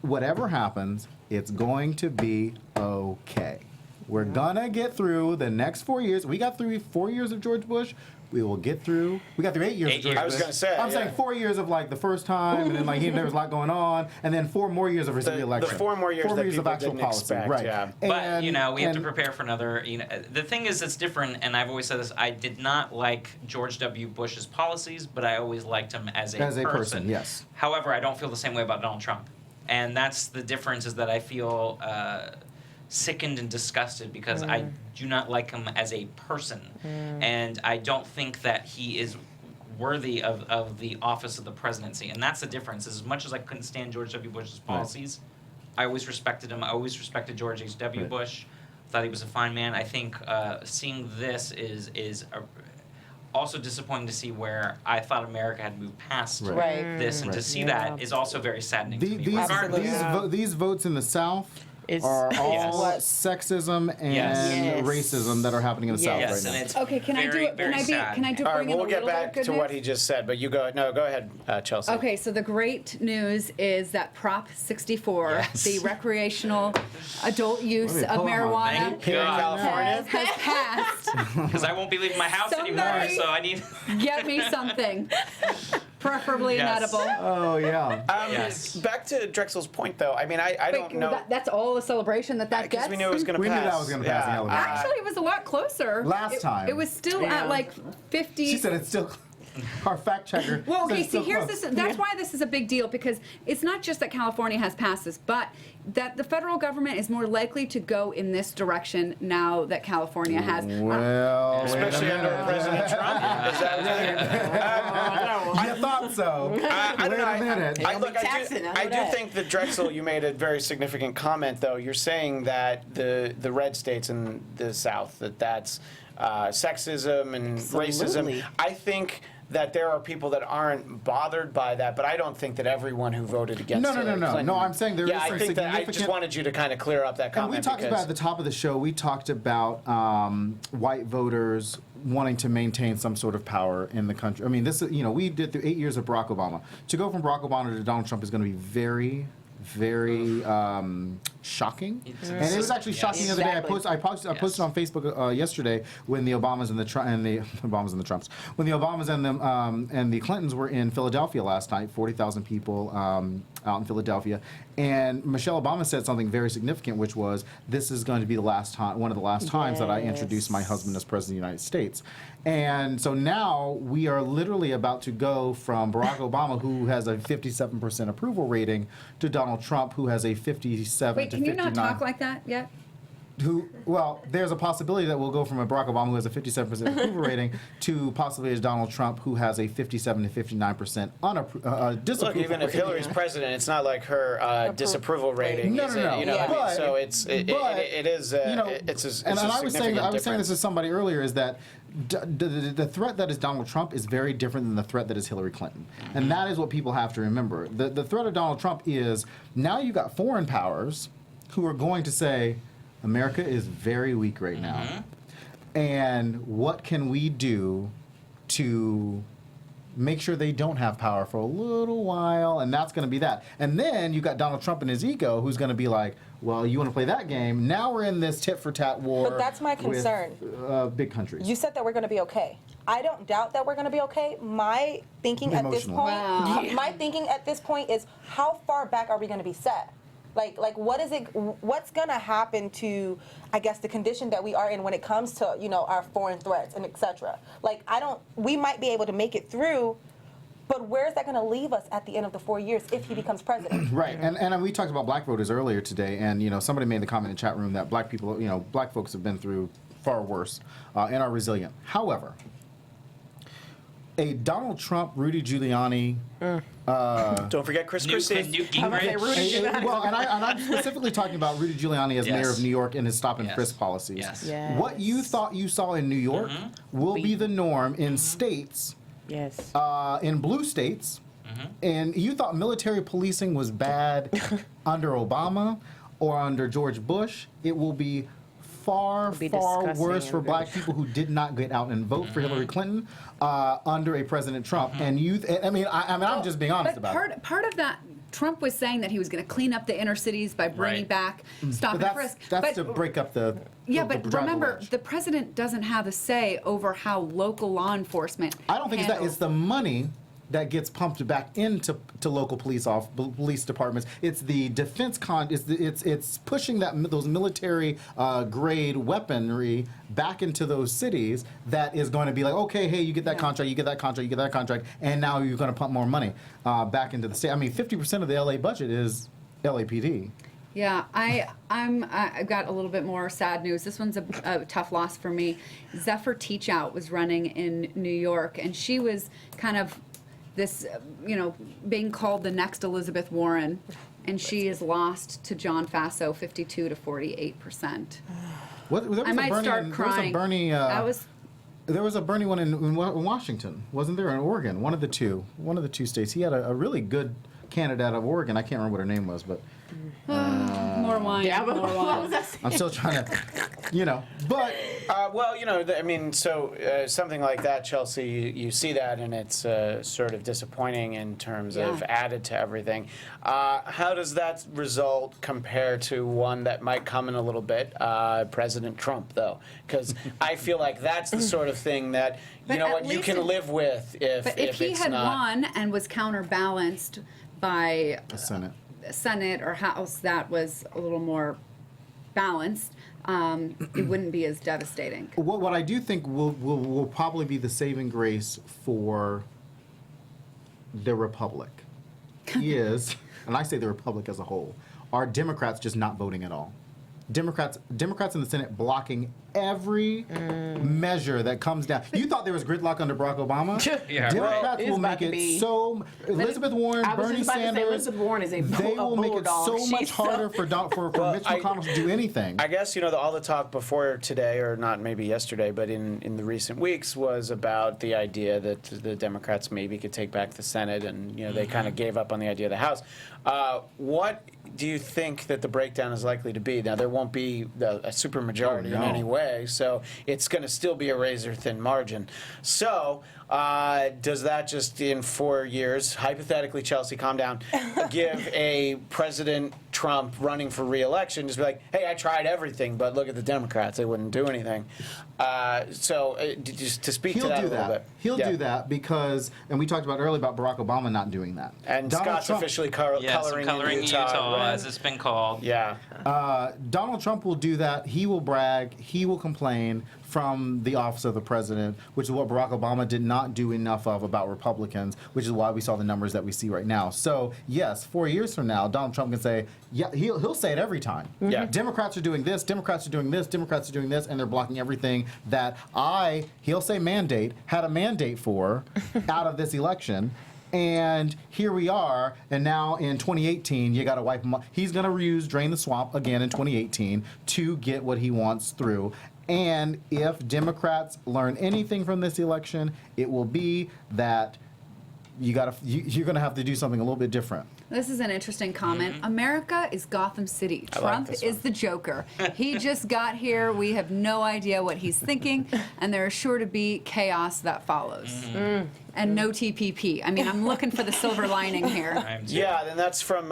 whatever happens, it's going to be okay. We're gonna get through the next 4 years. We got through 4 years of George Bush. We will get through. We got through 8 years of George Bush. I was gonna say. I'm saying 4 years of the first time, and then there was a lot going on, and then 4 more years of his re-election. The 4 more years that people didn't expect, right? yeah. But we have to prepare for another. The thing is, it's different, and I've always said this. I did not like George W. Bush's policies, but I always liked him as a person. Yes. However, I don't feel the same way about Donald Trump, and that's the difference. Is that I feel sickened and disgusted because I do not like him as a person, and I don't think that he is worthy of the office of the presidency, and that's the difference. As much as I couldn't stand George W. Bush's policies, I always respected him. I always respected George H.W. Bush. Thought he was a fine man. I think seeing this is also disappointing to see where I thought America had moved past this, and to see that is also very saddening to me. Regardless. These votes in the South It's- are all Yes. sexism and Yes. racism that are happening in the South Yes, right and now. it's Okay, can I do very, it? very sad. Can I do All right, bring in we'll a get little back bit of to good what news? he just said, but go ahead, Chelsea. Okay, so the great news is that Prop 64, Yes. the recreational adult use Let me of pull up my marijuana, Thank Here in God. California. has passed. Because I won't be leaving my house anymore, Somebody- so I need. Get me something, preferably Yes. an edible. Oh yeah. Yes. Back to Drexel's point, though. I mean, I Wait, don't know. that's all the celebration that Because gets? we knew it was going to We pass. knew that was gonna pass, yeah. Actually, it was a lot closer. Last time. It was still Yeah. at like 50. She said it's still. Our fact checker. Well, said okay, it's see, still here's close. this. That's why this is a big deal, because it's not just that California has passed this, but that the federal government is more likely to go in this direction now that California has. Well, Especially wait a under minute. President Trump. Is that You thought so. I don't Wait know. a minute. be taxing, I know I do that. think that Drexel, you made a very significant comment, though. You're saying that the red states in the South, that's sexism and Absolutely. racism. I think that there are people that aren't bothered by that, but I don't think that everyone who voted against No. Clinton. No, I'm saying there is I some think that I significant. just wanted you to kind of clear up that And comment. we talked about at the top of the show. We talked about white voters wanting to maintain some sort of power in the country. I mean, this we did through 8 years of Barack Obama. To go from Barack Obama to Donald Trump is going to be very, very shocking. And it was actually shocking the other day. I posted on Facebook yesterday when the Obamas and the Trumps, when the Obamas and the Clintons were in Philadelphia last night, 40,000 people out in Philadelphia, and Michelle Obama said something very significant, which was, "This is going to be the last time, one of the last times that I introduce my husband as president of the United States." And so now we are literally about to go from Barack Obama, who has a 57% approval rating, to Donald Trump, who has a 57 Wait, to can you 59. not talk like that yet? Well, there's a possibility that we'll go from a Barack Obama who has a 57% approval rating to possibly as Donald Trump, who has a 57 to 59% disapproval. Look, even if rating. Hillary's president, it's not like her disapproval rating. No. You know what I mean? So it's it is it's a and I was saying difference. this to somebody earlier, is that the threat that is Donald Trump is very different than the threat that is Hillary Clinton, and that is what people have to remember. The threat of Donald Trump is now you've got foreign powers who are going to say, America is very weak right now, and what can we do to make sure they don't have power for a little while? And that's going to be that. And then you got Donald Trump and his ego, who's going to be like, well, you want to play that game? Now we're in this tit-for-tat war. But that's my concern. With big countries. You said that we're going to be okay. I don't doubt that we're going to be okay. My thinking at this Emotional. point, Wow. my thinking at this point is, how far back are we going to be set? Like what's going to happen to, I guess, the condition that we are in when it comes to, our foreign threats and et cetera. We might be able to make it through, but where is that going to leave us at the end of the 4 years if he becomes president? Right, and we talked about black voters earlier today, and somebody made the comment in the chat room that black people, black folks have been through far worse and are resilient. However, a Donald Trump, Rudy Giuliani. Don't forget Chris Christie. Newt Gingrich. Well, and I'm specifically talking about Rudy Giuliani as mayor of New York and his stop and Yes. frisk policies. Yes. Yes. What you thought you saw in New York will be the norm in states, Yes. in blue states, and you thought military policing was bad under Obama or under George Bush. It will be far disgusting worse for and black people who did not get out and vote for Hillary Clinton under a President Trump. And I'm just being honest But about it. part of that, Trump was saying that he was going to clean up the inner cities by bringing Right. back stop But and frisk. that's to break up the but drive the remember, wedge. the president doesn't have a say over how local law enforcement. I don't think it's that. handles- It's the money that gets pumped back into local police departments. It's the defense it's pushing those military grade weaponry back into those cities. That is going to be like, okay, hey, you get that contract, you get that contract, you get that contract, and now you're going to pump more money back into the state. I mean, 50% of the LA budget is LAPD. Yeah, I've got a little bit more sad news. This one's a tough loss for me. Zephyr Teachout was running in New York, and she was kind of this, being called the next Elizabeth Warren, and she is lost to John Faso, 52 to 48%. I might start crying. There was a Bernie one in Washington, wasn't there? In Oregon, one of the two states. He had a really good candidate out of Oregon. I can't remember what her name was, but More wine. Yeah, but more what wine. was I saying? I'm still trying to, but something like that, Chelsea, you see that, and it's sort of disappointing in terms of added to everything. How does that result compare to one that might come in a little bit, President Trump, though? Because I feel like that's the sort of thing that, But at you least can live with But if he it's had not. won and was counterbalanced by the Senate. Senate or House that was a little more balanced, it wouldn't be as devastating. What I do think will probably be the saving grace for the Republic is, and I say the Republic as a whole, are Democrats just not voting at all. Democrats in the Senate blocking every measure that comes down. You thought there was gridlock under Barack Obama? Yeah, Democrats it's will about make to it be. so. Elizabeth Warren, I was Bernie just about to say Sanders, Elizabeth Warren is a they will make it so bulldog. much She's harder for Mitch McConnell to do anything. I guess, all the talk before today, or not maybe yesterday, but in the recent weeks, was about the idea that the Democrats maybe could take back the Senate, and, they kind of gave up on the idea of the House. What do you think that the breakdown is likely to be? Now, there won't be a supermajority in any way, so it's going to still be a razor-thin margin. So, does that just in 4 years, hypothetically, Chelsea, calm down, give a President Trump running for re-election, just be like, hey, I tried everything, but look at the Democrats, they wouldn't do anything. Just to speak to that a little bit. He'll do that because, and we talked about earlier about Barack Obama not doing that. And Donald Scott's Trump, officially Coloring in Utah, right? as it's been called. Yeah. Donald Trump will do that. He will brag. He will complain from the office of the president, which is what Barack Obama did not do enough of about Republicans, which is why we saw the numbers that we see right now. So, yes, 4 years from now, Donald Trump can say, yeah, he'll say it every time. Yeah. Democrats are doing this, Democrats are doing this, Democrats are doing this, and they're blocking everything that he'll say had a mandate for out of this election. And here we are, and now in 2018, you got to wipe him up. He's going to drain the swamp again in 2018 to get what he wants through. And if Democrats learn anything from this election, it will be that you're going to have to do something a little bit different. This is an interesting comment. America is Gotham City. I like Trump this is one. the Joker. He just got here. We have no idea what he's thinking, and there is sure to be chaos that follows. And no TPP. I mean, I'm looking for the silver lining here. Yeah, and that's from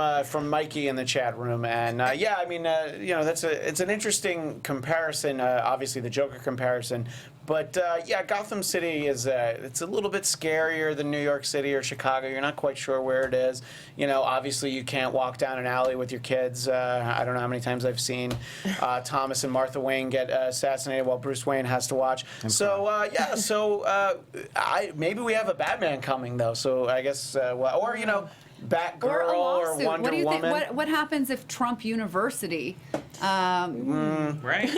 Mikey in the chat room, and yeah, I mean, it's an interesting comparison. Obviously, the Joker comparison, but yeah, Gotham City is it's a little bit scarier than New York City or Chicago. You're not quite sure where it is. Obviously, you can't walk down an alley with your kids. I don't know how many times I've seen Thomas and Martha Wayne get assassinated while Bruce Wayne has to watch. So yeah, maybe we have a Batman coming though. So I guess or Batgirl Or a lawsuit. Wonder What do you Woman. think? What happens if Trump University? Right?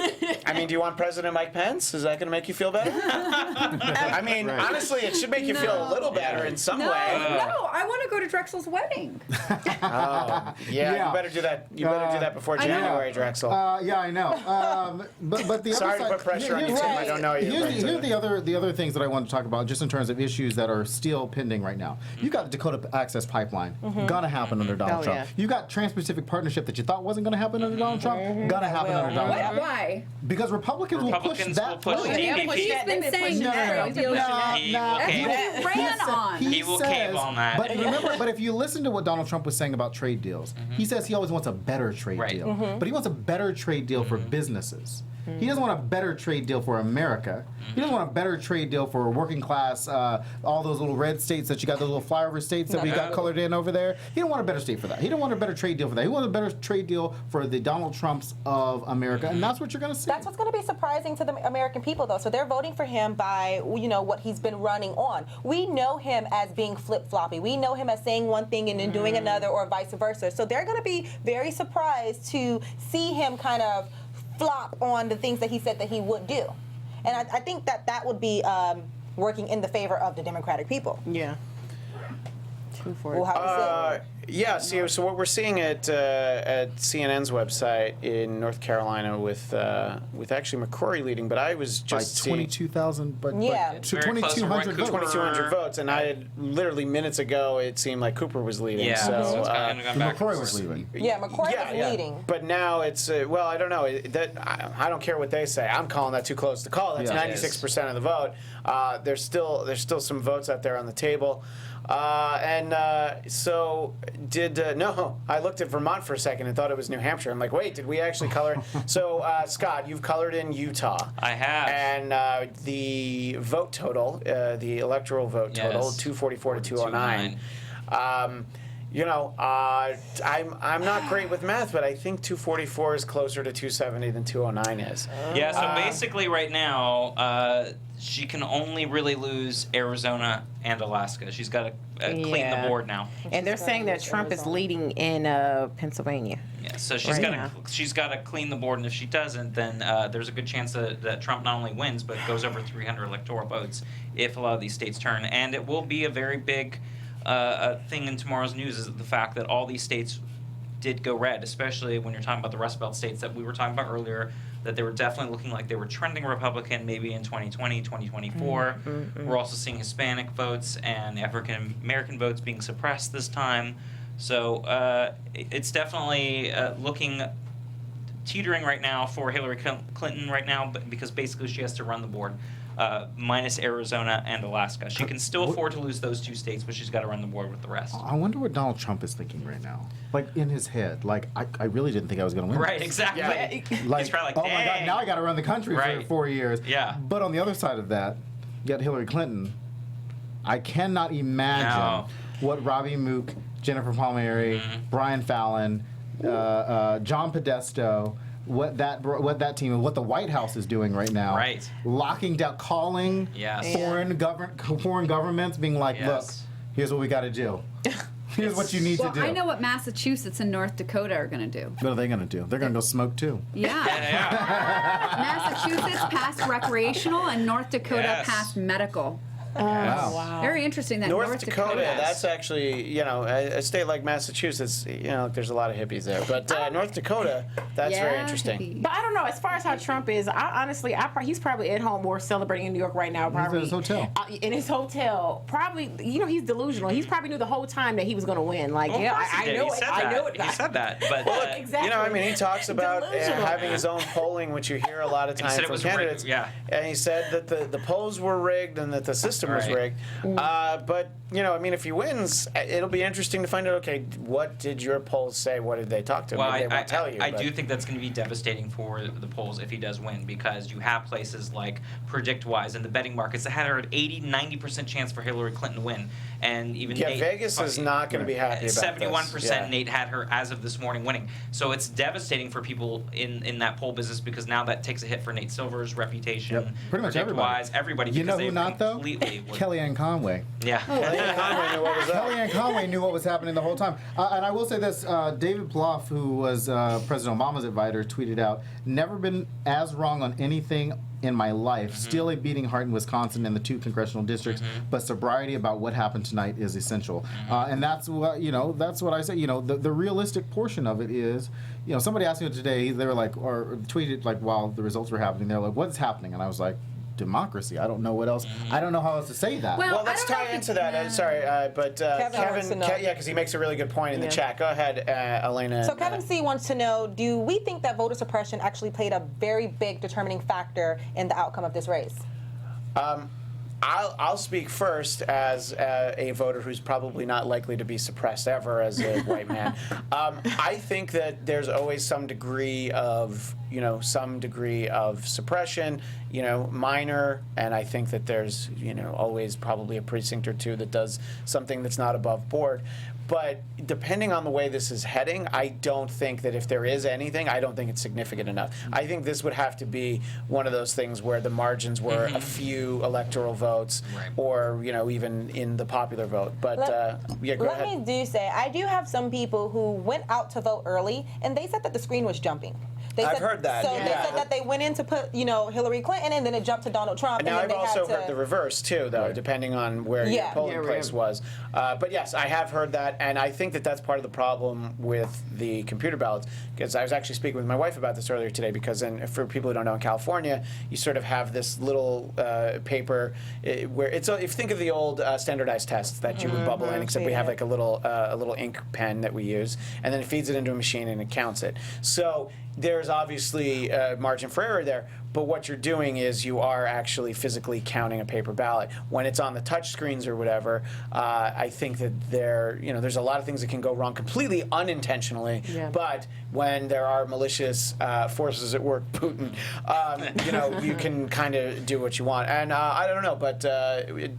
I mean, do you want President Mike Pence? Is that going to make you feel better? I mean, honestly, it should make you feel a little better in some No, way. no. I want to go to Drexel's wedding. Yeah, Yeah. you better do that. You better do that before I know. January, Drexel. Yeah, I know. But the Sorry other to side, put pressure on you, here's- Tim. I don't know you. Here's but, the other things that I want to talk about, just in terms of issues that are still pending right now. You got the Dakota Access Pipeline, gonna happen under Donald Trump. yeah. You got Trans-Pacific Partnership that you thought wasn't gonna happen under Donald Trump, gonna happen under Donald Trump. Why? Because Republicans will push Republicans that will push through. it. He's been saying No, that. no, He will cave. He ran on. He will cave on that. But remember, but if you listen to what Donald Trump was saying about trade deals, he says he always wants a better trade Right. deal. But he wants a better trade deal for businesses. He doesn't want a better trade deal for America. He doesn't want a better trade deal for working class, all those little red states that you got, those little flyover states that we got colored in over there. He don't want a better state for that. He don't want a better trade deal for that. He wants a better trade deal for the Donald Trumps of America, and that's what you're going to see. That's what's going to be surprising to the American people, though. So they're voting for him by, what he's been running on. We know him as being flip-floppy. We know him as saying one thing and then doing another, or vice versa. So they're going to be very surprised to see him kind of flop on the things that he said that he would do. And I think that would be working in the favor of the Democratic people. Yeah. We'll have to see. Yeah, so what we're seeing at CNN's website in North Carolina with actually McCrory leading, but I was by just seeing 22,000, but Yeah. It's very close to 2,200 Cooper. votes. 2,200 votes, and I had literally minutes ago it seemed like Cooper was leading. Yeah, So, it's kind of gone back and McCrory forth. was leaving. Yeah, McCrory was leading. But now it's well, I don't know. I don't care what they say. I'm calling that too close to call. That's Yeah. 96% of the vote. There's still some votes out there on the table. So no, I looked at Vermont for a second and thought it was New Hampshire. I'm like, wait, did we actually color? So Scott, you've colored in Utah. I have. And the vote total, the electoral vote total, Yes. 244 to 209. I'm not great with math, but I think 244 is closer to 270 than 209 is. Yeah, so basically right now, she can only really lose Arizona and Alaska. She's got to clean Yeah. the board now. And they're saying that Trump is leading in Pennsylvania. Yeah, so she's Right. got to clean the board, and if she doesn't, then there's a good chance that Trump not only wins but goes over 300 electoral votes if a lot of these states turn. And it will be a very big thing in tomorrow's news is the fact that all these states did go red, especially when you're talking about the Rust Belt states that we were talking about earlier, that they were definitely looking like they were trending Republican maybe in 2020, 2024. We're also seeing Hispanic votes and African American votes being suppressed this time. So it's definitely looking teetering right now for Hillary Clinton right now, but because basically she has to run the board, minus Arizona and Alaska. She can still afford to lose those 2 states, but she's got to run the board with the rest. I wonder what Donald Trump is thinking right now. Like, in his head. Like, I really didn't think I was going to win. Right, this. exactly. Like, He's probably like, oh my God, "Dang." now I got to run the country for Right. 4 years. Yeah. But on the other side of that, you got Hillary Clinton. I cannot imagine what Robbie Mook, Jennifer Palmieri, Brian Fallon, John Podesta, what that team and what the White House is doing right now. Right. Locking down, calling foreign governments, being like, Yes. look, here's what we got to do. Here's what you need Well, to do. I know what Massachusetts and North Dakota are going to do. What are they going to do? They're going to go smoke too. Yeah. Yeah. Massachusetts passed recreational and North Dakota Yes. passed medical. Wow. Very interesting that North Dakota, that's actually, you know, a state like Massachusetts, you know, there's a lot of hippies there. But North Dakota, that's very interesting. But I don't know. As far as how Trump is, he's probably at home or celebrating in New York right now. Probably He's in his hotel. In his hotel, probably. You know, he's delusional. He's probably knew the whole time that he was going to win. Like, Well, of yeah, course he I did. know He it. said I that. know it. He said that, but Exactly. You know, I mean, he talks about Delusional. having his own polling, which you hear a lot of he times said it from was rigged, candidates. yeah. And he said that the polls were rigged and that the system was Right. rigged. But, you know, I mean, if he wins, it'll be interesting to find out, okay, what did your polls say? What did they talk to? Well, Maybe they won't tell you. I but- do think that's going to be devastating for the polls if he does win, because you have places like PredictWise and the betting markets that had her at 80-90% chance for Hillary Clinton to win, and even Yeah, Nate, Vegas is not going to be happy about 71% this. Yeah. Nate had her as of this morning winning. So it's devastating for people in that poll business, because now that takes a hit for Nate Silver's reputation. Yep. Pretty much PredictWise, everybody. You know because who they not, though? completely would- Kellyanne Conway. Yeah. Conway knew what was up. Kellyanne Conway knew what was happening the whole time. And I will say this, David Plouffe, who was President Obama's advisor, tweeted out, never been as wrong on anything in my life. Still a beating heart in Wisconsin in the 2 congressional districts, but sobriety about what happened tonight is essential. And that's what, that's what I say. The realistic portion of it is, somebody asked me today, they were like, or tweeted like while the results were happening, they're like, what's happening? And I was like, democracy. I don't know what else. I don't know how else to say that. Well, Well, let's I don't know tie if into it- that. Sorry, but Kevin wants to know. yeah, because he makes a really good point in the chat. Go ahead, Elena. So Kevin C wants to know, do we think that voter suppression actually played a very big determining factor in the outcome of this race? I'll speak first as a voter who's probably not likely to be suppressed ever as a white man. I think that there's always some degree of suppression, minor, and I think that there's, always probably a precinct or two that does something that's not above board. But depending on the way this is heading, I don't think that if there is anything, I don't think it's significant enough. I think this would have to be one of those things where the margins were a few electoral votes, Right. or even in the popular vote. But yeah, go Let ahead. me say, I do have some people who went out to vote early, and they said that the screen was jumping. I've heard that, So yeah. they said that they went in to put, Hillary Clinton, and then it jumped to Donald Trump. Now, and I've then they also had heard to, the reverse, too, though, depending on where your Yeah. polling place was. But yes, I have heard that, and I think that that's part of the problem with the computer ballots, because I was actually speaking with my wife about this earlier today, because for people who don't know, in California, you sort of have this little paper where it's, if you think of the old standardized tests that you would bubble in, except we have like a little ink pen that we use, and then it feeds it into a machine and it counts it. So there's obviously margin for error there, but what you're doing is you are actually physically counting a paper ballot. When it's on the touch screens or whatever, I think that there's a lot of things that can go wrong completely unintentionally, but when there are malicious forces at work, Putin, you can kind of do what you want. And I don't know, but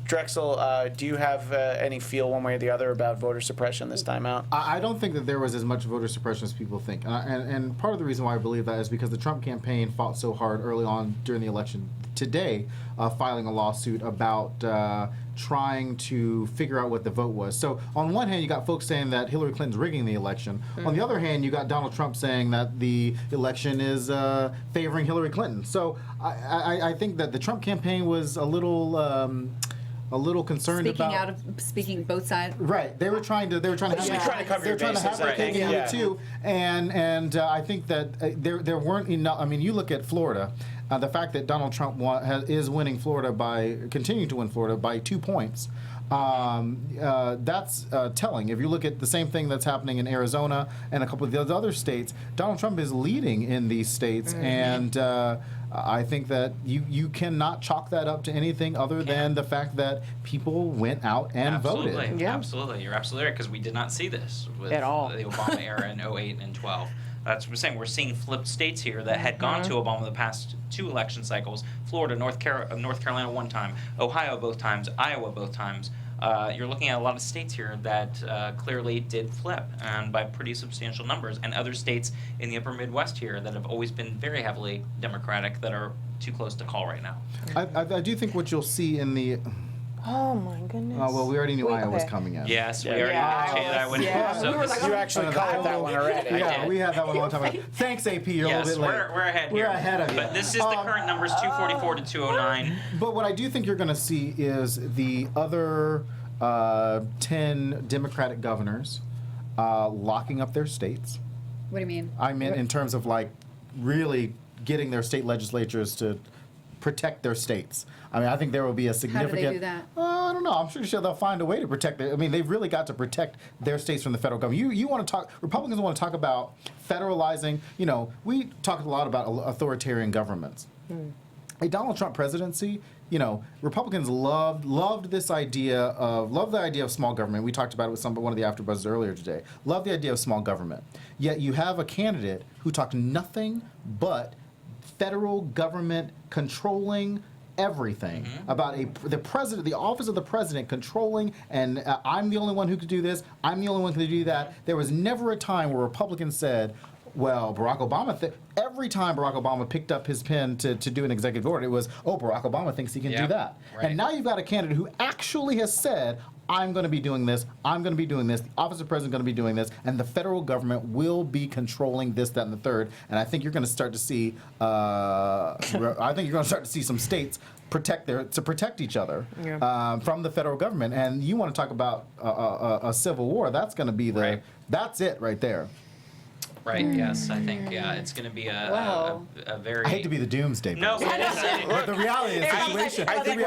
Drexel, do you have any feel one way or the other about voter suppression this time out? I don't think that there was as much voter suppression as people think. And part of the reason why I believe that is because the Trump campaign fought so hard early on during the election today, filing a lawsuit about trying to figure out what the vote was. So on one hand, you got folks saying that Hillary Clinton's rigging the election. On the other hand, you got Donald Trump saying that the election is favoring Hillary Clinton. So I think that the Trump campaign was a little concerned about speaking both sides. Right, they were trying to have trying to cover your bases, their right. cake and eat Yeah. it too, and I think that there weren't enough. I mean, you look at Florida, the fact that Donald Trump is winning Florida continuing to win Florida by 2 points. That's telling. If you look at the same thing that's happening in Arizona and a couple of the other states, Donald Trump is leading in these states, and I think that you cannot chalk that up to anything other than the fact that people went out and voted. Yeah. Absolutely. You're absolutely right, because we did not see this with At all. the Obama era in 08 and 12. That's what we're saying. We're seeing flipped states here that had gone to Obama the past 2 election cycles. Florida, North Carolina one time, Ohio both times, Iowa both times. You're looking at a lot of states here that clearly did flip, and by pretty substantial numbers. And other states in the upper Midwest here that have always been very heavily Democratic that are too close to call right now. I do think what you'll see in the... Oh my goodness. well, we already knew Iowa was okay. coming in. Yes, we already changed that one. Yeah. So We were this- like, You actually called that one already. Yeah, we had that one a long time ago. Thanks, AP. You're a yes, little bit late. we're ahead We're here. ahead of you. But this is the current numbers, 244 to 209. But what I do think you're going to see is the other 10 Democratic governors locking up their states. What do you mean? I mean, in terms of like really getting their state legislatures to protect their states. I mean, I think there will be a significant. do that? I don't know. I'm pretty sure they'll find a way to protect it. I mean, they've really got to protect their states from the federal government. You want to talk? Republicans want to talk about federalizing. You know, we talked a lot about authoritarian governments. A Donald Trump presidency, you know, Republicans loved the idea of small government. We talked about it with one of the AfterBuzz earlier today. Loved the idea of small government. Yet you have a candidate who talked nothing but federal government controlling everything about the office of the president controlling, and I'm the only one who could do this. I'm the only one who could do that. There was never a time where Republicans said, well, Barack Obama, every time Barack Obama picked up his pen to do an executive order, it was, oh, Barack Obama thinks he can do that. Right. And now you've got a candidate who actually has said, I'm going to be doing this, I'm going to be doing this, the office of president is going to be doing this, and the federal government will be controlling this, that, and the third. And I think you're going to start to see, some states protect each other from the federal government. And you want to talk about a civil war? That's going to be that's it right there. Right, yes, I think, it's going to be a very... I hate to be the doomsday No, person. But the reality of the situation. I think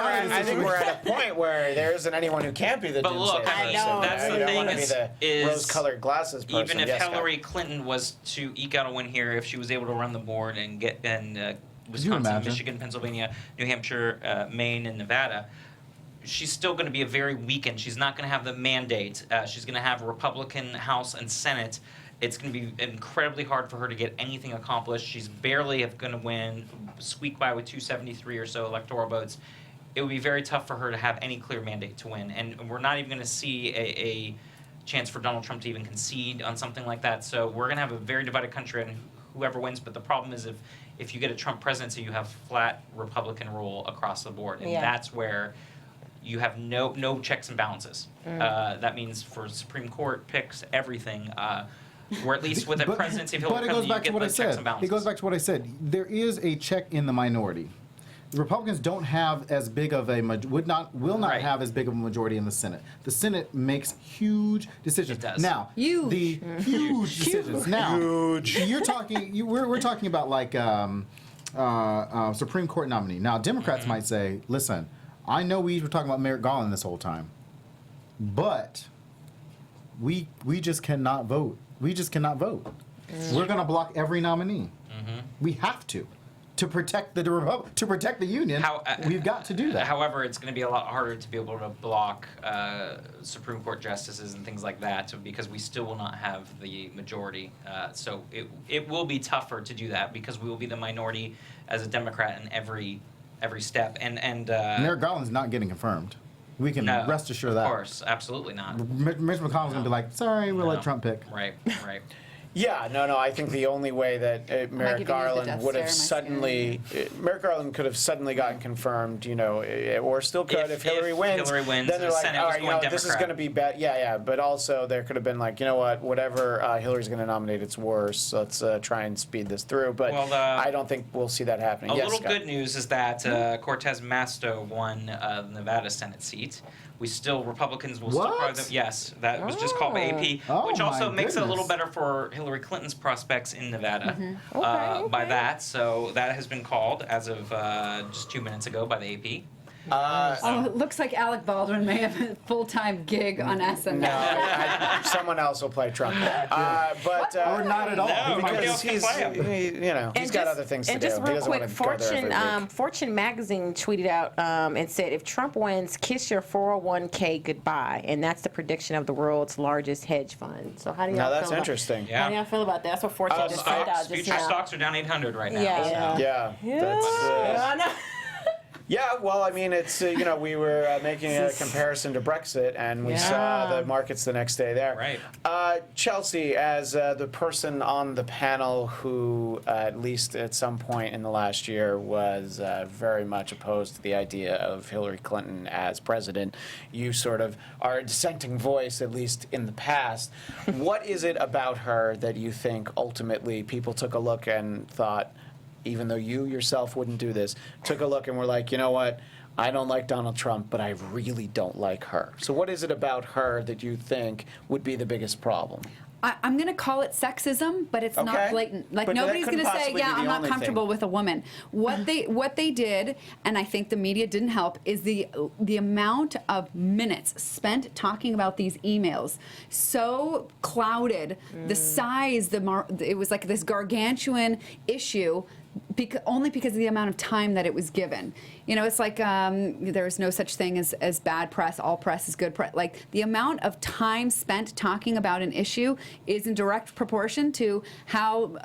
we're at a point where there isn't anyone who can't be the But doomsday look, person. I know. That's You the don't thing want to be the is rose-colored glasses person. Even if Yes, Hillary Clinton was to eke out a win here, if she was able to run the board and get Wisconsin, imagine? Michigan, Pennsylvania, New Hampshire, Maine, and Nevada, she's still going to be a very weakened. She's not going to have the mandate. She's going to have a Republican House and Senate. It's going to be incredibly hard for her to get anything accomplished. She's barely going to win, squeak by with 273 or so electoral votes. It would be very tough for her to have any clear mandate to win. And we're not even going to see a chance for Donald Trump to even concede on something like that. So we're going to have a very divided country on whoever wins. But the problem is if you get a Trump presidency, you have flat Republican rule across the board. And that's where you have no checks and balances. That means for Supreme Court picks, everything, or at least with a presidency of Hillary Clinton, you get the checks and balances. It goes back to what I said. There is a check in the minority. The Republicans don't have as big of a will not have as big of a majority in the Senate. The Senate makes huge decisions. It does. Now, Huge. huge decisions. Now, you're talking. We're talking about like Supreme Court nominee. Now, Democrats might say, "Listen, I know we were talking about Merrick Garland this whole time, but we just cannot vote. We just cannot vote. We're going to block every nominee. We have to protect the union. We've got to do that. However, it's going to be a lot harder to be able to block Supreme Court justices and things like that, because we still will not have the majority. So it will be tougher to do that because we will be the minority as a Democrat in every step. And Merrick Garland's not getting confirmed. We can rest assured that. Of course, absolutely not. Mitch McConnell's going to be like, sorry, we'll let Trump pick. Right. Yeah, no. I think the only way that Merrick Garland would have Merrick Garland could have suddenly gotten confirmed, or still could if Hillary wins. Hillary wins, then they're the like, Senate all was right, going this is Democrat. going to be bad. Yeah. But also there could have been like, you know what, whatever Hillary's going to nominate, it's worse. Let's try and speed this through. But I don't think we'll see that happening. A little good news is that Cortez Masto won the Nevada Senate seat. Republicans will still probably them. Yes, that was just called by AP, which also makes it a little better for Hillary Clinton's prospects in Nevada by that. So that has been called as of just 2 minutes ago by the AP. Oh, it looks like Alec Baldwin may have a full-time gig on SNL. No, someone else will play Trump. But Or not at all. No, nobody because else can he's, play him. he's got other things to and do. just He real doesn't quick, want to go there every week. Fortune magazine tweeted out and said, if Trump wins, kiss your 401k goodbye. And that's the prediction of the world's largest hedge fund. So how do y'all Now feel that's about interesting. Yeah. How do y'all feel about that? That's what Fortune just sent out just Future now. stocks are down 800 right now. Yeah. so. Yeah, that's. I know. Yeah, well, I mean, it's we were making a comparison to Brexit, and we saw the markets the next day there. Right. Chelsea, as the person on the panel who, at least at some point in the last year, was very much opposed to the idea of Hillary Clinton as president, you sort of are a dissenting voice, at least in the past. What is it about her that you think ultimately people took a look and thought, even though you yourself wouldn't do this, took a look and were like, you know what, I don't like Donald Trump, but I really don't like her. So what is it about her that you think would be the biggest problem? I'm going to call it sexism, but it's not Okay. blatant. Like, But that nobody's going couldn't to say, possibly yeah, be the I'm not only comfortable thing. with a woman. What they did, and I think the media didn't help, is the amount of minutes spent talking about these emails so clouded the size, it was like this gargantuan issue. Only because of the amount of time that it was given. You know, it's like there's no such thing as bad press. All press is good press. Like, the amount of time spent talking about an issue is in direct proportion to how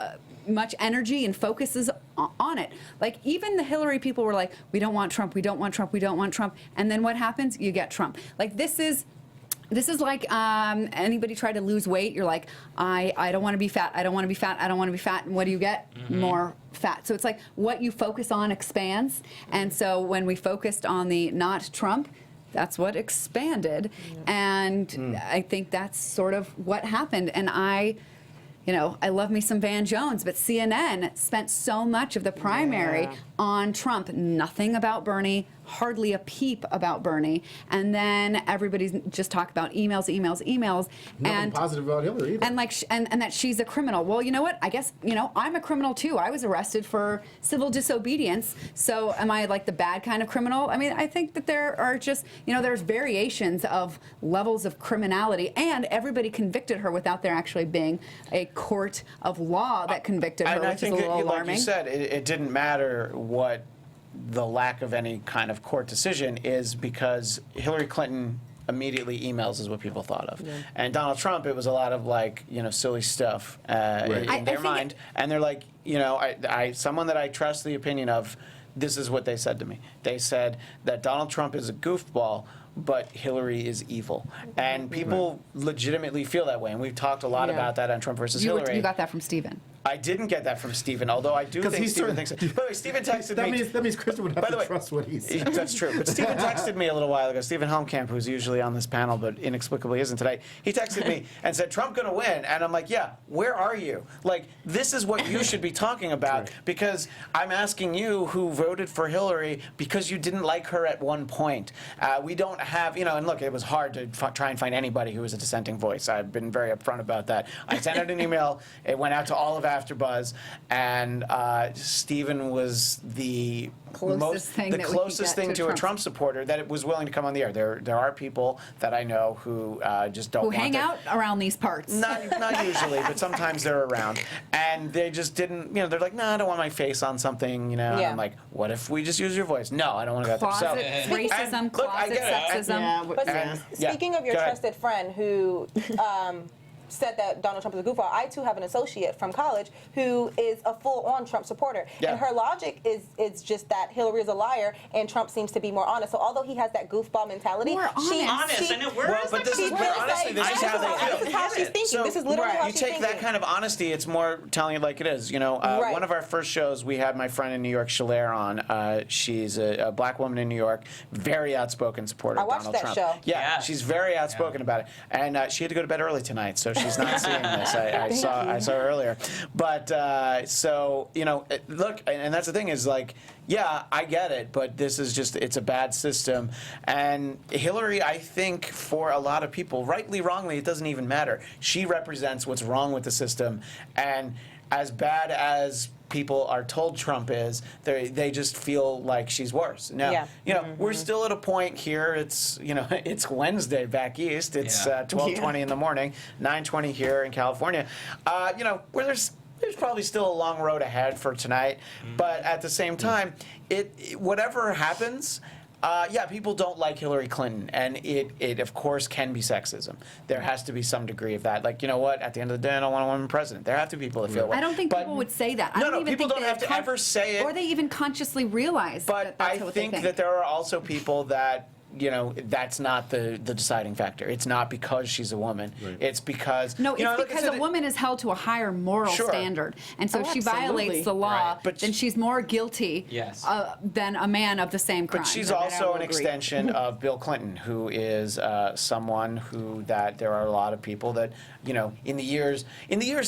much energy and focus is on it. Like, even the Hillary people were like, we don't want Trump, we don't want Trump, we don't want Trump. And then what happens? You get Trump. Like, this is like anybody try to lose weight. You're like, I don't want to be fat. I don't want to be fat. I don't want to be fat. And what do you get? More fat. So it's like what you focus on expands. And so when we focused on the not Trump, that's what expanded. And I think that's sort of what happened. And I love me some Van Jones, but CNN spent so much of the primary on Trump. Nothing about Bernie, hardly a peep about Bernie. And then everybody's just talk about emails. Nothing and positive about Hillary either. and like and that she's a criminal. Well, you know what? I guess I'm a criminal too. I was arrested for civil disobedience. So am I like the bad kind of criminal? I mean, I think that there are just there's variations of levels of criminality, and everybody convicted her without there actually being a court of law that convicted her, And I which is think, a little like alarming. you said, it didn't matter what the lack of any kind of court decision is, because Hillary Clinton immediately emails is what people thought of. And Donald Trump, it was a lot of silly stuff in I their think mind. And they're like, someone that I trust the opinion of, this is what they said to me. They said that Donald Trump is a goofball, but Hillary is evil. And people legitimately feel that way. And we've talked a lot about that on Trump versus Hillary. You got that from Stephen. I didn't get that from Stephen, although I do think Stephen thinks. By the way, Stephen texted me. That means Kristen would have to trust what he said. That's true. But Stephen texted me a little while ago. Stephen Helmkamp, who's usually on this panel but inexplicably isn't today, he texted me and said, Trump going to win. And I'm like, yeah, where are you? Like, this is what you should be talking about, because I'm asking you, who voted for Hillary because you didn't like her at one point. We don't have, and look, it was hard to try and find anybody who was a dissenting voice. I've been very upfront about that. I sent out an email. It went out to all of AfterBuzz. And Stephen was the Closest thing to a Trump supporter that was willing to come on the air. There are people that I know who just don't want hang out around these parts. Not usually, but sometimes they're around, and they just didn't. They're like, no, I don't want my face on something. And I'm like, what if we just use your voice? No, I don't want to go Closet there. So, racism, look, I closet get it. sexism. But speaking of your go ahead. trusted friend who said that Donald Trump is a goofball, I too have an associate from college who is a full-on Trump supporter. Yeah. And her logic is just that Hillary is a liar and Trump seems to be more honest. So although he has that goofball mentality, More honest, and it works. But this is honestly, this is how they feel. This is how she's thinking. So, this is literally how you she's take thinking. that kind of honesty, it's more telling it like it is. Right. One of our first shows, we had my friend in New York, Shalair, on. She's a black woman in New York, very outspoken supporter I of watched Donald that Trump. show. Yeah, she's very outspoken about it. And she had to go to bed early tonight, so she's not seeing this. I saw her earlier. But look, and that's the thing is like, yeah, I get it, but this is just, it's a bad system. And Hillary, I think, for a lot of people, rightly, wrongly, it doesn't even matter. She represents what's wrong with the system. And as bad as people are told Trump is, they just feel like she's worse. Now, Yeah. you know, we're still at a point here. It's, you know, it's Wednesday back east. It's 12:20 in the morning, 9:20 here in California. You know, where there's probably still a long road ahead for tonight, but at the same time, whatever happens. Yeah, people don't like Hillary Clinton, and it of course can be sexism. There has to be some degree of that. Like, you know what? At the end of the day, I don't want a woman president. There have to be people that feel that. I don't think people would say that. I No, don't no, even people think don't have to ever say it. or they even consciously realize. But that's I what they think that there are also people that, you know, that's not the deciding factor. It's not because she's a woman. Right. It's because No, you know, it's like I because said, a woman is held to a higher moral Sure. standard, and so Oh, if she absolutely. violates the law, Right. But then she's more guilty Yes. than a man of the same crime. But she's I also will an agree. extension of Bill Clinton, who is someone who that there are a lot of people that, you know, in the years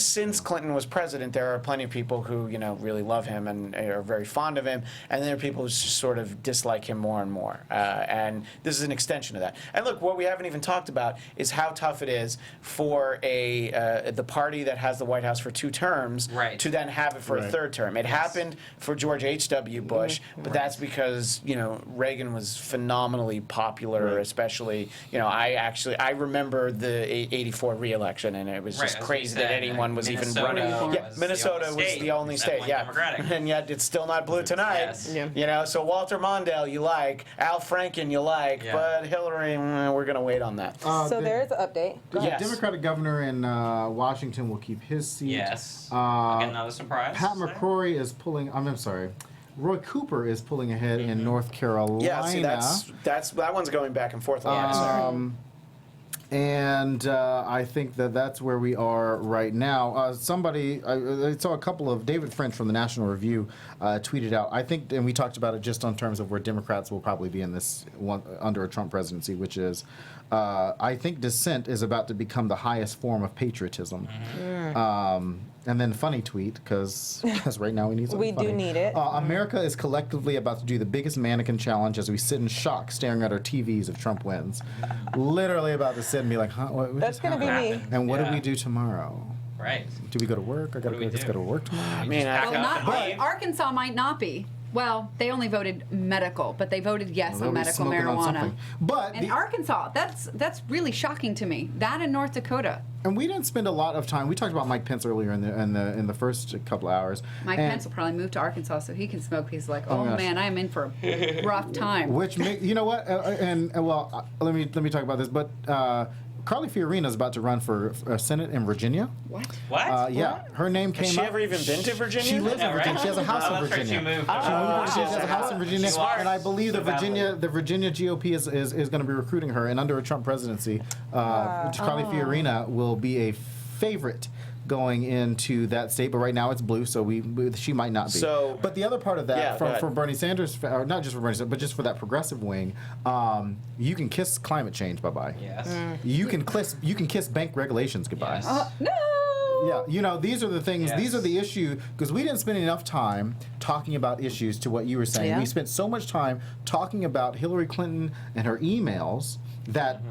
since Clinton was president, there are plenty of people who, you know, really love him and are very fond of him, and then there are people who just sort of dislike him more and more. And this is an extension of that. And look, what we haven't even talked about is how tough it is for the party that has the White House for 2 terms Right. to then have it for a Right. 3rd term. It happened for George H.W. Bush, but that's because, you know, Reagan was phenomenally popular, Right. especially, you know, I remember the 84 re-election, and it was Right, just as we crazy that said, anyone was even Minnesota running. was Yeah, the Minnesota only was state the only that state, went yeah. Democratic. And yet it's still not blue tonight. Yes. Yeah. You know, so Walter Mondale you like, Al Franken you like, Yeah. but Hillary, we're going to wait on that. So the- there is an update. Go The ahead. Yes. Democratic governor in Washington will keep his seat. Yes. Uh, Again, another surprise. Pat McCrory is pulling. I'm sorry. Roy Cooper is pulling ahead in North Carolina. Yeah, see, that one's going back and forth a lot. And I think that's where we are right now. I saw a couple of David French from the National Review tweeted out. I think, and we talked about it just in terms of where Democrats will probably be in this one under a Trump presidency, which is, I think dissent is about to become the highest form of patriotism. And then funny tweet, because right now we need something We do funny. need it. America is collectively about to do the biggest mannequin challenge as we sit in shock staring at our TVs if Trump wins. Literally about to sit and be like, huh, what That's just gonna be happened? me. And what do Yeah. we do tomorrow? Right. Do we go to work? I do we guess do? go to work tomorrow. I mean, Pack Well, up not, and leave. Arkansas might not be. Well, they only voted medical, but they voted yes They'll on be medical smoking on marijuana. something. But And Arkansas, that's really shocking to me. That in North Dakota. and we didn't spend a lot of time. We talked about Mike Pence earlier in the first couple of hours. Mike And- Pence will probably move to Arkansas so he can smoke. He's like, Oh, oh gosh. man, I am in for a rough time. Which you know what? Let me talk about this. But Carly Fiorina is about to run for Senate in Virginia. What? What? Yeah, her name came has she up. ever even been to Virginia? She lives in Yeah, right? Virginia. She has a house Oh, in that's right, Virginia. she moved. She has a house in Virginia, She's smart. and I believe So the Virginia GOP is going to be recruiting her. And under a Trump presidency, Carly Fiorina will be a favorite going into that state. But right now it's blue, so she might not be. So- but the other part of that, Yeah, go ahead. for Bernie Sanders, or not just for Bernie Sanders, but just for that progressive wing, you can kiss climate change bye-bye. Yes. You can kiss bank regulations goodbye. Yes. No. Yeah, you know, these are the things, Yes. these are the issue, because we didn't spend enough time talking about issues to what you were saying. Yeah. We spent so much time talking about Hillary Clinton and her emails that,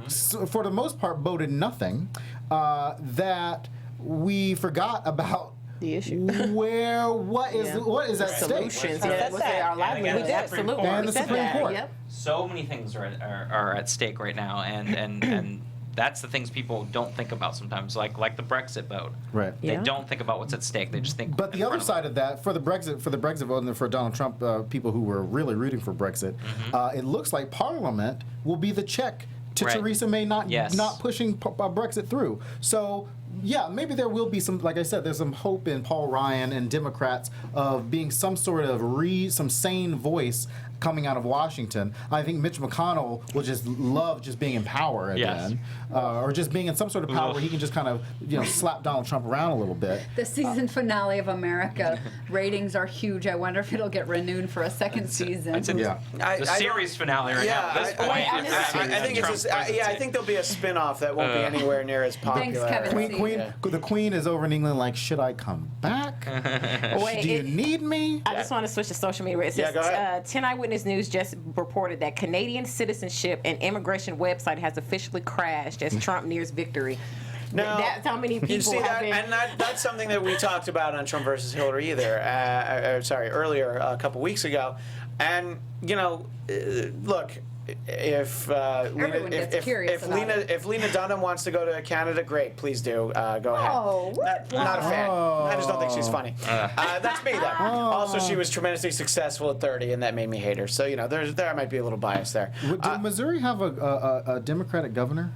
for the most part, boded nothing, that we forgot about The issue. what is at stake. Solutions. Right. Yeah, what's our And livelihood? again, We the did. Supreme Absolutely. Court. And the We said Supreme that. Court. Yep. So many things are at stake right now, and that's the things people don't think about sometimes, like the Brexit vote. Right. They Yeah. don't think about what's at stake. They just think. But the in other front of side of that, for the Brexit vote and for Donald Trump, people who were really rooting for Brexit, it looks like Parliament will be the check to Right. Theresa May not pushing Brexit through. So. Yeah, maybe there will be some, like I said, there's some hope in Paul Ryan and Democrats of being some sort of some sane voice coming out of Washington. I think Mitch McConnell will just love just being in power again, or just being in some sort of power where he can just kind of, slap Donald Trump around a little bit. The season finale of America ratings are huge. I wonder if it'll get renewed for a second season. It's a, Yeah. it's a series finale right now. At this point, I think it's I think there'll be a spin-off that won't be anywhere near as popular. Thanks, Kevin. The Queen is over in England like, should I come back? Wait, Do you need me? I just want to switch to social media. It Yeah, says, go ahead. 10 Eyewitness News just reported that Canadian citizenship and immigration website has officially crashed as Trump nears victory. No, That's how many people you see have that, been. and that's something that we talked about on Trump versus Hillary either. Earlier a couple weeks ago, and look. If Everyone gets curious about it. if Lena Dunham wants to go to Canada, great, please do. Go ahead. Oh, what? Not a fan. I just don't think she's funny. Uh. That's me though. Also, she was tremendously successful at 30, and that made me hate her. So there might be a little bias there. Did Missouri have a Democratic governor?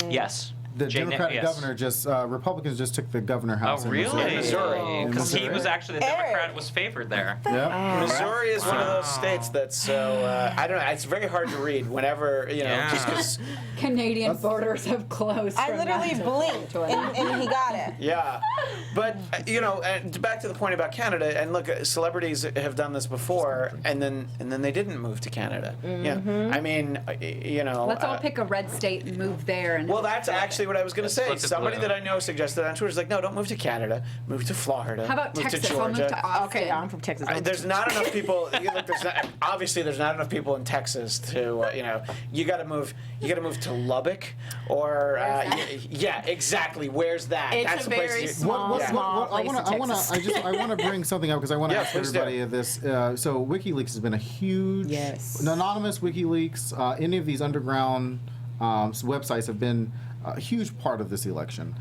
Yes. The Jay Democratic yes. governor Republicans just took the governor house Oh, in really? Missouri. Because he Missouri. was actually the Democrat was favored there. Yeah. Missouri is one of those states that's so I don't know. It's very hard to read whenever just because. Canadian voters have closed. I from literally that blinked and he got it. Yeah, but and back to the point about Canada, and look, celebrities have done this before, and then they didn't move to Canada. Yeah, I mean, Let's all pick a red state and move there. And Well, that's actually what I was going to say. Split the Somebody blue. that I know suggested on Twitter is like, no, don't move to Canada, move to Florida. How about move Texas? to I'll move Georgia. to Austin. Okay, I'm from Texas. There's not enough people. Look, obviously there's not enough people in Texas to you got to move. You got to move to Lubbock or yeah, exactly. Where's that? It's That's a the place very you- small place in Texas. I want to bring something up because I want to Yeah, ask please do. everybody this. So WikiLeaks has been a huge, anonymous WikiLeaks. Any of these underground websites have been a huge part of this election.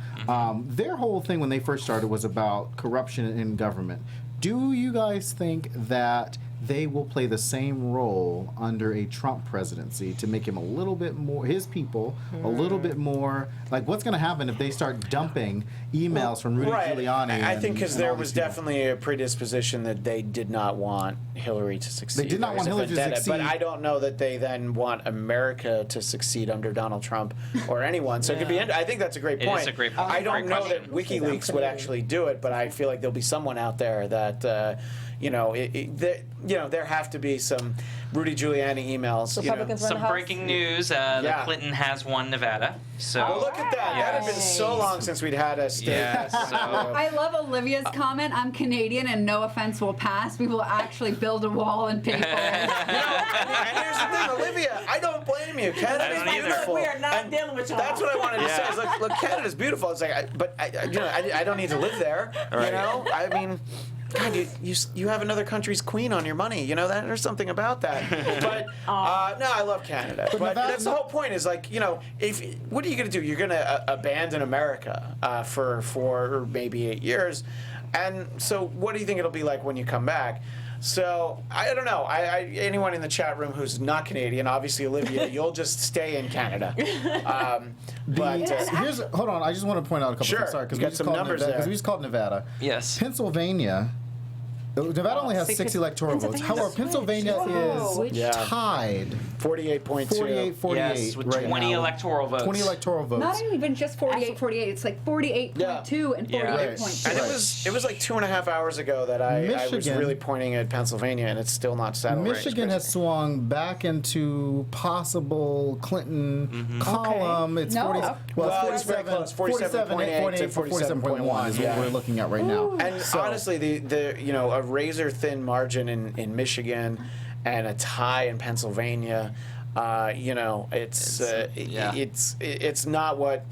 Their whole thing when they first started was about corruption in government. Do you guys think that they will play the same role under a Trump presidency to make him a little bit more, his people, a little bit more, like what's going to happen if they start dumping emails from Rudy Giuliani? I think because and there all was these people? definitely a predisposition that they did not want Hillary to succeed. They did not There want was a Hillary to vendetta, succeed. But I don't know that they then want America to succeed under Donald Trump or anyone. So it could be. I think that's a great It point. is a great point. I don't Great know question. that WikiLeaks would actually do it, but I feel like there'll be someone out there that there have to be some Rudy Giuliani emails. Republicans run the Some House. breaking news: that Clinton has won Nevada. So Well, look at that. That had been so long since we'd had a state. Yeah, so- I love Olivia's comment. I'm Canadian, and no offense will pass. We will actually build a wall and pay for it. And here's the thing, Olivia, I don't blame you. Canada's I don't either. beautiful. We are not And dealing with y'all. That's what I wanted to say. Yeah. Is like, look, Canada's beautiful. It's like, I don't need to live there. Right. I mean, God, you have another country's queen on your money. That there's something about that. But no, I love Canada. But Nevada- that's the whole point. Is like, if what are you going to do? You're going to abandon America for maybe 8 years, and so what do you think it'll be like when you come back? So I don't know. Anyone in the chat room who's not Canadian, obviously Olivia, you'll just stay in Canada. Hold on. I just want to point out a couple Sure. things. Sorry, because You got some numbers there. we just called Nevada. Yes. Pennsylvania. Nevada only has 6 electoral votes. However, Pennsylvania is tied 48.2. 48-48 Yes, with right 20 now. electoral votes. 20 electoral votes. Not even just 48-48. It's like 48.2 and Yeah. 48.2. And it was like 2.5 hours ago that I was Michigan. really pointing at Pennsylvania, and it's still not settled. Michigan has swung back into possible Clinton column. It's No. 40. Well, it's very close. 47.8 to 47.1 is what yeah. we're looking at right now. And honestly, a razor thin margin in Michigan and a tie in Pennsylvania, it's not what.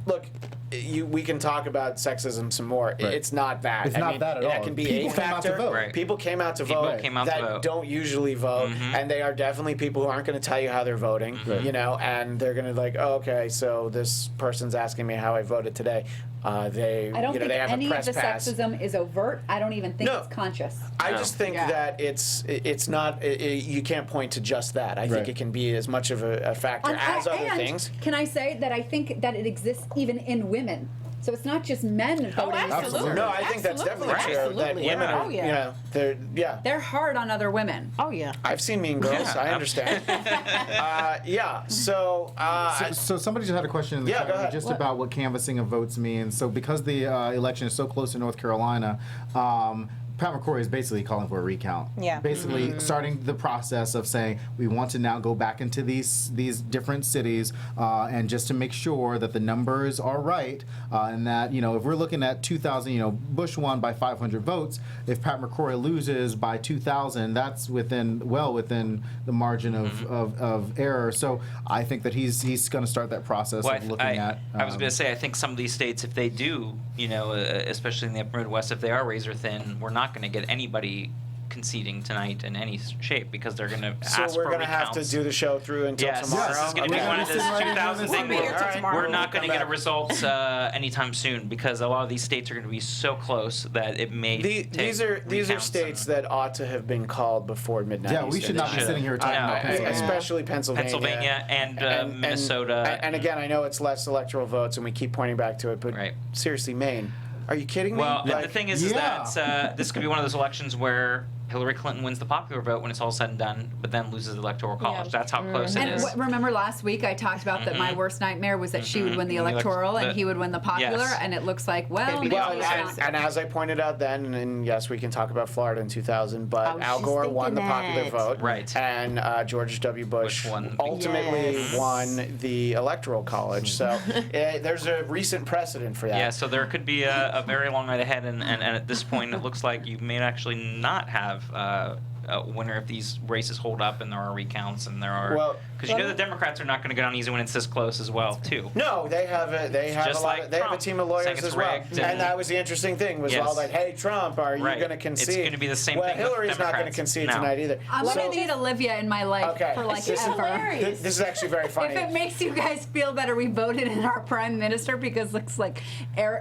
Look, we can talk about sexism some more. Right. It's not that. It's not that at all. That can be People a came out to factor. vote. Right. People came out to People vote came out to that vote. don't usually vote, and they are definitely people who aren't going to tell you how they're voting. And they're going to like, oh, okay, so this person's asking me how I voted today. I don't think they have any a of press the pass. sexism is overt. I don't even think No. it's conscious. I just think that it's not. You can't point to just that. I think Right. it can be as much of a factor as other and things. Can I say that I think that it exists even in women? So it's not just men voting. absolutely. No, I think that's definitely true. That Absolutely. women Oh, are, yeah. They're hard on other women. Oh yeah. I've seen Mean Girls. Yeah. I understand. So somebody just had a question in the Yeah, chat go ahead. just about what canvassing of votes means. So because the election is so close to North Carolina, Pat McCrory is basically calling for a recount. Yeah. Basically starting the process of saying we want to now go back into these different cities and just to make sure that the numbers are right and that, if we're looking at 2,000, Bush won by 500 votes. If Pat McCrory loses by 2,000, that's within the margin of error. So I think that he's going to start that process of looking at. I was going to say, I think some of these states, if they do, especially in the upper Midwest, if they are razor thin, we're not going to get anybody conceding tonight in any shape because they're going to ask for recounts. So we're going to have to do the show through until tomorrow? Yes, this is going to be one of those 2,000 things where we're not going to get a result anytime soon because a lot of these states are going to be so close that it may take These are states that ought to have been called before midnight. Yeah, we should not be sitting here talking about Pennsylvania. Especially Pennsylvania. And Minnesota. And again, I know it's less electoral votes, and we keep pointing back to it, but seriously, Maine. Are you kidding me? Well, the thing is that this could be one of those elections where Hillary Clinton wins the popular vote when it's all said and done, but then loses the Electoral College. That's how close it is. Remember last week I talked about that my worst nightmare was that she would win the electoral and he would win the popular, and it looks like, and as I pointed out then, and yes, we can talk about Florida in 2000, but Al Gore won the popular vote. Right. And George W. Bush ultimately won the Electoral College. So there's a recent precedent for that. Yeah, so there could be a very long night ahead, and at this point it looks like you may actually not have a winner if these races hold up and there are recounts and there are because the Democrats are not going to go down easy when it's this close as well too. No, they have a team of lawyers as well, and that was the interesting thing was all that. Hey, Trump, are you going to concede? It's going to be the same thing. Well, Hillary's not going to concede tonight either. I'm going to need Olivia in my life for like ever. This is actually very funny. If it makes you guys feel better, we voted in our prime minister because it looks like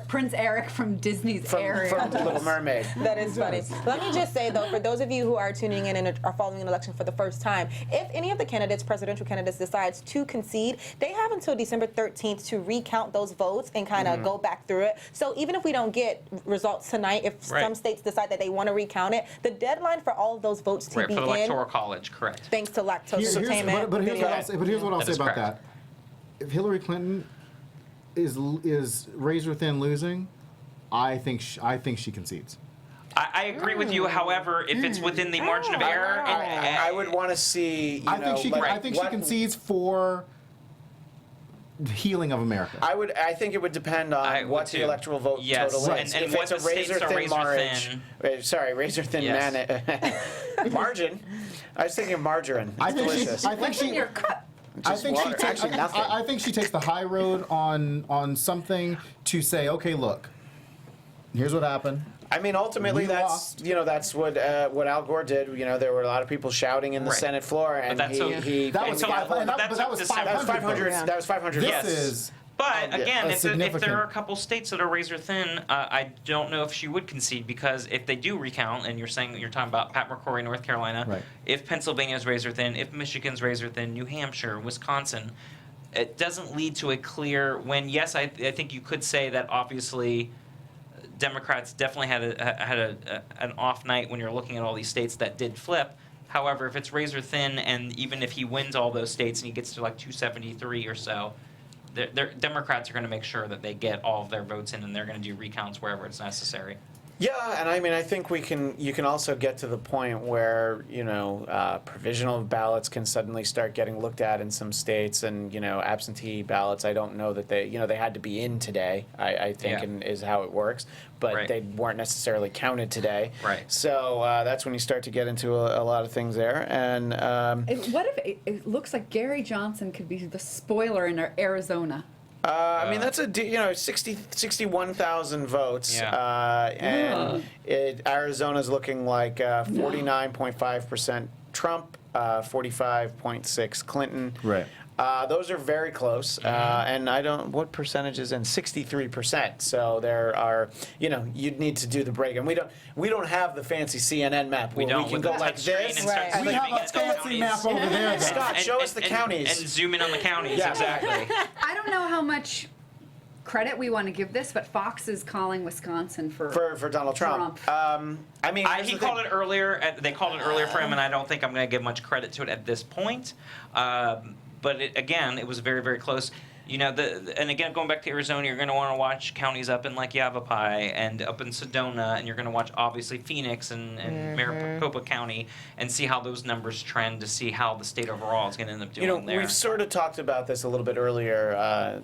Prince Eric from Disney's Ariel. From Little Mermaid. That is funny. Let me just say though, for those of you who are tuning in and are following an election for the first time, if any of the presidential candidates decides to concede, they have until December 13th to recount those votes and kind of go back through it. So even if we don't get results tonight, if some states decide that they want to recount it, the deadline for all of those votes to be for the in, Electoral College, correct. thanks to lactose entertainment. But here's what I'll say about that. If Hillary Clinton is razor thin losing, I think she concedes. I agree with you. However, if it's within the margin of error, I would want to see. I think she concedes for the healing of America. I think it would depend on what the electoral vote total is. And if what it's a razor thin razor thin margin. I was thinking of margarine. I think she takes the high road on something to say, okay, look, here's what happened. I mean, ultimately, that's what Al Gore did. There were a lot of people shouting in the Senate floor, and that was 500. That was 500. But again, if there are a couple states that are razor thin, I don't know if she would concede because if they do recount, and you're talking about Pat McCrory, North Carolina, if Pennsylvania is razor thin, if Michigan's razor thin, New Hampshire, Wisconsin, it doesn't lead to a clear win. Yes, I think you could say that obviously Democrats definitely had an off night when you're looking at all these states that did flip. However, if it's razor thin, and even if he wins all those states and he gets to like 273 or so, Democrats are going to make sure that they get all of their votes in, and they're going to do recounts wherever it's necessary. Yeah, and I mean, I think you can also get to the point where, provisional ballots can suddenly start getting looked at in some states, and, absentee ballots, I don't know that they had to be in today, I think, and is how it works, but they weren't necessarily counted today. Right. So that's when you start to get into a lot of things there. And what if it looks like Gary Johnson could be the spoiler in Arizona? I mean, that's 61,000 votes, and Arizona's looking like 49.5% Trump, 45.6% Clinton. Right. Those are very close, and what percentage is in? 63%. So there are, you'd need to do the break, and we don't have the fancy CNN map. We don't. We can go like this. We have a fancy map over there. Scott, show us the counties. And zoom in on the counties, exactly. I don't know how much credit we want to give this, but Fox is calling Wisconsin for Donald Trump. I mean, he called it earlier. They called it earlier for him, and I don't think I'm going to give much credit to it at this point. But again, it was very, very close. You know, and again, going back to Arizona, you're going to want to watch counties up in like Yavapai and up in Sedona, and you're going to watch obviously Phoenix and Maricopa County, and see how those numbers trend to see how the state overall is going to end up doing there. We've sort of talked about this a little bit earlier,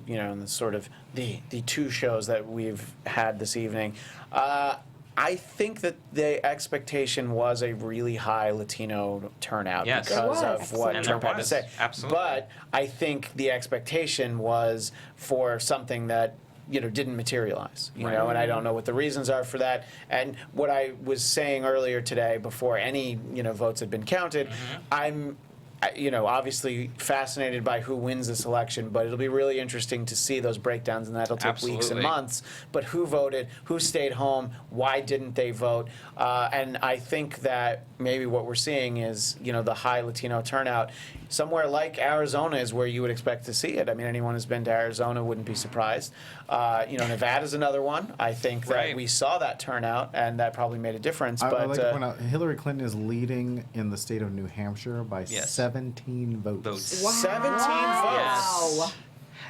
in the sort of the two shows that we've had this evening. I think that the expectation was a really high Latino turnout because of what And Trump there had to was. say. Absolutely. But I think the expectation was for something that didn't materialize, and I don't know what the reasons are for that. And what I was saying earlier today, before any votes had been counted, I'm obviously fascinated by who wins this election, but it'll be really interesting to see those breakdowns, and that'll take weeks and Absolutely. months. But who voted, who stayed home, why didn't they vote? And I think that maybe what we're seeing is, the high Latino turnout. Somewhere like Arizona is where you would expect to see it. I mean, anyone who's been to Arizona wouldn't be surprised. Nevada's another one. I think that we saw that turnout, and that probably made a difference. I'd But like to point out, Hillary Clinton is leading in the state of New Hampshire by Yes. 17 votes. 17 votes. Yes.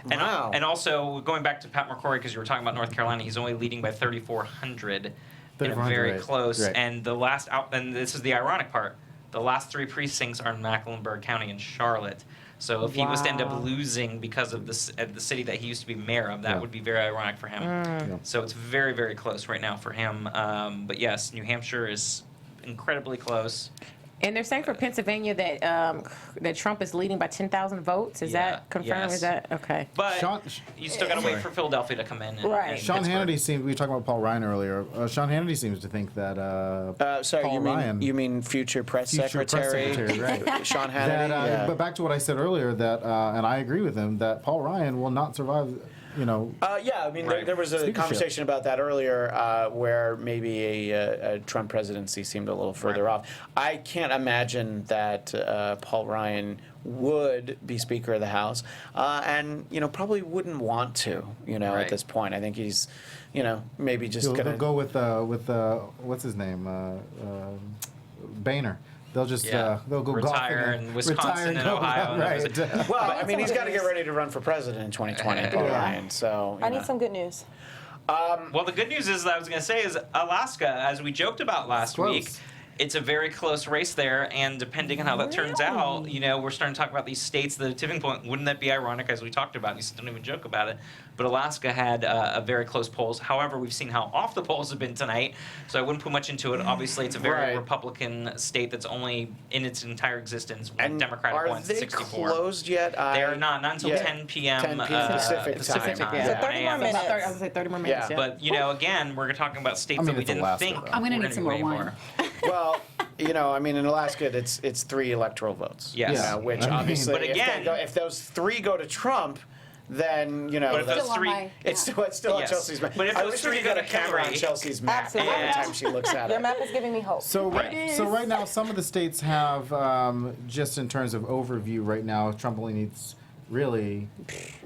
And, Wow. and also, going back to Pat McCrory, because you were talking about North Carolina, he's only leading by 3,400 in a 3,400, very right. close. Right. And and this is the ironic part, the last 3 precincts are in Mecklenburg County and Charlotte. So if he was to end up losing because of the city that he used to be mayor of, that would be very ironic for him. Yeah. So it's very, very close right now for him. But yes, New Hampshire is incredibly close. And they're saying for Pennsylvania that Trump is leading by 10,000 votes. Is Yeah, that confirmed? yes. Is that okay? But Sean- you still got to wait for Philadelphia to come in. Right. Sean Pittsburgh. Hannity seems. We were talking about Paul Ryan earlier. Sean Hannity seems to think that. Sorry, Paul Ryan, you mean future press future press secretary? secretary, right? Sean Hannity. That, But back to what I said earlier, that and I agree with him that Paul Ryan will not survive. I mean, Right. there was a Speakership. conversation about that earlier where maybe a Trump presidency seemed a little further off. I can't imagine that Paul Ryan would be Speaker of the House, and probably wouldn't want to. At Right. this point, I think he's, maybe just They'll gonna go with what's his name, Boehner. They'll just they'll go Retire golfing in Wisconsin retire and go- Ohio and right. everything. Well, I mean, he's got to get ready to run for president in 2020, Paul Ryan. So I need some good news. Well, the good news is that I was going to say is Alaska, as we joked about last close. week, it's a very close race there, and depending on how that turns out, we're starting to talk about these states that are tipping point. Wouldn't that be ironic, as we talked about? You said don't even joke about it. But Alaska had a very close polls. However, we've seen how off the polls have been tonight, so I wouldn't put much into it. Obviously, it's a very Right. Republican state that's only in its entire existence one And Democratic are one's they 64. closed yet? They are not until Yeah. 10 p.m. 10 p.m. Pacific Pacific time. time. Yeah. So 9 30 more a.m. minutes. I was gonna say 30 more minutes. Yeah. But again, we're talking about states I mean, that we it's didn't Alaska, think. though. I'm gonna we're need some more be wine. Well, I mean, in Alaska, it's 3 electoral votes. Yes. Yeah. Which I mean- obviously, But again- if those 3 go to Trump, then But if that's- those Still on 3, my- it's still on Yes. Chelsea's map. But if I those wish 3 we go got to a camera on Hillary- Chelsea's map Absolutely. every time she looks at Your it. map is giving me hope. So right now, some of the states have just in terms of overview. Right now, Trump only needs really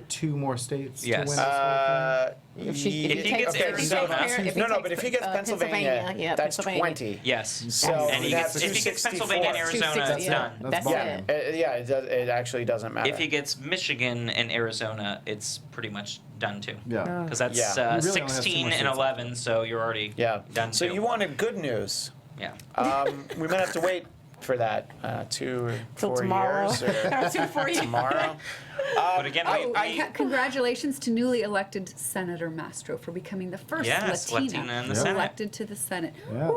2 more states Yes. to win this whole thing. If If he gets Arizona- But if he gets Pennsylvania, yeah, that's Pennsylvania. 20. yes. So And that's if he gets Pennsylvania and 264. Arizona, it's 260, done. That's That's ballot. it. Yeah, it actually doesn't matter. If he gets Michigan and Arizona, it's pretty much done too. Yeah. Because that's Yeah. He really only has 2 16 more and states. 11, so you're already done So too. you wanted good news. Yeah. We might have to wait for that 2 or Till 4 tomorrow. years. Or 2 for you. tomorrow. But again, Congratulations to newly elected Senator Mastro for becoming the first Yes, Latina in the Senate. elected to the Senate. Yeah.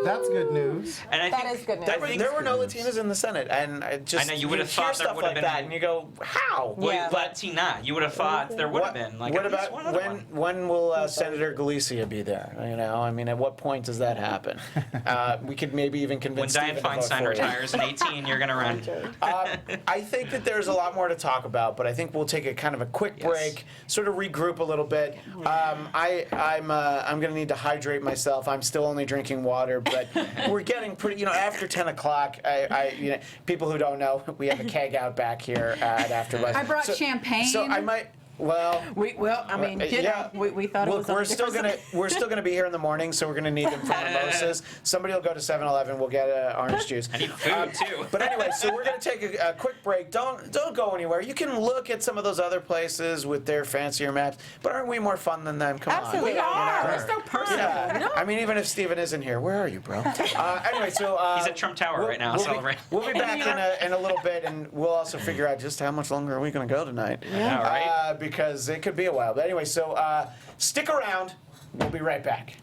That's good news. and I That think is good news. There were no Latinas in the Senate, and I just I know, you would have hear thought there stuff would have like been- that, and you go, how? Well, Yeah. Latina, you would have thought there would have been like what at least about one other one. when will Senator Galicia be there? I mean, at what point does that happen? We could maybe even When convince Dianne Stephen to vote Feinstein for you. retires in 18, you're gonna run. I think that there's a lot more to talk about, but I think we'll take a kind of a quick Yes. break, sort of regroup a little bit. I'm going to need to hydrate myself. I'm still only drinking water, but we're getting pretty. After 10 o'clock, people who don't know, we have a keg out back here at AfterBuzz. I brought champagne. So I might. Well, I mean, you yeah. know, we thought it Look, was on a different we're still gonna be here in the morning, so we're gonna need them for mimosas. Somebody will go to 7-Eleven. We'll get orange juice. I need food too. But anyway, so we're gonna take a quick break. Don't go anywhere. You can look at some of those other places with their fancier maps, but aren't we more fun than them? Come Absolutely. on. We are. You know? We're so personal. Yeah. You know? I mean, even if Steven isn't here, where are you, bro? Anyway, so He's at Trump Tower right now, celebrating. We'll be back in a little bit, and we'll also figure out just how much longer are we gonna go tonight. Yeah, right. Because it could be a while. But anyway, so stick around. We'll be right back.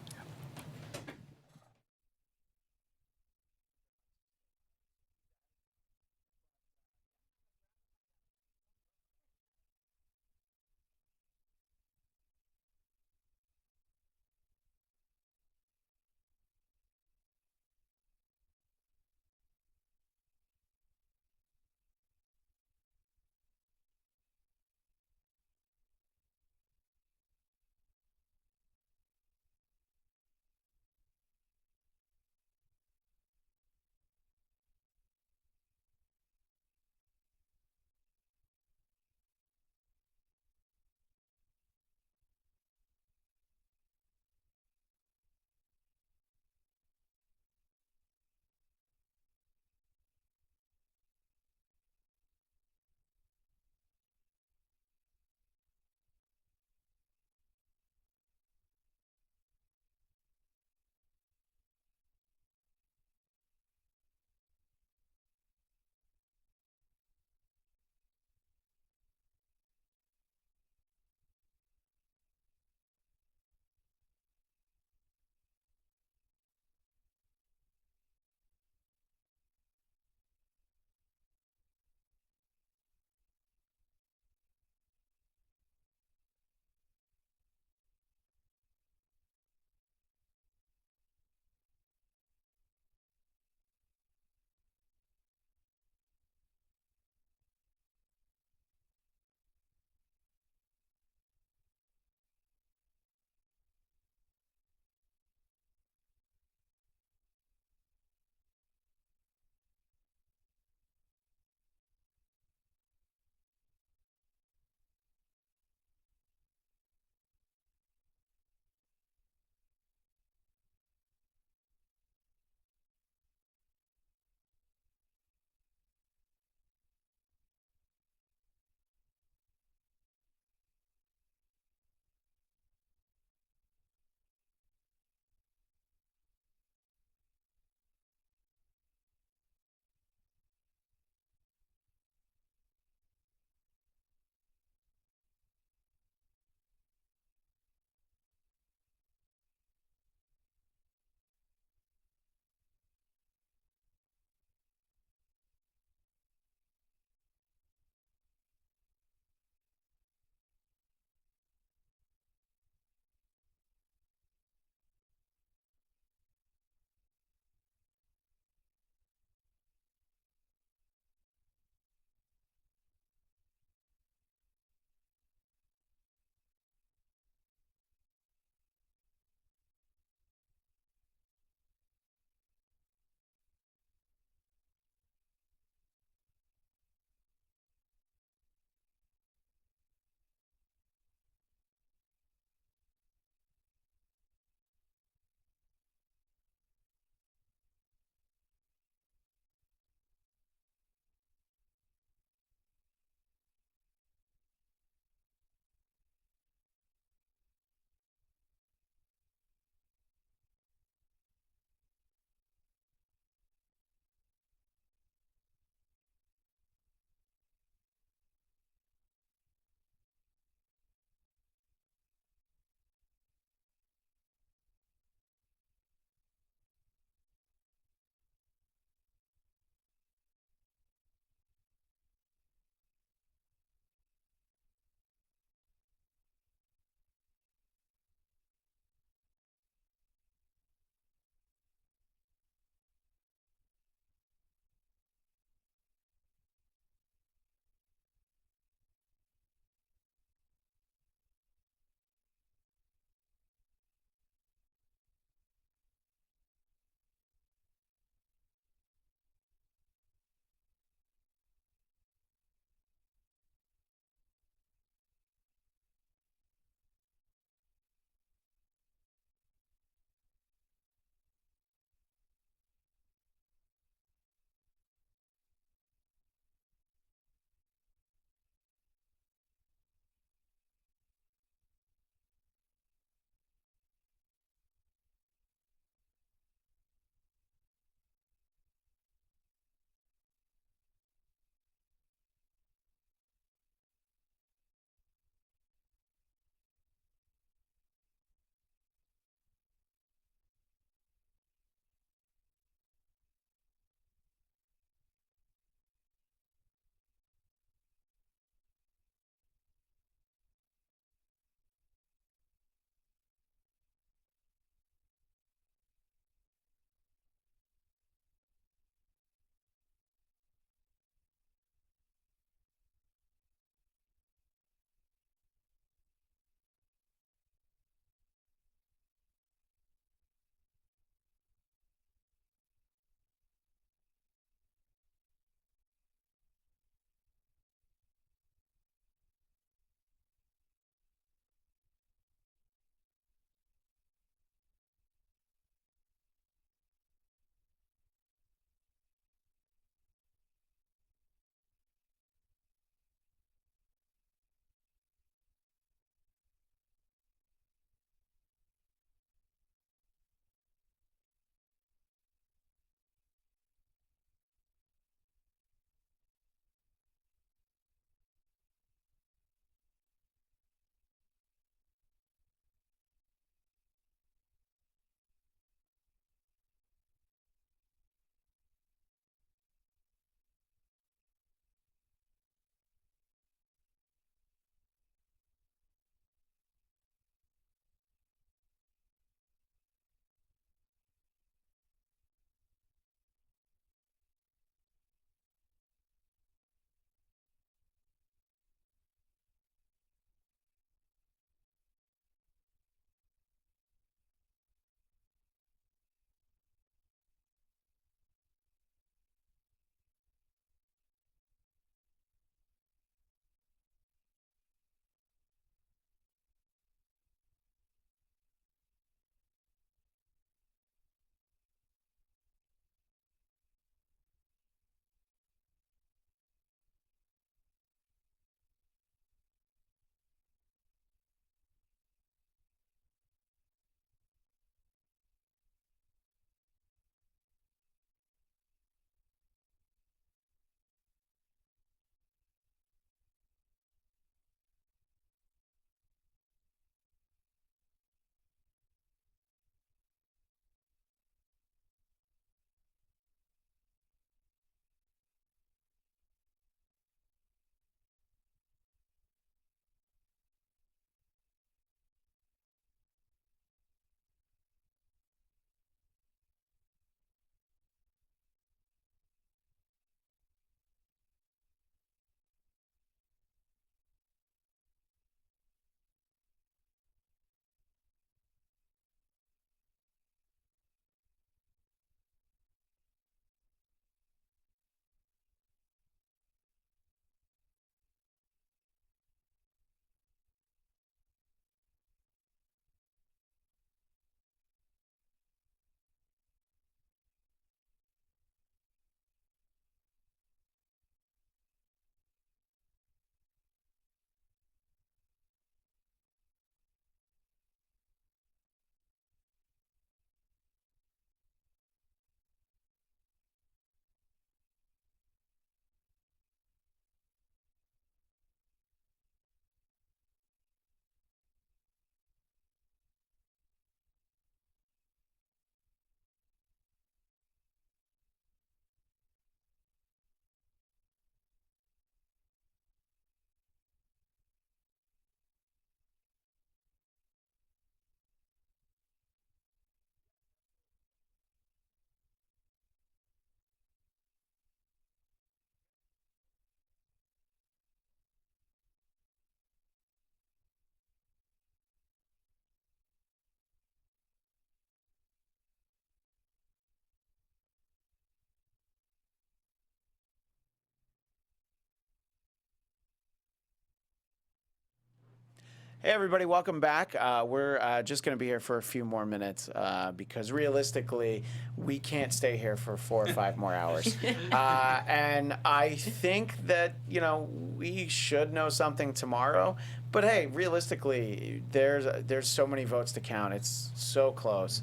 Hey, everybody, welcome back. We're just going to be here for a few more minutes because realistically, we can't stay here for 4 or 5 more hours. And I think that, we should know something tomorrow. But hey, realistically, there's so many votes to count. It's so close.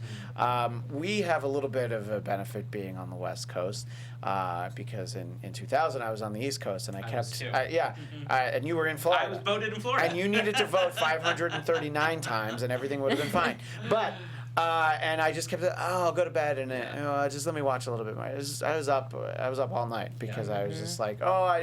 We have a little bit of a benefit being on the West Coast because in 2000 I was on the East Coast and I kept was too. and you were in Florida. I was voted in Florida. And you needed to vote 539 times and everything would have been fine. But and I just kept I'll go to bed and just let me watch a little bit more. I was up all night because I was just like,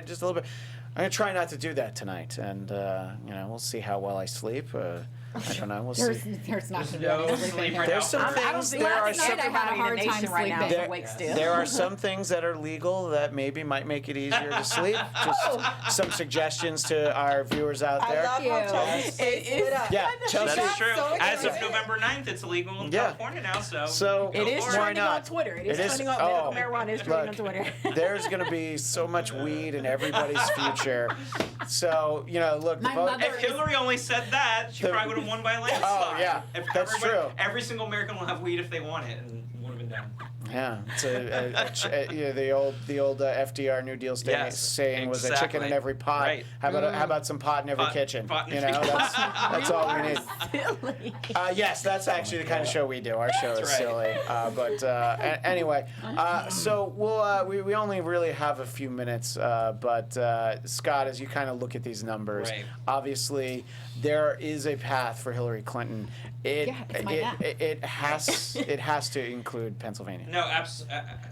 just a little bit. I'm gonna try not to do that tonight, and we'll see how well I sleep. I don't know. We'll see. There's not going No to be sleep anything. right There's some now. things. There are Last night I had a hard time right now. sleeping. There- awake still. There are some things that are legal that maybe might make it easier to sleep. Just some suggestions to our viewers out I there. love how Chelsea split up. Yeah, Chelsea. That's true. so As of excited. November 9th, it's illegal in Yeah. California now, so. So It is for it. why trending on not? Twitter. It is It is- trending on oh, medical marijuana is trending on look, Twitter. There's going to be so much weed in everybody's future. So, look, the My vote. mother- If Hillary only said that, she The- probably would have won by a landslide. Oh, yeah. If That's true. Every single American will have weed if they want it, and would have been done. Yeah, it's the old FDR New Deal saying was a chicken in exactly. every pot. Right. How about some pot in every kitchen? pot in every That's all we need. Silly. Yes, that's actually the kind of show we do. Our show is That's right. silly, anyway. So we only really have a few minutes, but Scott, as you kind of look at these numbers, Right. obviously there is a path for Hillary Clinton. It has to include Pennsylvania. No, I mean,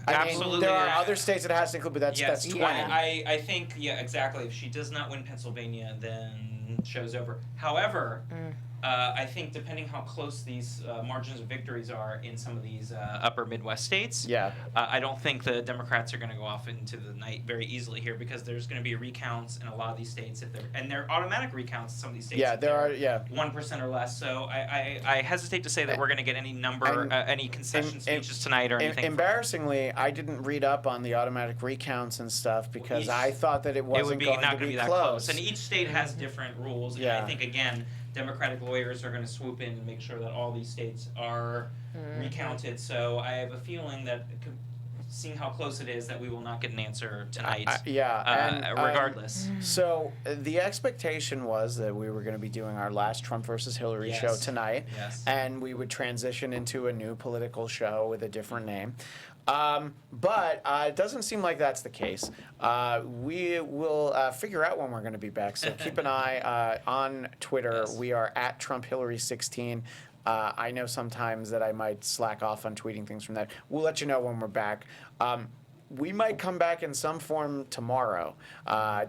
absolutely. there are other states that it has to include, but that's 20. I think, exactly. If she does not win Pennsylvania, then show's over. However, I think depending how close these margins of victories are in some of these upper Midwest states, I don't think the Democrats are going to go off into the night very easily here because there's going to be recounts in a lot of these states and they're automatic recounts in some of these states. Yeah, if there are. they're Yeah. 1% or less. So I hesitate to say that we're going to get any number, any concession speeches tonight or anything. Embarrassingly, I didn't read up on the automatic recounts and stuff because I thought that it It wasn't would be going not to going to be be that close. close. And each state has different rules. Yeah. And I think, again, Democratic lawyers are going to swoop in and make sure that all these states are recounted. So I have a feeling that, seeing how close it is, that we will not get an answer tonight. Regardless. So the expectation was that we were going to be doing our last Trump versus Hillary Yes. show tonight, Yes. and we would transition into a new political show with a different name. But it doesn't seem like that's the case. We will figure out when we're going to be back. So keep an eye on Twitter. Yes. We are at TrumpHillary16. I know sometimes that I might slack off on tweeting things from that. We'll let you know when we're back. We might come back in some form tomorrow,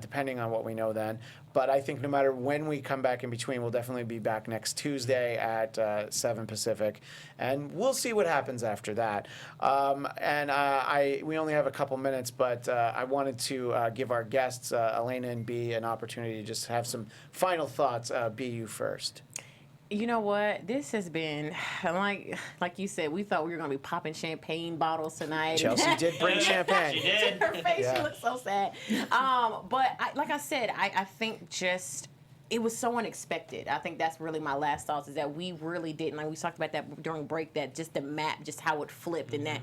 depending on what we know then. But I think no matter when we come back in between, we'll definitely be back next Tuesday at 7 Pacific. And we'll see what happens after that. We only have a couple minutes, but I wanted to give our guests, Elena and B, an opportunity to just have some final thoughts. B, you first. You know what? This has been like you said. We thought we were gonna be popping champagne bottles tonight. Chelsea did bring champagne. She did. Her face, Yeah. she looks so sad. But like I said, I think just it was so unexpected. I think that's really my last thoughts is that we really didn't. Like we talked about that during break. That just the map, just how it flipped, and that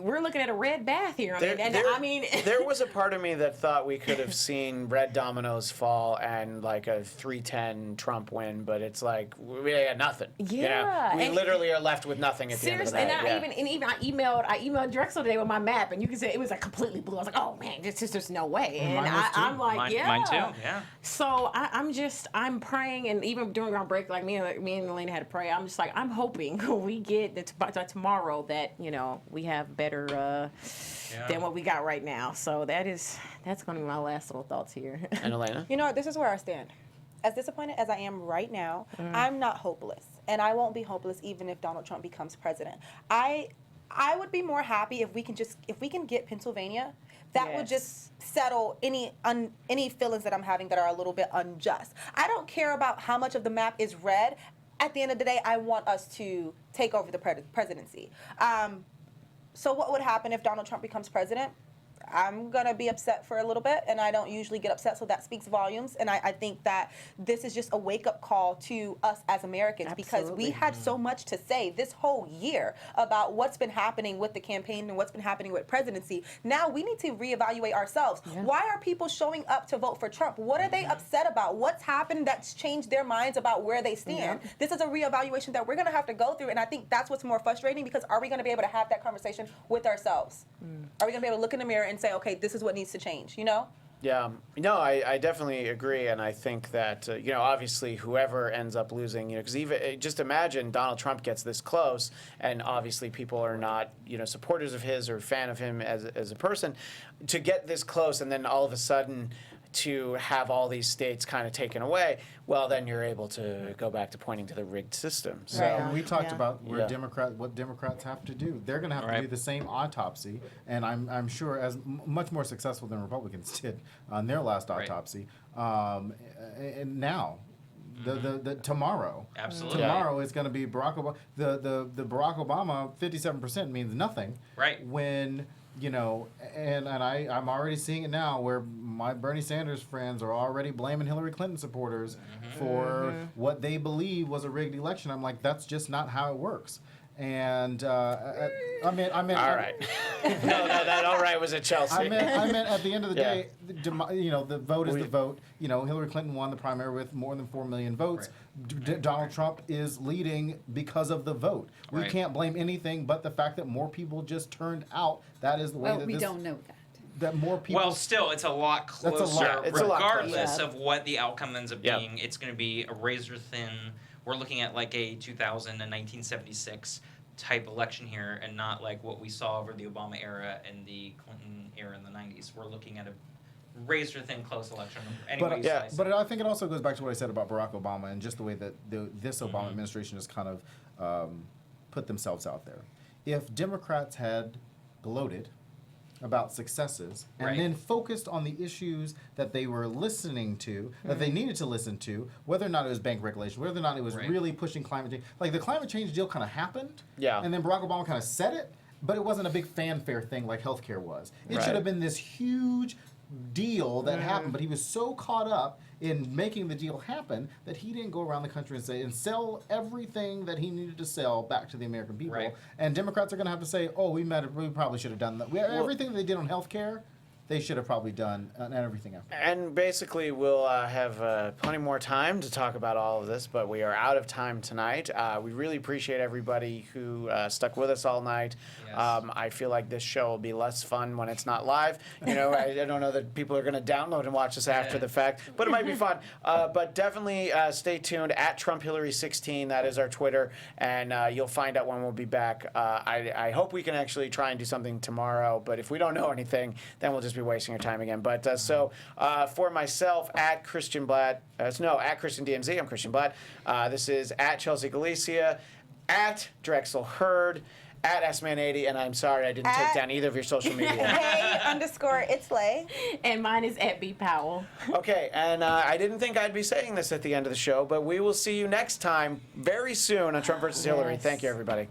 we're looking at a red bath here. There was a part of me that thought we could have seen red dominoes fall and like a 3-10 Trump win, but it's like we got nothing. Yeah, we and- literally are left with nothing at the end of the Seriously, day. and I emailed Drexel today with my map, and you can say it was like completely blue. I was like, oh man, there's no way. And I'm like, Mine too, yeah. So I'm praying, and even during our break, like me and Elena had to pray. I'm just like, I'm hoping we get tomorrow that we have better than what we got right now. So that's going to be my last little thoughts here. And Elena? This is where I stand. As disappointed as I am right now, I'm not hopeless. And I won't be hopeless even if Donald Trump becomes president. I would be more happy if we can get Pennsylvania. That would just settle any feelings that I'm having that are a little bit unjust. I don't care about how much of the map is red. At the end of the day, I want us to take over the presidency. So what would happen if Donald Trump becomes president? I'm going to be upset for a little bit, and I don't usually get upset, so that speaks volumes. And I think that this is just a wake-up call to us as Americans because we had so much to say this whole year about what's been happening with the campaign and what's been happening with presidency. Now we need to reevaluate ourselves. Why are people showing up to vote for Trump? What are they upset about? What's happened that's changed their minds about where they stand? This is a reevaluation that we're going to have to go through, and I think that's what's more frustrating because are we going to be able to have that conversation with ourselves? Are we going to be able to look in the mirror and say, okay, this is what needs to change, you know? Yeah, no, I definitely agree, and I think that obviously whoever ends up losing, because even just imagine Donald Trump gets this close, and obviously people are not supporters of his or fan of him as a person, to get this close, and then all of a sudden to have all these states kind of taken away, well, then you're able to go back to pointing to the rigged system. So And we talked about what Democrats have to do. They're going to have to do the same autopsy, and I'm sure as much more successful than Republicans did on their last autopsy. And now, the tomorrow, tomorrow is going to be Barack Obama. The Barack Obama 57% means nothing. Right. When and I'm already seeing it now where my Bernie Sanders friends are already blaming Hillary Clinton supporters for what they believe was a rigged election. I'm like, that's just not how it works. And I meant all right. No, that all right was at Chelsea. I meant at the end of the day, the vote is the vote. Hillary Clinton won the primary with more than 4 million votes. Donald Trump is leading because of the vote. We can't blame anything but the fact that more people just turned out. That is the way that we don't know that. That more people. Well, still, it's a lot closer. It's a lot regardless of what the outcome ends up being, it's going to be a razor thin. We're looking at like a 2000 and 1976 type election here, and not like what we saw over the Obama era and the Clinton era in the 90s. We're looking at a razor thin close election. But I think it also goes back to what I said about Barack Obama and just the way that this Obama administration has kind of put themselves out there. If Democrats had gloated about successes and then focused on the issues that they were listening to, that they needed to listen to, whether or not it was bank regulation, whether or not it was really pushing climate change. Like the climate change deal kind of happened, and then Barack Obama kind of said it, but it wasn't a big fanfare thing like healthcare was. It should have been this huge deal that happened, but he was so caught up in making the deal happen that he didn't go around the country and sell everything that he needed to sell back to the American people. And Democrats are going to have to say, "Oh, we probably should have done that. Everything that they did on health care, they should have probably done, and everything else." And basically, we'll have plenty more time to talk about all of this, but we are out of time tonight. We really appreciate everybody who stuck with us all night. Yes. I feel like this show will be less fun when it's not live. I don't know that people are going to download and watch this after the fact, but it might be fun. But definitely stay tuned at TrumpHillary16. That is our Twitter, and you'll find out when we'll be back. I hope we can actually try and do something tomorrow, but if we don't know anything, then we'll just be wasting your time again. But for myself, at Christian Bladt, at Christian DMZ, I'm Christian Bladt. This is at Chelsea Galicia, at Drexel Heard, at SMan80, and I'm sorry I didn't take down either of your social media. Hey_it's_Lay. And mine is at B Powell. Okay, and I didn't think I'd be saying this at the end of the show, but we will see you next time very soon on Trump versus Hillary. Thank you, everybody.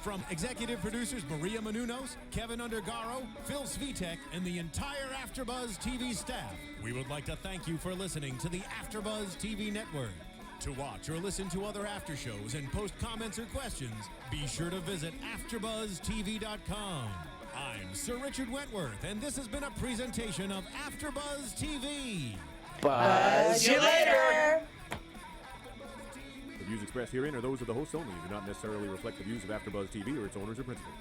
From executive producers Maria Menounos, Kevin Undergaro, Phil Svitek, and the entire AfterBuzz TV staff, we would like to thank you for listening to the AfterBuzz TV network. To watch or listen to other after shows and post comments or questions, be sure to visit AfterBuzzTV.com. I'm Sir Richard Wentworth, and this has been a presentation of AfterBuzz TV. Buzz you later! The views expressed herein are those of the hosts only and do not necessarily reflect the views of AfterBuzz TV or its owners or principals.